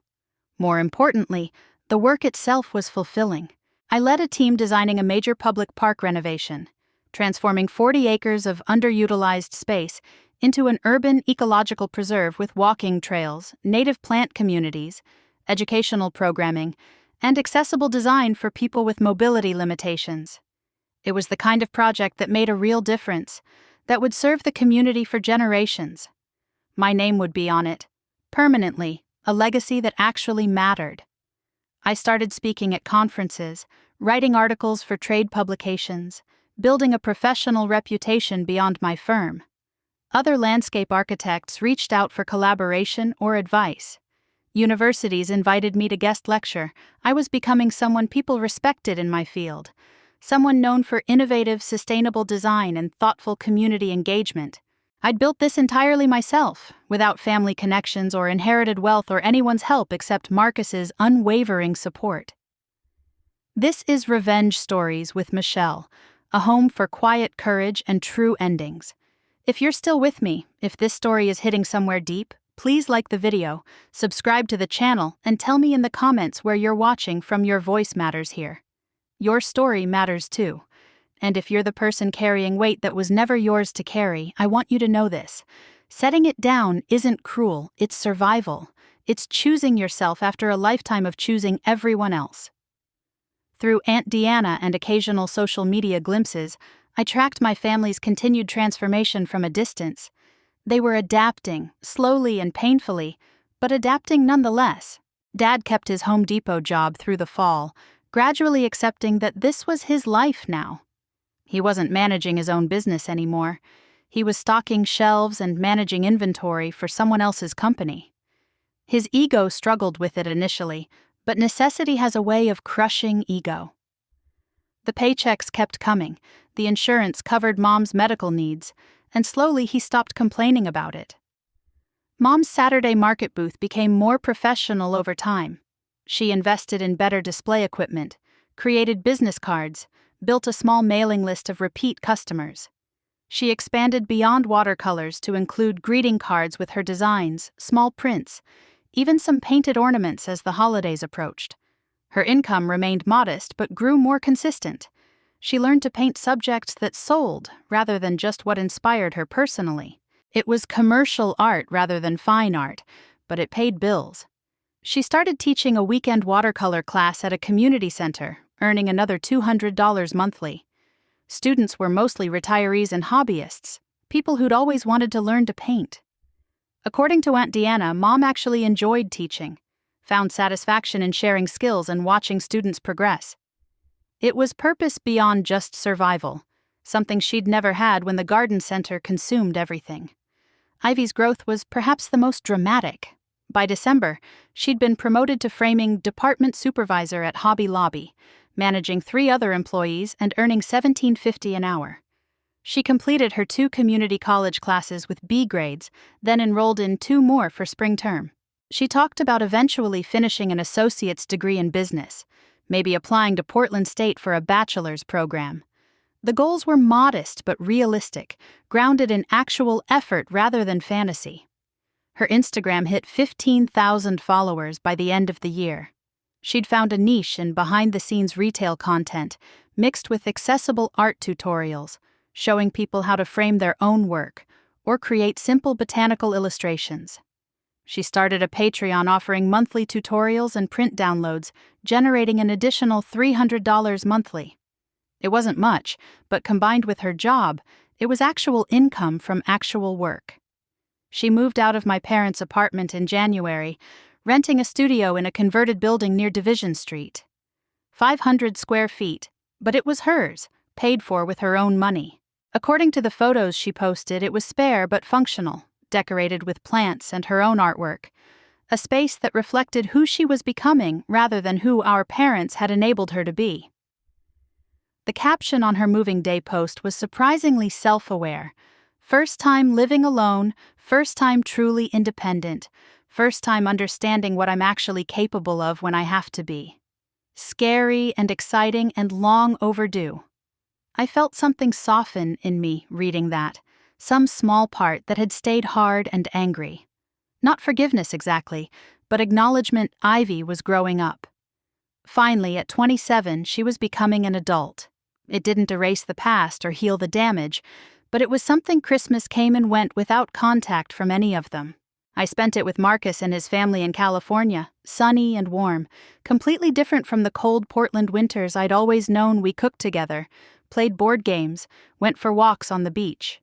More importantly, the work itself was fulfilling. I led a team designing a major public park renovation, transforming 40 acres of underutilized space into an urban ecological preserve with walking trails, native plant communities, educational programming, and accessible design for people with mobility limitations. It was the kind of project that made a real difference, that would serve the community for generations. My name would be on it, permanently, a legacy that actually mattered. I started speaking at conferences, writing articles for trade publications, building a professional reputation beyond my firm. Other landscape architects reached out for collaboration or advice. Universities invited me to guest lecture. I was becoming someone people respected in my field, someone known for innovative, sustainable design and thoughtful community engagement. I'd built this entirely myself, without family connections or inherited wealth or anyone's help except Marcus's unwavering support. This is Revenge Stories with Michelle, a home for quiet courage and true endings. If you're still with me, if this story is hitting somewhere deep, please like the video, subscribe to the channel, and tell me in the comments where you're watching from. Your voice matters here. Your story matters too. And if you're the person carrying weight that was never yours to carry, I want you to know this. Setting it down isn't cruel, it's survival. It's choosing yourself after a lifetime of choosing everyone else. Through Aunt Deanna and occasional social media glimpses, I tracked my family's continued transformation from a distance. They were adapting, slowly and painfully, but adapting nonetheless. Dad kept his Home Depot job through the fall, gradually accepting that this was his life now. He wasn't managing his own business anymore. He was stocking shelves and managing inventory for someone else's company. His ego struggled with it initially, but necessity has a way of crushing ego. The paychecks kept coming, the insurance covered Mom's medical needs, and slowly he stopped complaining about it. Mom's Saturday market booth became more professional over time. She invested in better display equipment, created business cards, built a small mailing list of repeat customers. She expanded beyond watercolors to include greeting cards with her designs, small prints, even some painted ornaments as the holidays approached. Her income remained modest but grew more consistent. She learned to paint subjects that sold rather than just what inspired her personally. It was commercial art rather than fine art, but it paid bills. She started teaching a weekend watercolor class at a community center, earning another $200 monthly. Students were mostly retirees and hobbyists, people who'd always wanted to learn to paint. According to Aunt Deanna, Mom actually enjoyed teaching, found satisfaction in sharing skills and watching students progress. It was purpose beyond just survival, something she'd never had when the garden center consumed everything. Ivy's growth was perhaps the most dramatic. By December, she'd been promoted to framing department supervisor at Hobby Lobby, managing 3 other employees and earning $17.50 an hour. She completed her 2 community college classes with B grades, then enrolled in 2 more for spring term. She talked about eventually finishing an associate's degree in business, maybe applying to Portland State for a bachelor's program. The goals were modest but realistic, grounded in actual effort rather than fantasy. Her Instagram hit 15,000 followers by the end of the year. She'd found a niche in behind-the-scenes retail content, mixed with accessible art tutorials, showing people how to frame their own work or create simple botanical illustrations. She started a Patreon offering monthly tutorials and print downloads, generating an additional $300 monthly. It wasn't much, but combined with her job, it was actual income from actual work. She moved out of my parents' apartment in January, renting a studio in a converted building near Division Street. 500 square feet, but it was hers, paid for with her own money. According to the photos she posted, it was spare but functional, decorated with plants and her own artwork, a space that reflected who she was becoming rather than who our parents had enabled her to be. The caption on her moving day post was surprisingly self-aware. First time living alone, first time truly independent, first time understanding what I'm actually capable of when I have to be. Scary and exciting and long overdue. I felt something soften in me reading that, some small part that had stayed hard and angry. Not forgiveness exactly, but acknowledgement Ivy was growing up. Finally, at 27, she was becoming an adult. It didn't erase the past or heal the damage, but it was something Christmas came and went without contact from any of them. I spent it with Marcus and his family in California, sunny and warm, completely different from the cold Portland winters I'd always known. We cooked together, played board games, went for walks on the beach.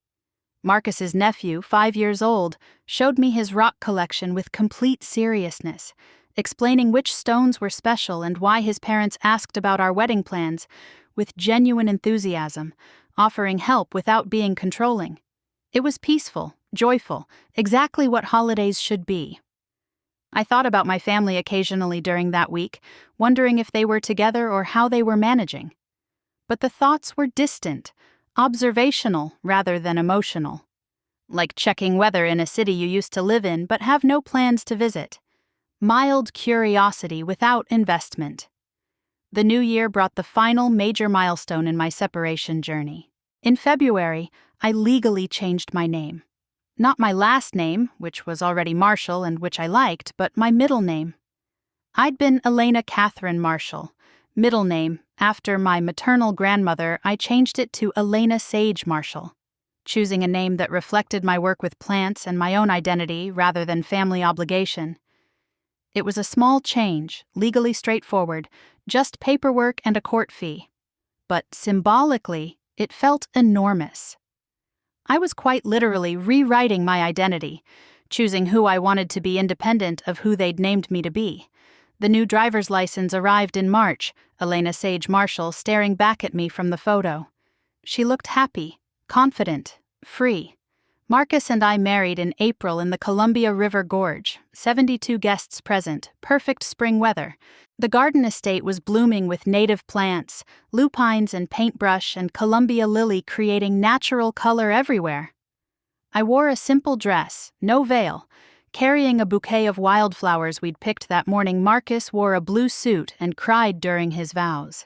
Marcus's nephew, 5 years old, showed me his rock collection with complete seriousness, explaining which stones were special and why his parents asked about our wedding plans with genuine enthusiasm, offering help without being controlling. It was peaceful, joyful, exactly what holidays should be. I thought about my family occasionally during that week, wondering if they were together or how they were managing. but the thoughts were distant, observational rather than emotional. Like checking weather in a city you used to live in but have no plans to visit. Mild curiosity without investment. The new year brought the final major milestone in my separation journey. In February, I legally changed my name. Not my last name, which was already Marshall and which I liked, but my middle name. I'd been Elena Catherine Marshall. Middle name, after my maternal grandmother, I changed it to Elena Sage Marshall, choosing a name that reflected my work with plants and my own identity rather than family obligation. It was a small change, legally straightforward, just paperwork and a court fee. But symbolically, it felt enormous. I was quite literally rewriting my identity, choosing who I wanted to be independent of who they'd named me to be. The new driver's license arrived in March, Elena Sage Marshall staring back at me from the photo. She looked happy, confident, free. Marcus and I married in April in the Columbia River Gorge, 72 guests present, perfect spring weather. The garden estate was blooming with native plants, lupines and paintbrush and Columbia lily creating natural color everywhere. I wore a simple dress, no veil. Carrying a bouquet of wildflowers we'd picked that morning, Marcus wore a blue suit and cried during his vows.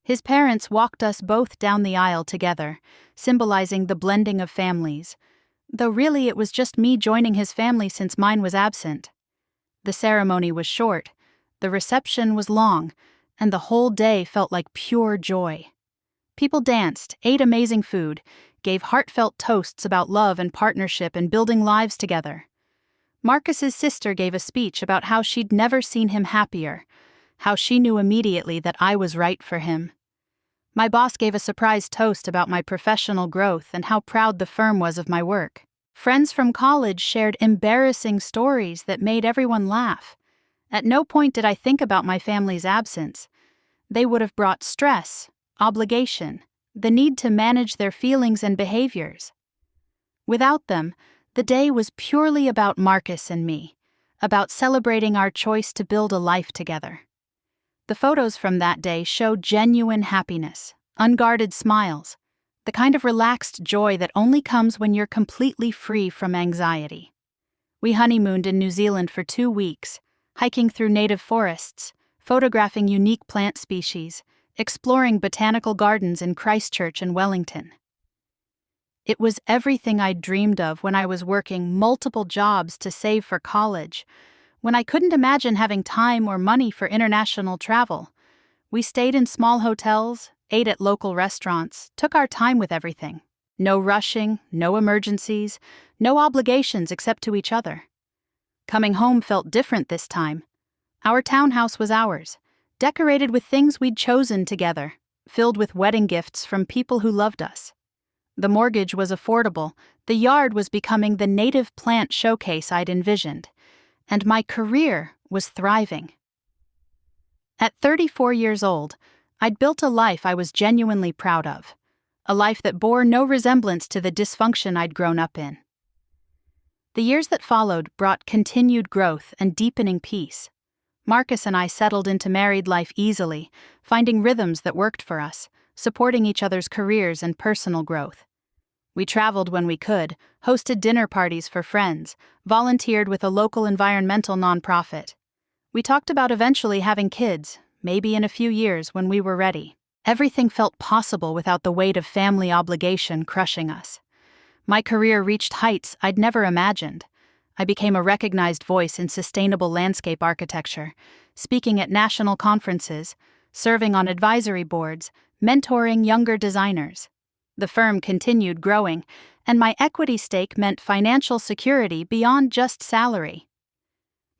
His parents walked us both down the aisle together, symbolizing the blending of families, though really it was just me joining his family since mine was absent. The ceremony was short, the reception was long, and the whole day felt like pure joy. People danced, ate amazing food, gave heartfelt toasts about love and partnership and building lives together. Marcus's sister gave a speech about how she'd never seen him happier, how she knew immediately that I was right for him. My boss gave a surprise toast about my professional growth and how proud the firm was of my work. Friends from college shared embarrassing stories that made everyone laugh. At no point did I think about my family's absence. They would have brought stress, obligation, the need to manage their feelings and behaviors. Without them, the day was purely about Marcus and me, about celebrating our choice to build a life together. The photos from that day show genuine happiness, unguarded smiles, the kind of relaxed joy that only comes when you're completely free from anxiety. We honeymooned in New Zealand for 2 weeks, hiking through native forests, photographing unique plant species, exploring botanical gardens in Christchurch and Wellington. It was everything I'd dreamed of when I was working multiple jobs to save for college, when I couldn't imagine having time or money for international travel. We stayed in small hotels, ate at local restaurants, took our time with everything. No rushing, no emergencies, no obligations except to each other. Coming home felt different this time. Our townhouse was ours, decorated with things we'd chosen together, filled with wedding gifts from people who loved us. The mortgage was affordable, the yard was becoming the native plant showcase I'd envisioned, and my career was thriving. At 34 years old, I'd built a life I was genuinely proud of, a life that bore no resemblance to the dysfunction I'd grown up in. The years that followed brought continued growth and deepening peace. Marcus and I settled into married life easily, finding rhythms that worked for us, supporting each other's careers and personal growth. We traveled when we could, hosted dinner parties for friends, volunteered with a local environmental nonprofit. We talked about eventually having kids, maybe in a few years when we were ready. Everything felt possible without the weight of family obligation crushing us. My career reached heights I'd never imagined. I became a recognized voice in sustainable landscape architecture, speaking at national conferences, serving on advisory boards, mentoring younger designers. The firm continued growing, and my equity stake meant financial security beyond just salary.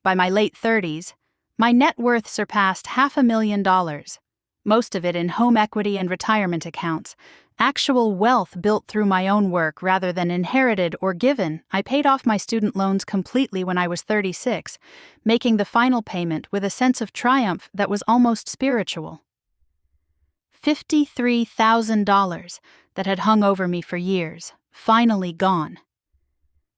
By my late 30s, my net worth surpassed $500,000, most of it in home equity and retirement accounts, actual wealth built through my own work rather than inherited or given. I paid off my student loans completely when I was 36, making the final payment with a sense of triumph that was almost spiritual. $53,000 that had hung over me for years, finally gone.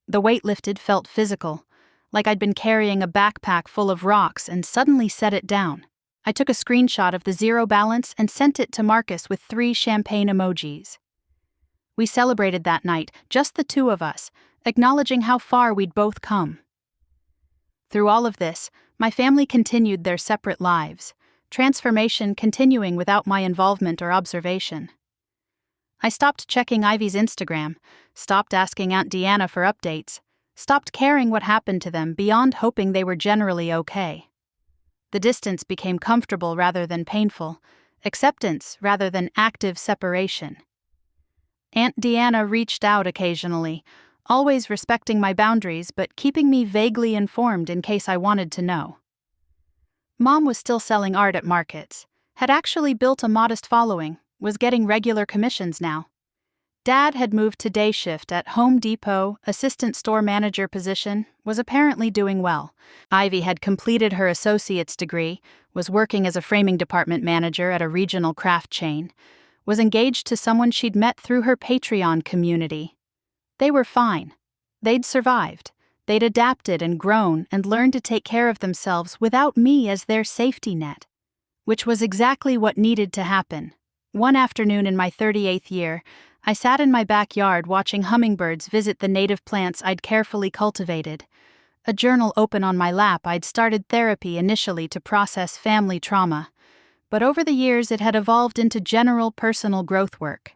The weight lifted felt physical, like I'd been carrying a backpack full of rocks and suddenly set it down. I took a screenshot of the zero balance and sent it to Marcus with 3 champagne emojis. We celebrated that night, just the two of us, acknowledging how far we'd both come. Through all of this, my family continued their separate lives, transformation continuing without my involvement or observation. I stopped checking Ivy's Instagram, stopped asking Aunt Deanna for updates, stopped caring what happened to them beyond hoping they were generally okay. The distance became comfortable rather than painful, acceptance rather than active separation. Aunt Deanna reached out occasionally, always respecting my boundaries but keeping me vaguely informed in case I wanted to know. Mom was still selling art at markets, had actually built a modest following, was getting regular commissions now. Dad had moved to day shift at Home Depot, assistant store manager position, was apparently doing well. Ivy had completed her associate's degree, was working as a framing department manager at a regional craft chain, was engaged to someone she'd met through her Patreon community. They were fine. They'd survived. They'd adapted and grown and learned to take care of themselves without me as their safety net, which was exactly what needed to happen. One afternoon in my 38th year, I sat in my backyard watching hummingbirds visit the native plants I'd carefully cultivated. A journal open on my lap, I'd started therapy initially to process family trauma, but over the years it had evolved into general personal growth work.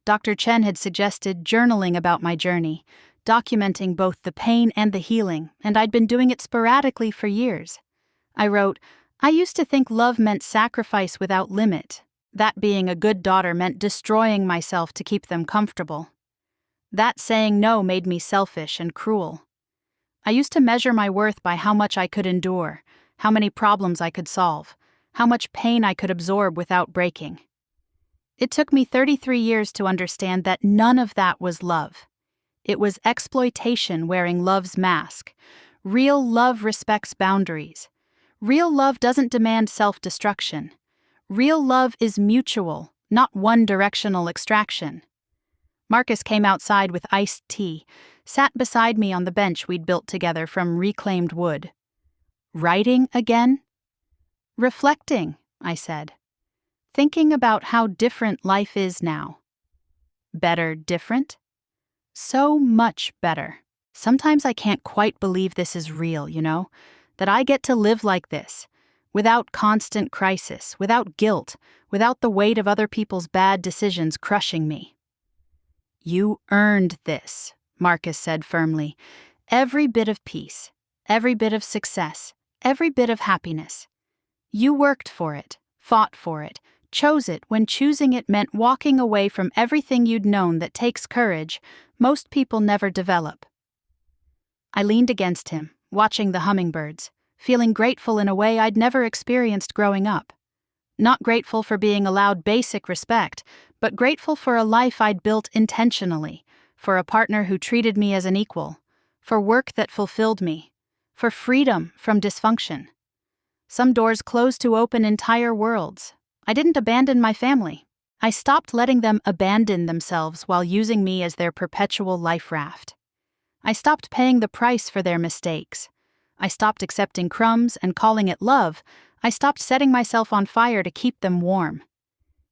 Dr. Chen had suggested journaling about my journey, documenting both the pain and the healing, and I'd been doing it sporadically for years. I wrote, "I used to think love meant sacrifice without limit. That being a good daughter meant destroying myself to keep them comfortable. That saying no made me selfish and cruel. I used to measure my worth by how much I could endure, how many problems I could solve, how much pain I could absorb without breaking. It took me 33 years to understand that none of that was love. It was exploitation wearing love's mask. Real love respects boundaries. Real love doesn't demand self-destruction. Real love is mutual, not one-directional extraction." Marcus came outside with iced tea, sat beside me on the bench we'd built together from reclaimed wood. "Writing again?" "Reflecting," I said. "Thinking about how different life is now." "Better different?" "So much better. Sometimes I can't quite believe this is real, that I get to live like this, without constant crisis, without guilt, without the weight of other people's bad decisions crushing me." "You earned this," Marcus said firmly. "Every bit of peace, every bit of success, every bit of happiness. You worked for it, fought for it, chose it when choosing it meant walking away from everything you'd known that takes courage most people never develop." I leaned against him, watching the hummingbirds, feeling grateful in a way I'd never experienced growing up. Not grateful for being allowed basic respect, but grateful for a life I'd built intentionally, for a partner who treated me as an equal, for work that fulfilled me, for freedom from dysfunction. Some doors closed to open entire worlds. I didn't abandon my family. I stopped letting them abandon themselves while using me as their perpetual life raft. I stopped paying the price for their mistakes. I stopped accepting crumbs and calling it love. I stopped setting myself on fire to keep them warm.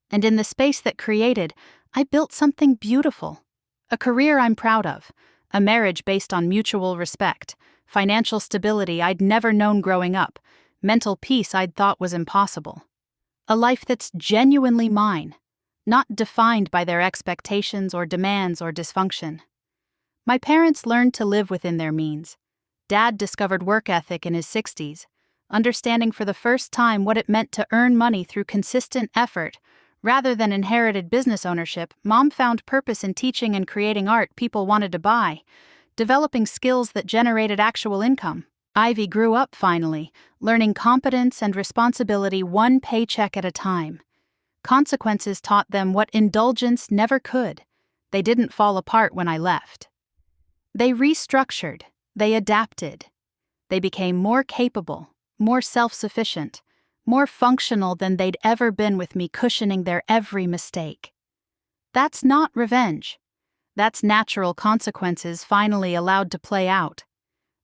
And in the space that created, I built something beautiful. A career I'm proud of, a marriage based on mutual respect, financial stability I'd never known growing up, mental peace I'd thought was impossible. A life that's genuinely mine, not defined by their expectations or demands or dysfunction. My parents learned to live within their means. Dad discovered work ethic in his 60s, understanding for the first time what it meant to earn money through consistent effort. Rather than inherited business ownership, Mom found purpose in teaching and creating art people wanted to buy, developing skills that generated actual income. Ivy grew up finally, learning competence and responsibility one paycheck at a time. Consequences taught them what indulgence never could. They didn't fall apart when I left. They restructured. They adapted. They became more capable, more self-sufficient, more functional than they'd ever been with me cushioning their every mistake. That's not revenge. That's natural consequences finally allowed to play out.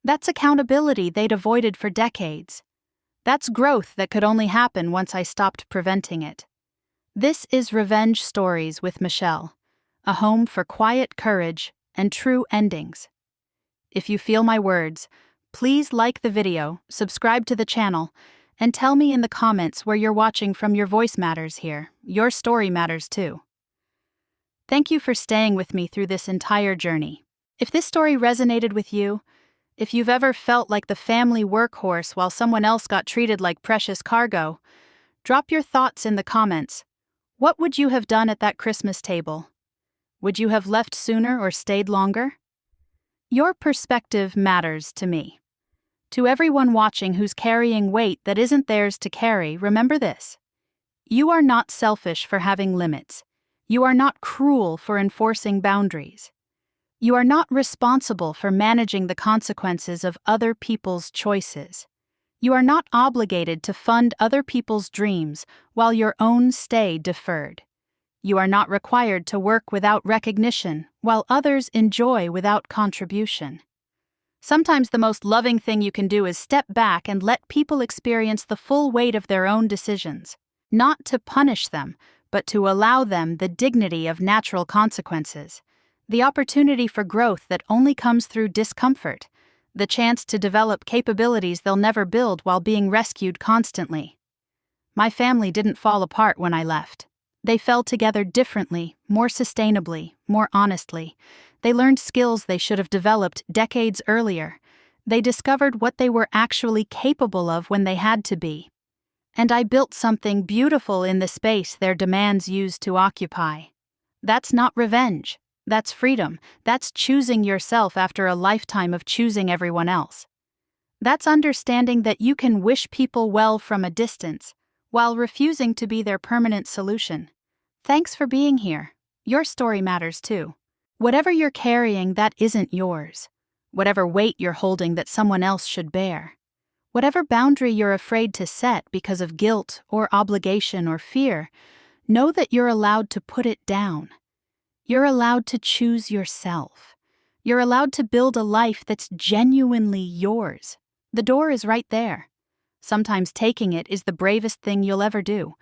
That's accountability they'd avoided for decades. That's growth that could only happen once I stopped preventing it. This is Revenge Stories with Michelle, a home for quiet courage and true endings. If you feel my words, please like the video, subscribe to the channel, and tell me in the comments where you're watching from. Your voice matters here. Your story matters too. Thank you for staying with me through this entire journey. If this story resonated with you, if you've ever felt like the family workhorse while someone else got treated like precious cargo, drop your thoughts in the comments. What would you have done at that Christmas table? Would you have left sooner or stayed longer? Your perspective matters to me. To everyone watching who's carrying weight that isn't theirs to carry, remember this. You are not selfish for having limits. You are not cruel for enforcing boundaries. You are not responsible for managing the consequences of other people's choices. You are not obligated to fund other people's dreams while your own stay deferred. You are not required to work without recognition while others enjoy without contribution. Sometimes the most loving thing you can do is step back and let people experience the full weight of their own decisions, not to punish them, but to allow them the dignity of natural consequences, the opportunity for growth that only comes through discomfort, the chance to develop capabilities they'll never build while being rescued constantly. My family didn't fall apart when I left. They fell together differently, more sustainably, more honestly. They learned skills they should have developed decades earlier. They discovered what they were actually capable of when they had to be. And I built something beautiful in the space their demands used to occupy. That's not revenge. That's freedom. That's choosing yourself after a lifetime of choosing everyone else. That's understanding that you can wish people well from a distance, while refusing to be their permanent solution. Thanks for being here. Your story matters too. Whatever you're carrying that isn't yours. Whatever weight you're holding that someone else should bear. Whatever boundary you're afraid to set because of guilt or obligation or fear, know that you're allowed to put it down. You're allowed to choose yourself. You're allowed to build a life that's genuinely yours. The door is right there. Sometimes taking it is the bravest thing you'll ever do,